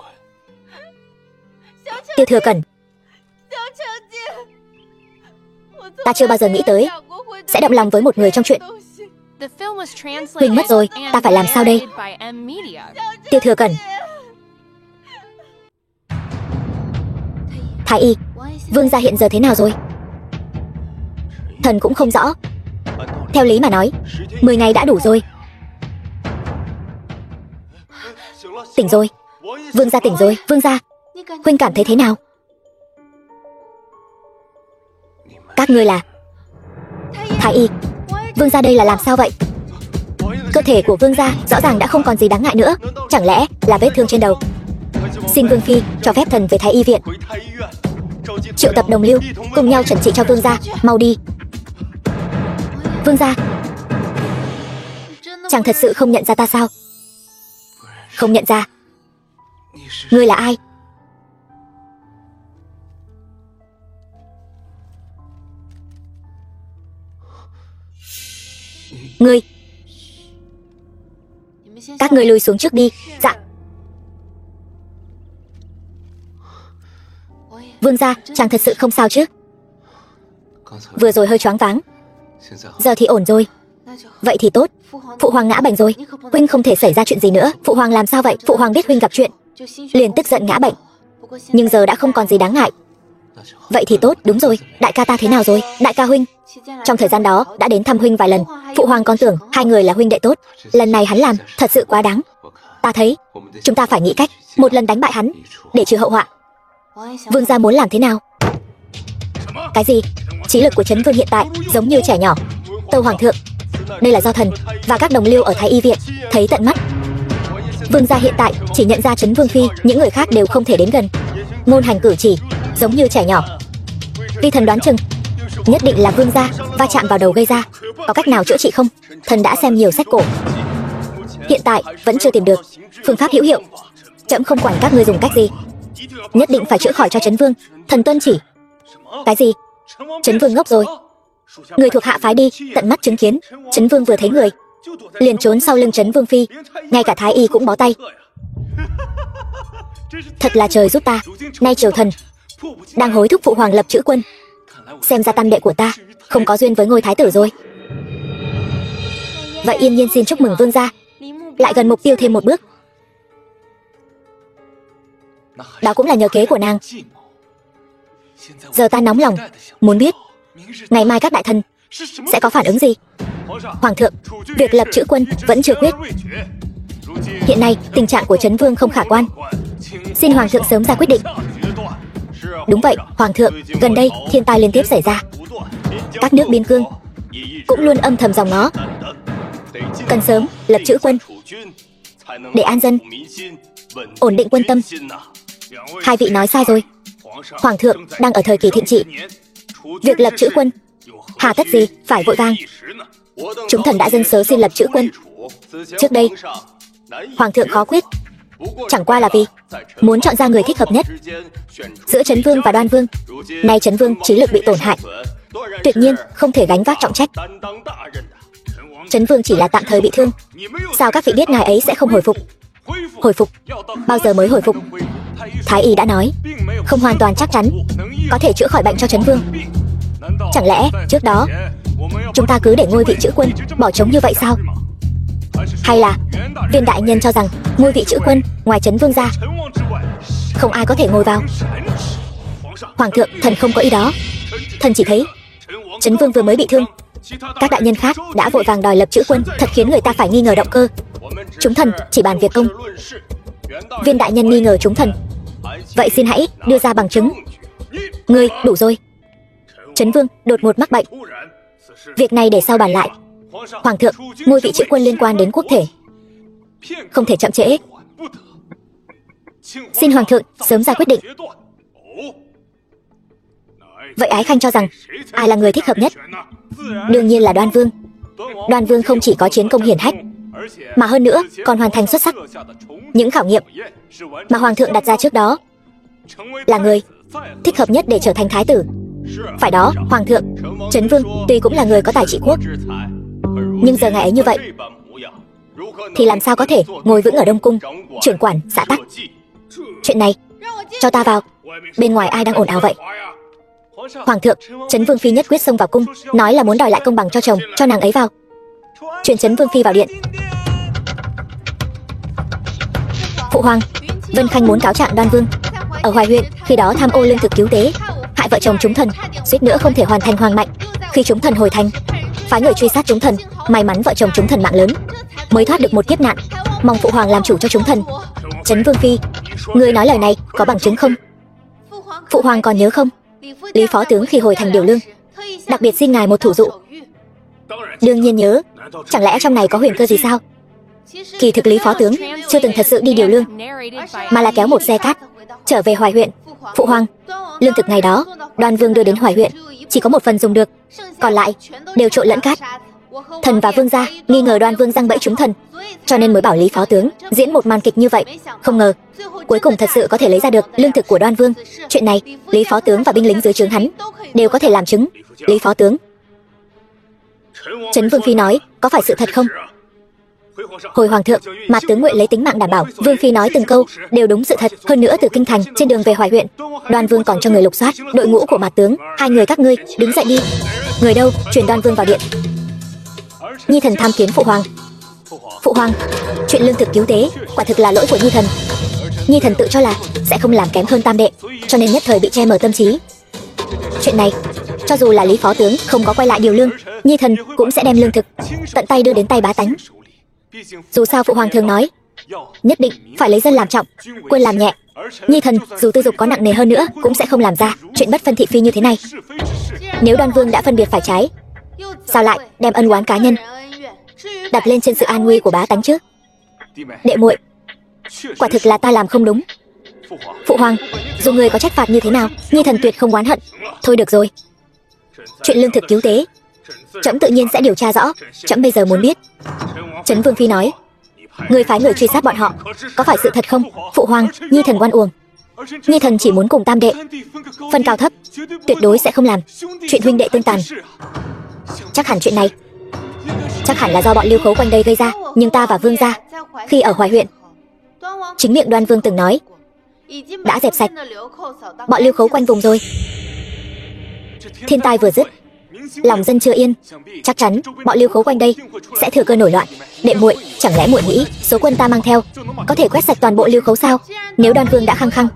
Tiêu Thừa Cẩn, ta chưa bao giờ nghĩ tới sẽ động lòng với một người trong chuyện. Huynh mất rồi, ta phải làm sao đây? Tiêu Thừa Cẩn. Thái y, Vương gia hiện giờ thế nào rồi? Thần cũng không rõ. Theo lý mà nói 10 ngày đã đủ rồi. Tỉnh rồi. Vương gia tỉnh rồi. Vương gia, huynh cảm thấy thế nào? Các ngươi là? Thái y, Vương gia đây là làm sao vậy? Cơ thể của Vương gia rõ ràng đã không còn gì đáng ngại nữa. Chẳng lẽ là vết thương trên đầu? Xin Vương phi cho phép thần về Thái y viện. Triệu tập đồng lưu cùng nhau trần trị cho Vương gia. Mau đi. Vương gia, chàng thật sự không nhận ra ta sao? Không nhận ra? Ngươi là ai? Ngươi, các ngươi lùi xuống trước đi. Dạ. Vương gia, chàng thật sự không sao chứ? Vừa rồi hơi choáng váng, giờ thì ổn rồi. Vậy thì tốt. Phụ hoàng ngã bệnh rồi, huynh không thể xảy ra chuyện gì nữa. Phụ hoàng làm sao vậy? Phụ hoàng biết huynh gặp chuyện liền tức giận ngã bệnh, nhưng giờ đã không còn gì đáng ngại. Vậy thì tốt. Đúng rồi, đại ca ta thế nào rồi? Đại ca huynh trong thời gian đó đã đến thăm huynh vài lần. Phụ hoàng còn tưởng hai người là huynh đệ tốt. Lần này hắn làm thật sự quá đáng. Ta thấy chúng ta phải nghĩ cách một lần đánh bại hắn để trừ hậu họa. Vương gia muốn làm thế nào? Cái gì? Trí lực của Trấn Vương hiện tại giống như trẻ nhỏ. Tâu hoàng thượng, đây là do thần và các đồng liêu ở Thái y viện thấy tận mắt. Vương gia hiện tại chỉ nhận ra Trấn Vương phi, những người khác đều không thể đến gần. Ngôn hành cử chỉ giống như trẻ nhỏ. Tuy thần đoán chừng nhất định là Vương gia va chạm vào đầu gây ra. Có cách nào chữa trị không? Thần đã xem nhiều sách cổ, hiện tại vẫn chưa tìm được phương pháp hữu hiệu. Trẫm không quản các ngươi dùng cách gì, nhất định phải chữa khỏi cho Trấn Vương. Thần tuân chỉ. Cái gì? Trấn Vương ngốc rồi. Người thuộc hạ phái đi tận mắt chứng kiến, Trấn Vương vừa thấy người liền trốn sau lưng Trấn Vương phi, ngay cả thái y cũng bó tay. Thật là trời giúp ta, nay triều thần đang hối thúc phụ hoàng lập chữ quân. Xem ra tam đệ của ta không có duyên với ngôi thái tử rồi. Vậy Yên Nhiên xin chúc mừng vương gia, lại gần mục tiêu thêm một bước. Đó cũng là nhờ kế của nàng. Giờ ta nóng lòng, muốn biết ngày mai các đại thần sẽ có phản ứng gì. Hoàng thượng, việc lập chữ quân vẫn chưa quyết. Hiện nay tình trạng của Trấn Vương không khả quan, xin hoàng thượng sớm ra quyết định. Đúng vậy, hoàng thượng, gần đây thiên tai liên tiếp xảy ra. Các nước biên cương cũng luôn âm thầm dòm ngó, cần sớm lập chữ quân để an dân, ổn định quân tâm. Hai vị nói sai rồi. Hoàng thượng đang ở thời kỳ thịnh trị, việc lập chữ quân hà tất gì phải vội vàng. Chúng thần đã dâng sớ xin lập chữ quân trước đây. Hoàng thượng khó quyết, chẳng qua là vì muốn chọn ra người thích hợp nhất giữa Trấn Vương và Đoan Vương. Nay Trấn Vương trí lực bị tổn hại, tuyệt nhiên không thể gánh vác trọng trách. Trấn Vương chỉ là tạm thời bị thương, sao các vị biết ngài ấy sẽ không hồi phục? Hồi phục? Bao giờ mới hồi phục? Thái y đã nói không hoàn toàn chắc chắn có thể chữa khỏi bệnh cho Trấn Vương. Chẳng lẽ trước đó chúng ta cứ để ngôi vị chữ quân bỏ trống như vậy sao? Hay là Viên đại nhân cho rằng ngôi vị chữ quân ngoài Trấn Vương ra không ai có thể ngồi vào? Hoàng thượng, thần không có ý đó. Thần chỉ thấy Trấn Vương vừa mới bị thương, các đại nhân khác đã vội vàng đòi lập chữ quân, thật khiến người ta phải nghi ngờ động cơ. Chúng thần chỉ bàn việc công. Viên đại nhân nghi ngờ chúng thần, vậy xin hãy đưa ra bằng chứng. Ngươi đủ rồi. Trấn Vương đột ngột mắc bệnh, việc này để sau bàn lại. Hoàng thượng, ngôi vị chữ quân liên quan đến quốc thể, không thể chậm trễ. Xin hoàng thượng sớm ra quyết định. Vậy Ái Khanh cho rằng ai là người thích hợp nhất? Đương nhiên là Đoan Vương. Đoan Vương không chỉ có chiến công hiển hách, mà hơn nữa còn hoàn thành xuất sắc những khảo nghiệm mà hoàng thượng đặt ra trước đó, là người thích hợp nhất để trở thành thái tử. Phải đó, hoàng thượng. Trấn Vương tuy cũng là người có tài trị quốc, nhưng giờ ngài ấy như vậy thì làm sao có thể ngồi vững ở Đông Cung, trưởng quản xã tắc? Chuyện này cho ta vào, bên ngoài ai đang ồn ào vậy? Hoàng thượng, Trấn Vương phi nhất quyết xông vào cung, nói là muốn đòi lại công bằng cho chồng, cho nàng ấy vào. Truyền Trấn Vương phi vào điện. Phụ hoàng, Vân Khanh muốn cáo trạng Đoan Vương ở Hoài huyện khi đó tham ô lương thực cứu tế, hại vợ chồng chúng thần, suýt nữa không thể hoàn thành hoàng mệnh. Khi chúng thần hồi thành, phái người truy sát chúng thần, may mắn vợ chồng chúng thần mạng lớn, mới thoát được một kiếp nạn. Mong phụ hoàng làm chủ cho chúng thần. Trấn Vương phi, người nói lời này có bằng chứng không? Phụ hoàng còn nhớ không? Lý phó tướng khi hồi thành điều lương đặc biệt xin ngài một thủ dụ. Đương nhiên nhớ. Chẳng lẽ trong này có huyền cơ gì sao? Kỳ thực Lý phó tướng chưa từng thật sự đi điều lương, mà là kéo một xe cát trở về Hoài huyện. Phụ hoàng, lương thực ngày đó Đoan Vương đưa đến Hoài huyện chỉ có một phần dùng được, còn lại đều trộn lẫn cát. Thần và vương gia nghi ngờ Đoan Vương giăng bẫy chúng thần, cho nên mới bảo Lý phó tướng diễn một màn kịch như vậy. Không ngờ cuối cùng thật sự có thể lấy ra được lương thực của Đoan Vương. Chuyện này Lý phó tướng và binh lính dưới trướng hắn đều có thể làm chứng. Lý phó tướng, Trấn Vương phi nói có phải sự thật không? Hồi hoàng thượng, Mạt tướng nguyện lấy tính mạng đảm bảo Vương phi nói từng câu đều đúng sự thật. Hơn nữa từ kinh thành trên đường về Hoài huyện, Đoan Vương còn cho người lục soát đội ngũ của Mạt tướng. Hai người các ngươi đứng dậy đi. Người đâu? Truyền Đoan Vương vào điện. Nhi thần tham kiến phụ hoàng. Phụ hoàng, chuyện lương thực cứu tế quả thực là lỗi của Nhi thần. Nhi thần tự cho là sẽ không làm kém hơn tam đệ, cho nên nhất thời bị che mờ tâm trí. Chuyện này cho dù là Lý phó tướng không có quay lại điều lương, Nhi thần cũng sẽ đem lương thực tận tay đưa đến tay bá tánh. Dù sao phụ hoàng thường nói nhất định phải lấy dân làm trọng, quân làm nhẹ. Nhi thần dù tư dục có nặng nề hơn nữa cũng sẽ không làm ra chuyện bất phân thị phi như thế này. Nếu Đoan Vương đã phân biệt phải trái, sao lại đem ân oán cá nhân đặt lên trên sự an nguy của bá tánh chứ? Đệ muội, quả thực là ta làm không đúng. Phụ hoàng, dù người có trách phạt như thế nào, Nhi thần tuyệt không oán hận. Thôi được rồi, chuyện lương thực cứu tế trẫm tự nhiên sẽ điều tra rõ. Trẫm bây giờ muốn biết, Trấn Vương phi nói người phái người truy sát bọn họ có phải sự thật không? Phụ hoàng, Nhi thần oan uổng. Nhi thần chỉ muốn cùng tam đệ phân cao thấp, tuyệt đối sẽ không làm chuyện huynh đệ tương tàn. Chắc hẳn chuyện này là do bọn Lưu Khấu quanh đây gây ra. Nhưng ta và Vương gia khi ở Hoài huyện, chính miệng Đoan Vương từng nói đã dẹp sạch. Bọn lưu khấu quanh vùng rồi. Thiên tai vừa dứt, lòng dân chưa yên, chắc chắn bọn lưu khấu quanh đây sẽ thừa cơ nổi loạn. Đệ muội, chẳng lẽ muội nghĩ số quân ta mang theo có thể quét sạch toàn bộ lưu khấu sao? Nếu Đoan Vương đã khăng khăng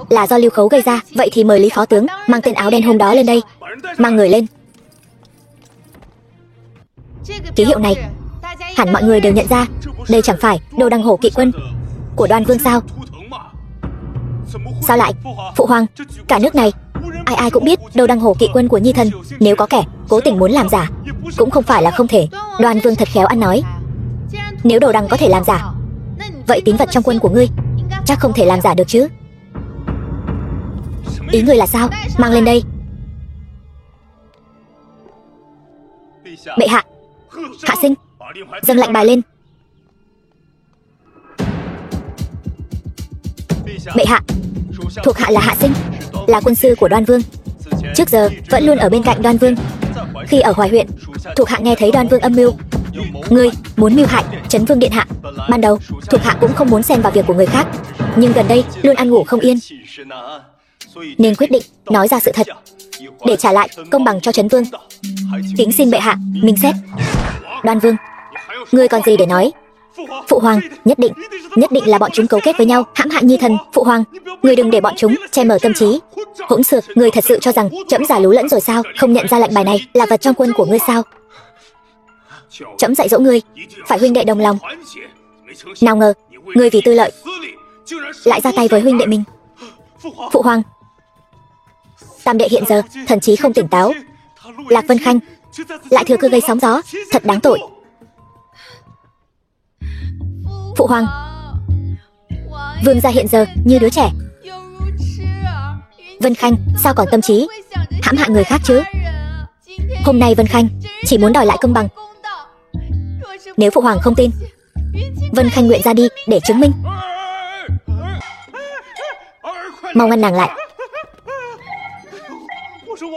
là do lưu khấu gây ra, vậy thì mời Lý phó tướng mang tên áo đen hôm đó lên đây. Mang người lên. Ký hiệu này hẳn mọi người đều nhận ra, đây chẳng phải đồ đằng hổ kỵ quân của Đoan Vương sao? Sao lại? Phụ hoàng, cả nước này ai ai cũng biết đồ đằng hổ kỵ quân của Nhi thần. Nếu có kẻ cố tình muốn làm giả, cũng không phải là không thể. Đoan Vương thật khéo ăn nói. Nếu đồ đằng có thể làm giả, vậy tín vật trong quân của ngươi chắc không thể làm giả được chứ? Ý ngươi là sao? Mang lên đây. Bệ hạ. Hạ sinh, dâng lệnh bài lên. Bệ hạ, thuộc hạ là Hạ sinh, là quân sư của Đoan Vương. Trước giờ vẫn luôn ở bên cạnh Đoan Vương. Khi ở Hoài huyện, thuộc hạ nghe thấy Đoan Vương âm mưu. Ngươi muốn mưu hại Trấn Vương điện hạ. Ban đầu thuộc hạ cũng không muốn xen vào việc của người khác, nhưng gần đây luôn ăn ngủ không yên, nên quyết định nói ra sự thật để trả lại công bằng cho Trấn Vương. Kính xin bệ hạ minh xét. Đoan Vương, ngươi còn gì để nói? Phụ hoàng, nhất định là bọn chúng cấu kết với nhau hãm hại Nhi thần. Phụ hoàng, ngươi đừng để bọn chúng che mở tâm trí. Hỗn xược, ngươi thật sự cho rằng trẫm giả lú lẫn rồi sao? Không nhận ra lệnh bài này là vật trong quân của ngươi sao? Trẫm dạy dỗ ngươi phải huynh đệ đồng lòng, nào ngờ ngươi vì tư lợi lại ra tay với huynh đệ mình. Phụ hoàng, tam đệ hiện giờ thần trí không tỉnh táo, Lạc Vân Khanh lại thừa cơ gây sóng gió, thật đáng tội. Phụ hoàng, vương gia hiện giờ như đứa trẻ. Vân Khanh sao còn tâm trí hãm hại người khác chứ? Hôm nay Vân Khanh chỉ muốn đòi lại công bằng. Nếu phụ hoàng không tin, Vân Khanh nguyện ra đi để chứng minh. Mau ngăn nàng lại.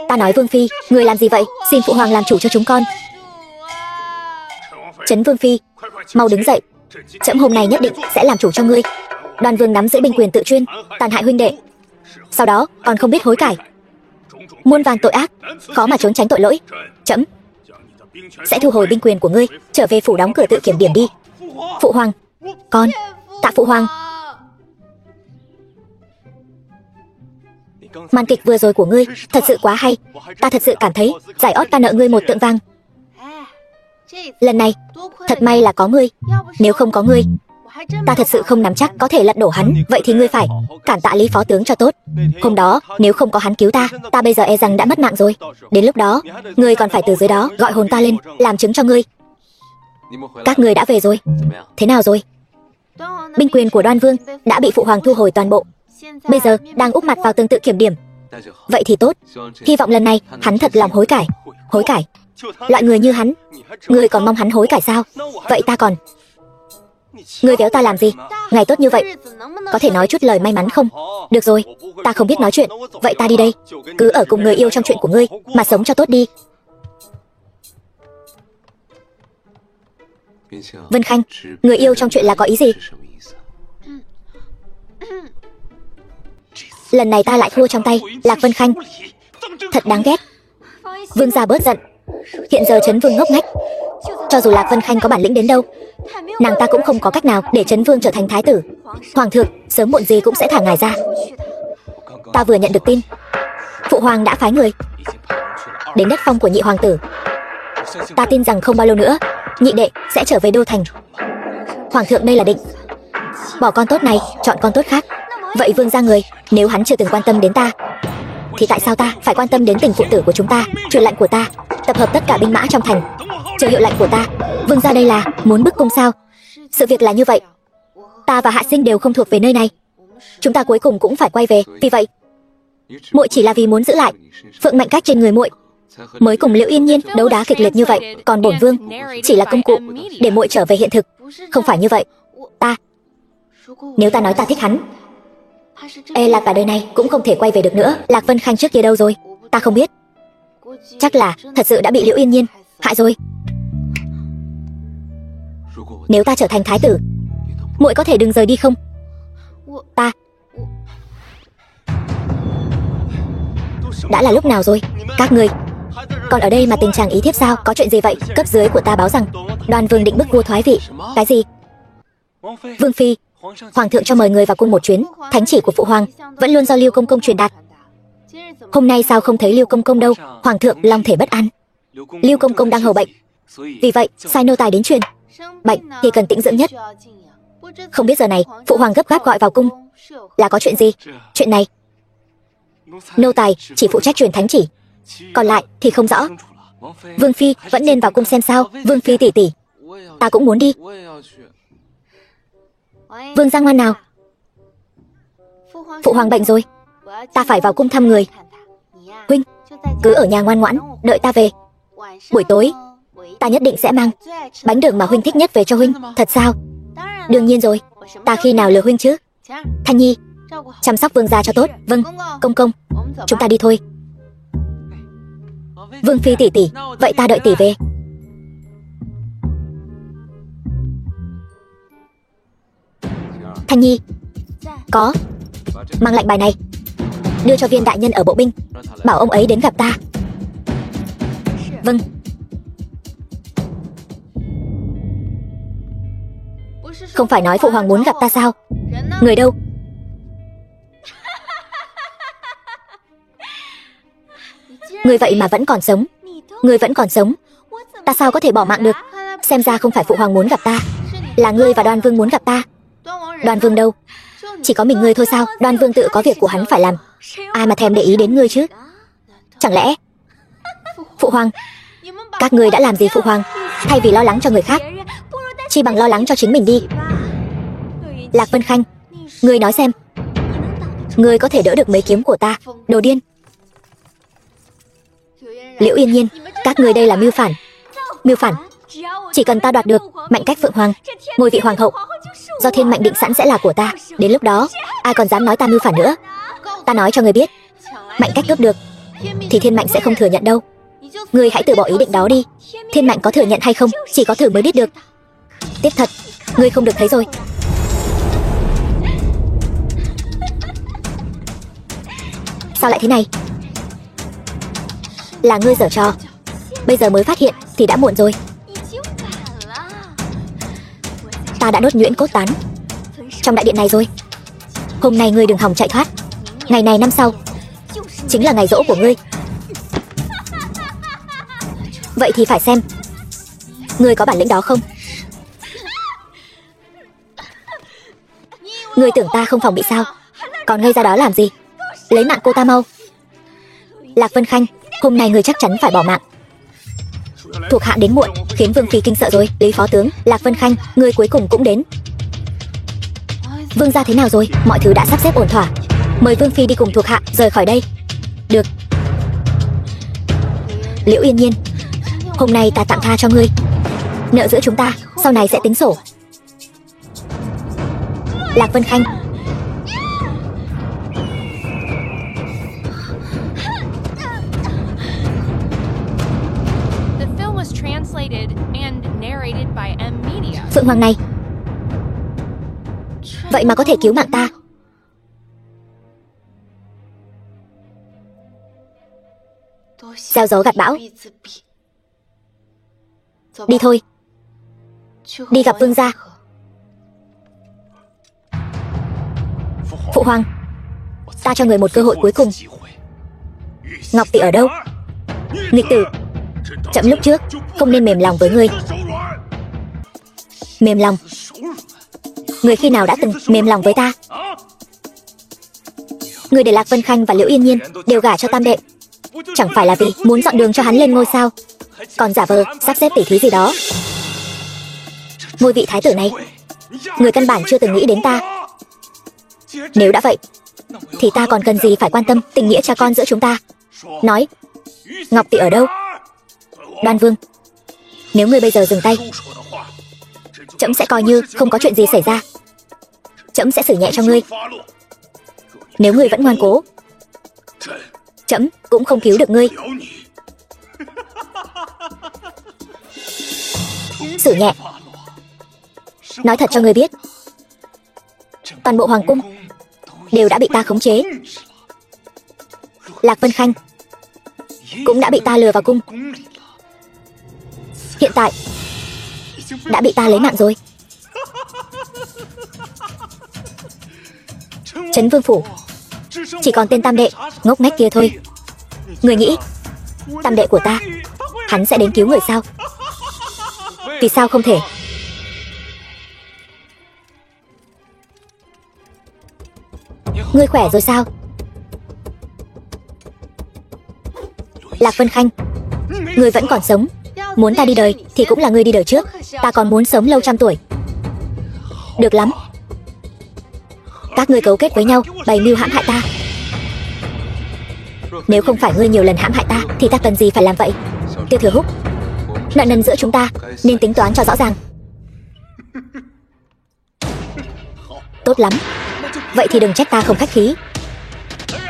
Ta nói Vương phi, người làm gì vậy? Xin phụ hoàng làm chủ cho chúng con. Trấn Vương phi, mau đứng dậy. Trẫm hôm nay nhất định sẽ làm chủ cho ngươi. Đoan Vương nắm giữ binh quyền tự chuyên, tàn hại huynh đệ, sau đó còn không biết hối cải, muôn vàn tội ác, khó mà trốn tránh tội lỗi. Trẫm sẽ thu hồi binh quyền của ngươi, trở về phủ đóng cửa tự kiểm điểm đi. Phụ hoàng, con tạ phụ hoàng. Màn kịch vừa rồi của ngươi thật sự quá hay. Ta thật sự cảm thấy giải ót ta nợ ngươi một tượng vàng. Lần này thật may là có ngươi, nếu không có ngươi ta thật sự không nắm chắc có thể lật đổ hắn. Vậy thì ngươi phải cản tạ Lý phó tướng cho tốt. Hôm đó nếu không có hắn cứu ta, ta bây giờ e rằng đã mất mạng rồi. Đến lúc đó ngươi còn phải từ dưới đó gọi hồn ta lên làm chứng cho ngươi. Các ngươi đã về rồi, thế nào rồi? Binh quyền của Đoan Vương đã bị phụ hoàng thu hồi toàn bộ, bây giờ đang úp mặt vào tương tự kiểm điểm. Vậy thì tốt, hy vọng lần này hắn thật lòng hối cải. Hối cải? Loại người như hắn, ngươi còn mong hắn hối cải sao? Vậy ta còn... Ngươi véo ta làm gì? Ngày tốt như vậy, có thể nói chút lời may mắn không? Được rồi, ta không biết nói chuyện, vậy ta đi đây. Cứ ở cùng người yêu trong chuyện của ngươi mà sống cho tốt đi. Vân Khanh, người yêu trong chuyện là có ý gì? Lần này ta lại thua trong tay Lạc Vân Khanh, thật đáng ghét. Vương gia bớt giận. Hiện giờ Trấn Vương ngốc nghếch, cho dù Lạc Vân Khanh có bản lĩnh đến đâu, nàng ta cũng không có cách nào để Trấn Vương trở thành thái tử. Hoàng thượng sớm muộn gì cũng sẽ thả ngài ra. Ta vừa nhận được tin, phụ hoàng đã phái người đến đất phong của nhị hoàng tử. Ta tin rằng không bao lâu nữa nhị đệ sẽ trở về đô thành. Hoàng thượng đây là định bỏ con tốt này chọn con tốt khác. Vậy vương gia người, nếu hắn chưa từng quan tâm đến ta, thì tại sao ta phải quan tâm đến tình phụ tử của chúng ta? Truyền lệnh của ta, tập hợp tất cả binh mã trong thành, chờ hiệu lệnh của ta. Vương gia đây là muốn bức cung sao? Sự việc là như vậy, ta và Hạ sinh đều không thuộc về nơi này, chúng ta cuối cùng cũng phải quay về. Vì vậy muội chỉ là vì muốn giữ lại phượng mệnh cách trên người muội mới cùng Liễu Yên Nhiên đấu đá kịch liệt như vậy. Còn bổn vương chỉ là công cụ để muội trở về hiện thực. Không phải như vậy. Nếu ta nói ta thích hắn, e là cả đời này cũng không thể quay về được nữa. Lạc Vân Khanh trước kia đâu rồi? Ta không biết. Chắc là thật sự đã bị Liễu Yên Nhiên hại rồi. Nếu ta trở thành thái tử, muội có thể đừng rời đi không? Đã là lúc nào rồi? Các người còn ở đây mà tình trạng ý thiếp sao? Có chuyện gì vậy? Cấp dưới của ta báo rằng Đoan Vương định bức vua thoái vị. Cái gì? Vương phi, hoàng thượng cho mời người vào cung một chuyến. Thánh chỉ của phụ hoàng vẫn luôn do Lưu Công Công truyền đạt. Hôm nay sao không thấy Lưu Công Công đâu? Hoàng thượng long thể bất an. Lưu Công Công đang hầu bệnh, vì vậy sai nô tài đến truyền. Bệnh thì cần tĩnh dưỡng nhất. Không biết giờ này phụ hoàng gấp gáp gọi vào cung là có chuyện gì? Chuyện này nô tài chỉ phụ trách truyền thánh chỉ, còn lại thì không rõ. Vương phi vẫn nên vào cung xem sao. Vương phi tỷ tỷ, ta cũng muốn đi. Vương gia ngoan nào. Phụ hoàng bệnh rồi, ta phải vào cung thăm người. Huynh cứ ở nhà ngoan ngoãn đợi ta về. Buổi tối ta nhất định sẽ mang bánh đường mà huynh thích nhất về cho huynh. Thật sao? Đương nhiên rồi, ta khi nào lừa huynh chứ? Thanh Nhi, chăm sóc vương gia cho tốt. Vâng, công công. Chúng ta đi thôi. Vương phi tỷ tỷ, vậy ta đợi tỷ về. Thanh Nhi, có. Mang lệnh bài này đưa cho viên đại nhân ở bộ binh, bảo ông ấy đến gặp ta. Vâng. Không phải nói phụ hoàng muốn gặp ta sao? Người đâu? Người vậy mà vẫn còn sống. Người vẫn còn sống. Ta sao có thể bỏ mạng được? Xem ra không phải phụ hoàng muốn gặp ta, là ngươi và Đoan Vương muốn gặp ta. Đoan Vương đâu? Chỉ có mình ngươi thôi sao? Đoan Vương tự có việc của hắn phải làm, ai mà thèm để ý đến ngươi chứ? Chẳng lẽ... Phụ hoàng, các ngươi đã làm gì phụ hoàng? Thay vì lo lắng cho người khác, chi bằng lo lắng cho chính mình đi. Lạc Vân Khanh, ngươi nói xem, ngươi có thể đỡ được mấy kiếm của ta? Đồ điên. Liễu Yên Nhiên, các ngươi đây là mưu phản. Mưu phản? Chỉ cần ta đoạt được Mạnh Cách Phượng Hoàng, ngôi vị hoàng hậu do thiên mệnh định sẵn sẽ là của ta, đến lúc đó ai còn dám nói ta mưu phản nữa. Ta nói cho ngươi biết, Mạnh Cách cướp được thì thiên mệnh sẽ không thừa nhận đâu. Ngươi hãy từ bỏ ý định đó đi. Thiên mệnh có thừa nhận hay không, chỉ có thử mới biết được. Tiếc thật, ngươi không được thấy rồi. Sao lại thế này? Là ngươi giở trò, bây giờ mới phát hiện thì đã muộn rồi. Ta đã đốt nhuyễn cốt tán trong đại điện này rồi. Hôm nay ngươi đừng hòng chạy thoát. Ngày này năm sau chính là ngày giỗ của ngươi. Vậy thì phải xem ngươi có bản lĩnh đó không. Ngươi tưởng ta không phòng bị sao? Còn ngây ra đó làm gì? Lấy mạng cô ta mau. Lạc Vân Khanh, hôm nay ngươi chắc chắn phải bỏ mạng. Thuộc hạ đến muộn khiến Vương phi kinh sợ rồi. Lý phó tướng, Lạc Vân Khanh, ngươi cuối cùng cũng đến. Vương gia thế nào rồi? Mọi thứ đã sắp xếp ổn thỏa. Mời Vương phi đi cùng thuộc hạ rời khỏi đây. Được. Liễu Yên Nhiên, hôm nay ta tạm tha cho ngươi. Nợ giữa chúng ta sau này sẽ tính sổ. Lạc Vân Khanh, Phượng Hoàng này vậy mà có thể cứu mạng ta. Gieo gió gặt bão. Đi thôi. Đi gặp vương gia. Phụ hoàng, ta cho người một cơ hội cuối cùng. Ngọc tỷ ở đâu? Nghịch tử, chậm lúc trước không nên mềm lòng với ngươi. Mềm lòng? Người khi nào đã từng mềm lòng với ta? Người để Lạc Vân Khanh và Liễu Yên Nhiên đều gả cho tam đệ, chẳng phải là vì muốn dọn đường cho hắn lên ngôi sao? Còn giả vờ sắp xếp tỉ thí gì đó. Ngôi vị thái tử này, người căn bản chưa từng nghĩ đến ta. Nếu đã vậy thì ta còn cần gì phải quan tâm tình nghĩa cha con giữa chúng ta? Nói, Ngọc tỷ ở đâu? Đoan Vương, nếu ngươi bây giờ dừng tay, trẫm sẽ coi như không có chuyện gì xảy ra. Trẫm sẽ xử nhẹ cho ngươi. Nếu ngươi vẫn ngoan cố, trẫm cũng không cứu được ngươi. Xử nhẹ? Nói thật cho ngươi biết, toàn bộ hoàng cung đều đã bị ta khống chế. Lạc Vân Khanh cũng đã bị ta lừa vào cung. Hiện tại đã bị ta lấy mạng rồi. Trấn Vương phủ chỉ còn tên tam đệ ngốc nghếch kia thôi. Người nghĩ tam đệ của ta, hắn sẽ đến cứu người sao? Vì sao không thể? Ngươi khỏe rồi sao? Lạc Vân Khanh, ngươi vẫn còn sống. Muốn ta đi đời thì cũng là ngươi đi đời trước. Ta còn muốn sống lâu trăm tuổi. Được lắm. Các ngươi cấu kết với nhau bày mưu hãm hại ta. Nếu không phải ngươi nhiều lần hãm hại ta thì ta cần gì phải làm vậy? Tiêu Thừa Húc, nợ nần giữa chúng ta nên tính toán cho rõ ràng. Tốt lắm. Vậy thì đừng trách ta không khách khí.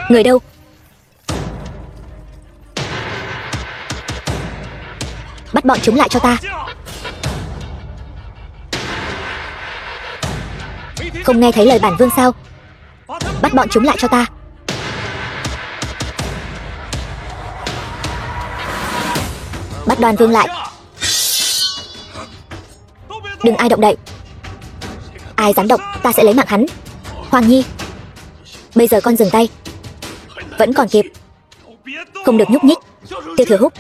Người đâu? Bắt bọn chúng lại cho ta. Không nghe thấy lời bản vương sao? Bắt bọn chúng lại cho ta. Bắt Đoan Vương lại. Đừng ai động đậy. Ai dám động, ta sẽ lấy mạng hắn. Hoàng Nhi, bây giờ con dừng tay. Vẫn còn kịp. Không được nhúc nhích. Tiêu Thừa Húc,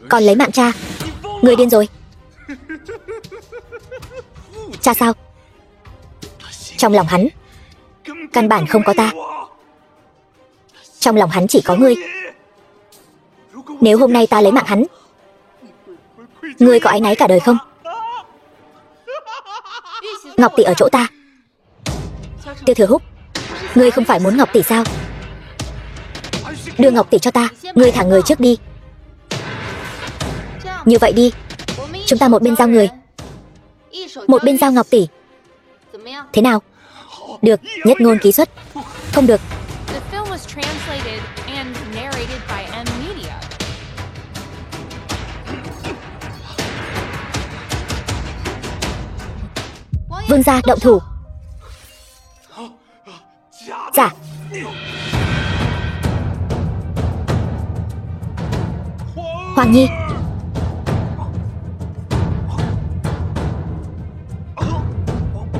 con lấy mạng cha. Người điên rồi. Cha sao? Trong lòng hắn căn bản không có ta. Trong lòng hắn chỉ có ngươi. Nếu hôm nay ta lấy mạng hắn, ngươi có áy náy cả đời không? Ngọc tỷ ở chỗ ta. Tiêu Thừa Húc, ngươi không phải muốn Ngọc tỷ sao? Đưa Ngọc tỷ cho ta. Ngươi thả người trước đi. Như vậy đi, chúng ta một bên giao người, một bên giao Ngọc tỷ. Thế nào? Được, nhất ngôn ký xuất. Không được. The film was translated and narrated by M Media. Vương gia động thủ. Dạ. Hoàng Nhi,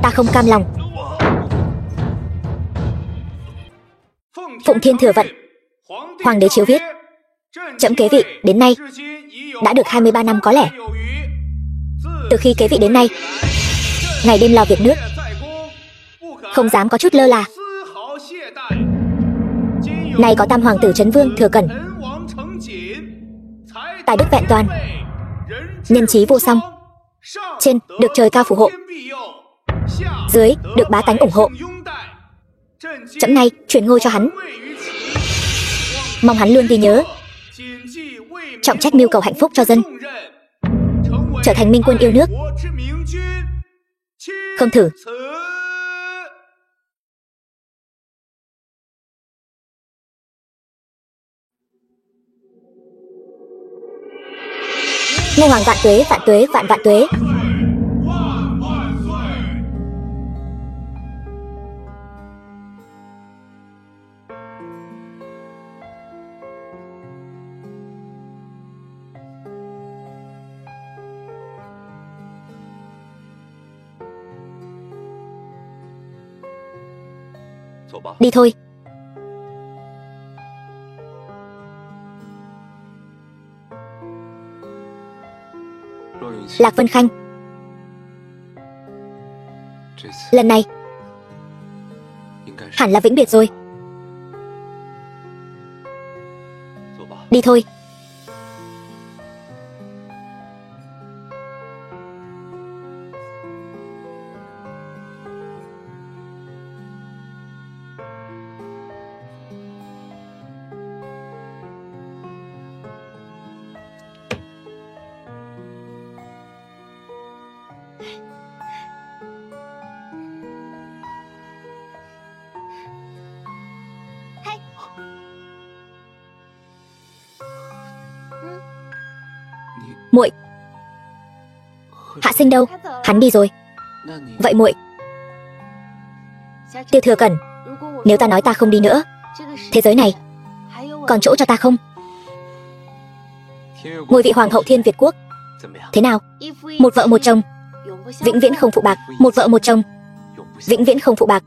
ta không cam lòng. Phụng Thiên thừa vận. Hoàng đế chiếu viết. Trẫm kế vị đến nay đã được 23 năm có lẽ. Từ khi kế vị đến nay, ngày đêm lo việc nước, không dám có chút lơ là. Nay có tam hoàng tử Trấn Vương Thừa Cẩn, tài đức vẹn toàn, nhân trí vô song. Trên được trời cao phù hộ, dưới được bá tánh ủng hộ. Trẫm nay truyền ngôi cho hắn, mong hắn luôn ghi nhớ, trọng trách mưu cầu hạnh phúc cho dân, trở thành minh quân yêu nước. Không thử. Ngô hoàng vạn tuế, vạn tuế, vạn vạn tuế. Đi thôi. Lạc Vân Khanh, lần này hẳn là vĩnh biệt rồi. Đi thôi. Muội. Hạ Sinh đâu? Hắn đi rồi. Vậy muội? Tiêu Thừa Cẩn, nếu ta nói ta không đi nữa, thế giới này còn chỗ cho ta không? Ngôi vị hoàng hậu Thiên Việt quốc. Thế nào? Một vợ một chồng, vĩnh viễn không phụ bạc. Một vợ một chồng, vĩnh viễn không phụ bạc.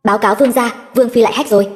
Báo cáo vương gia, vương phi lại hách rồi.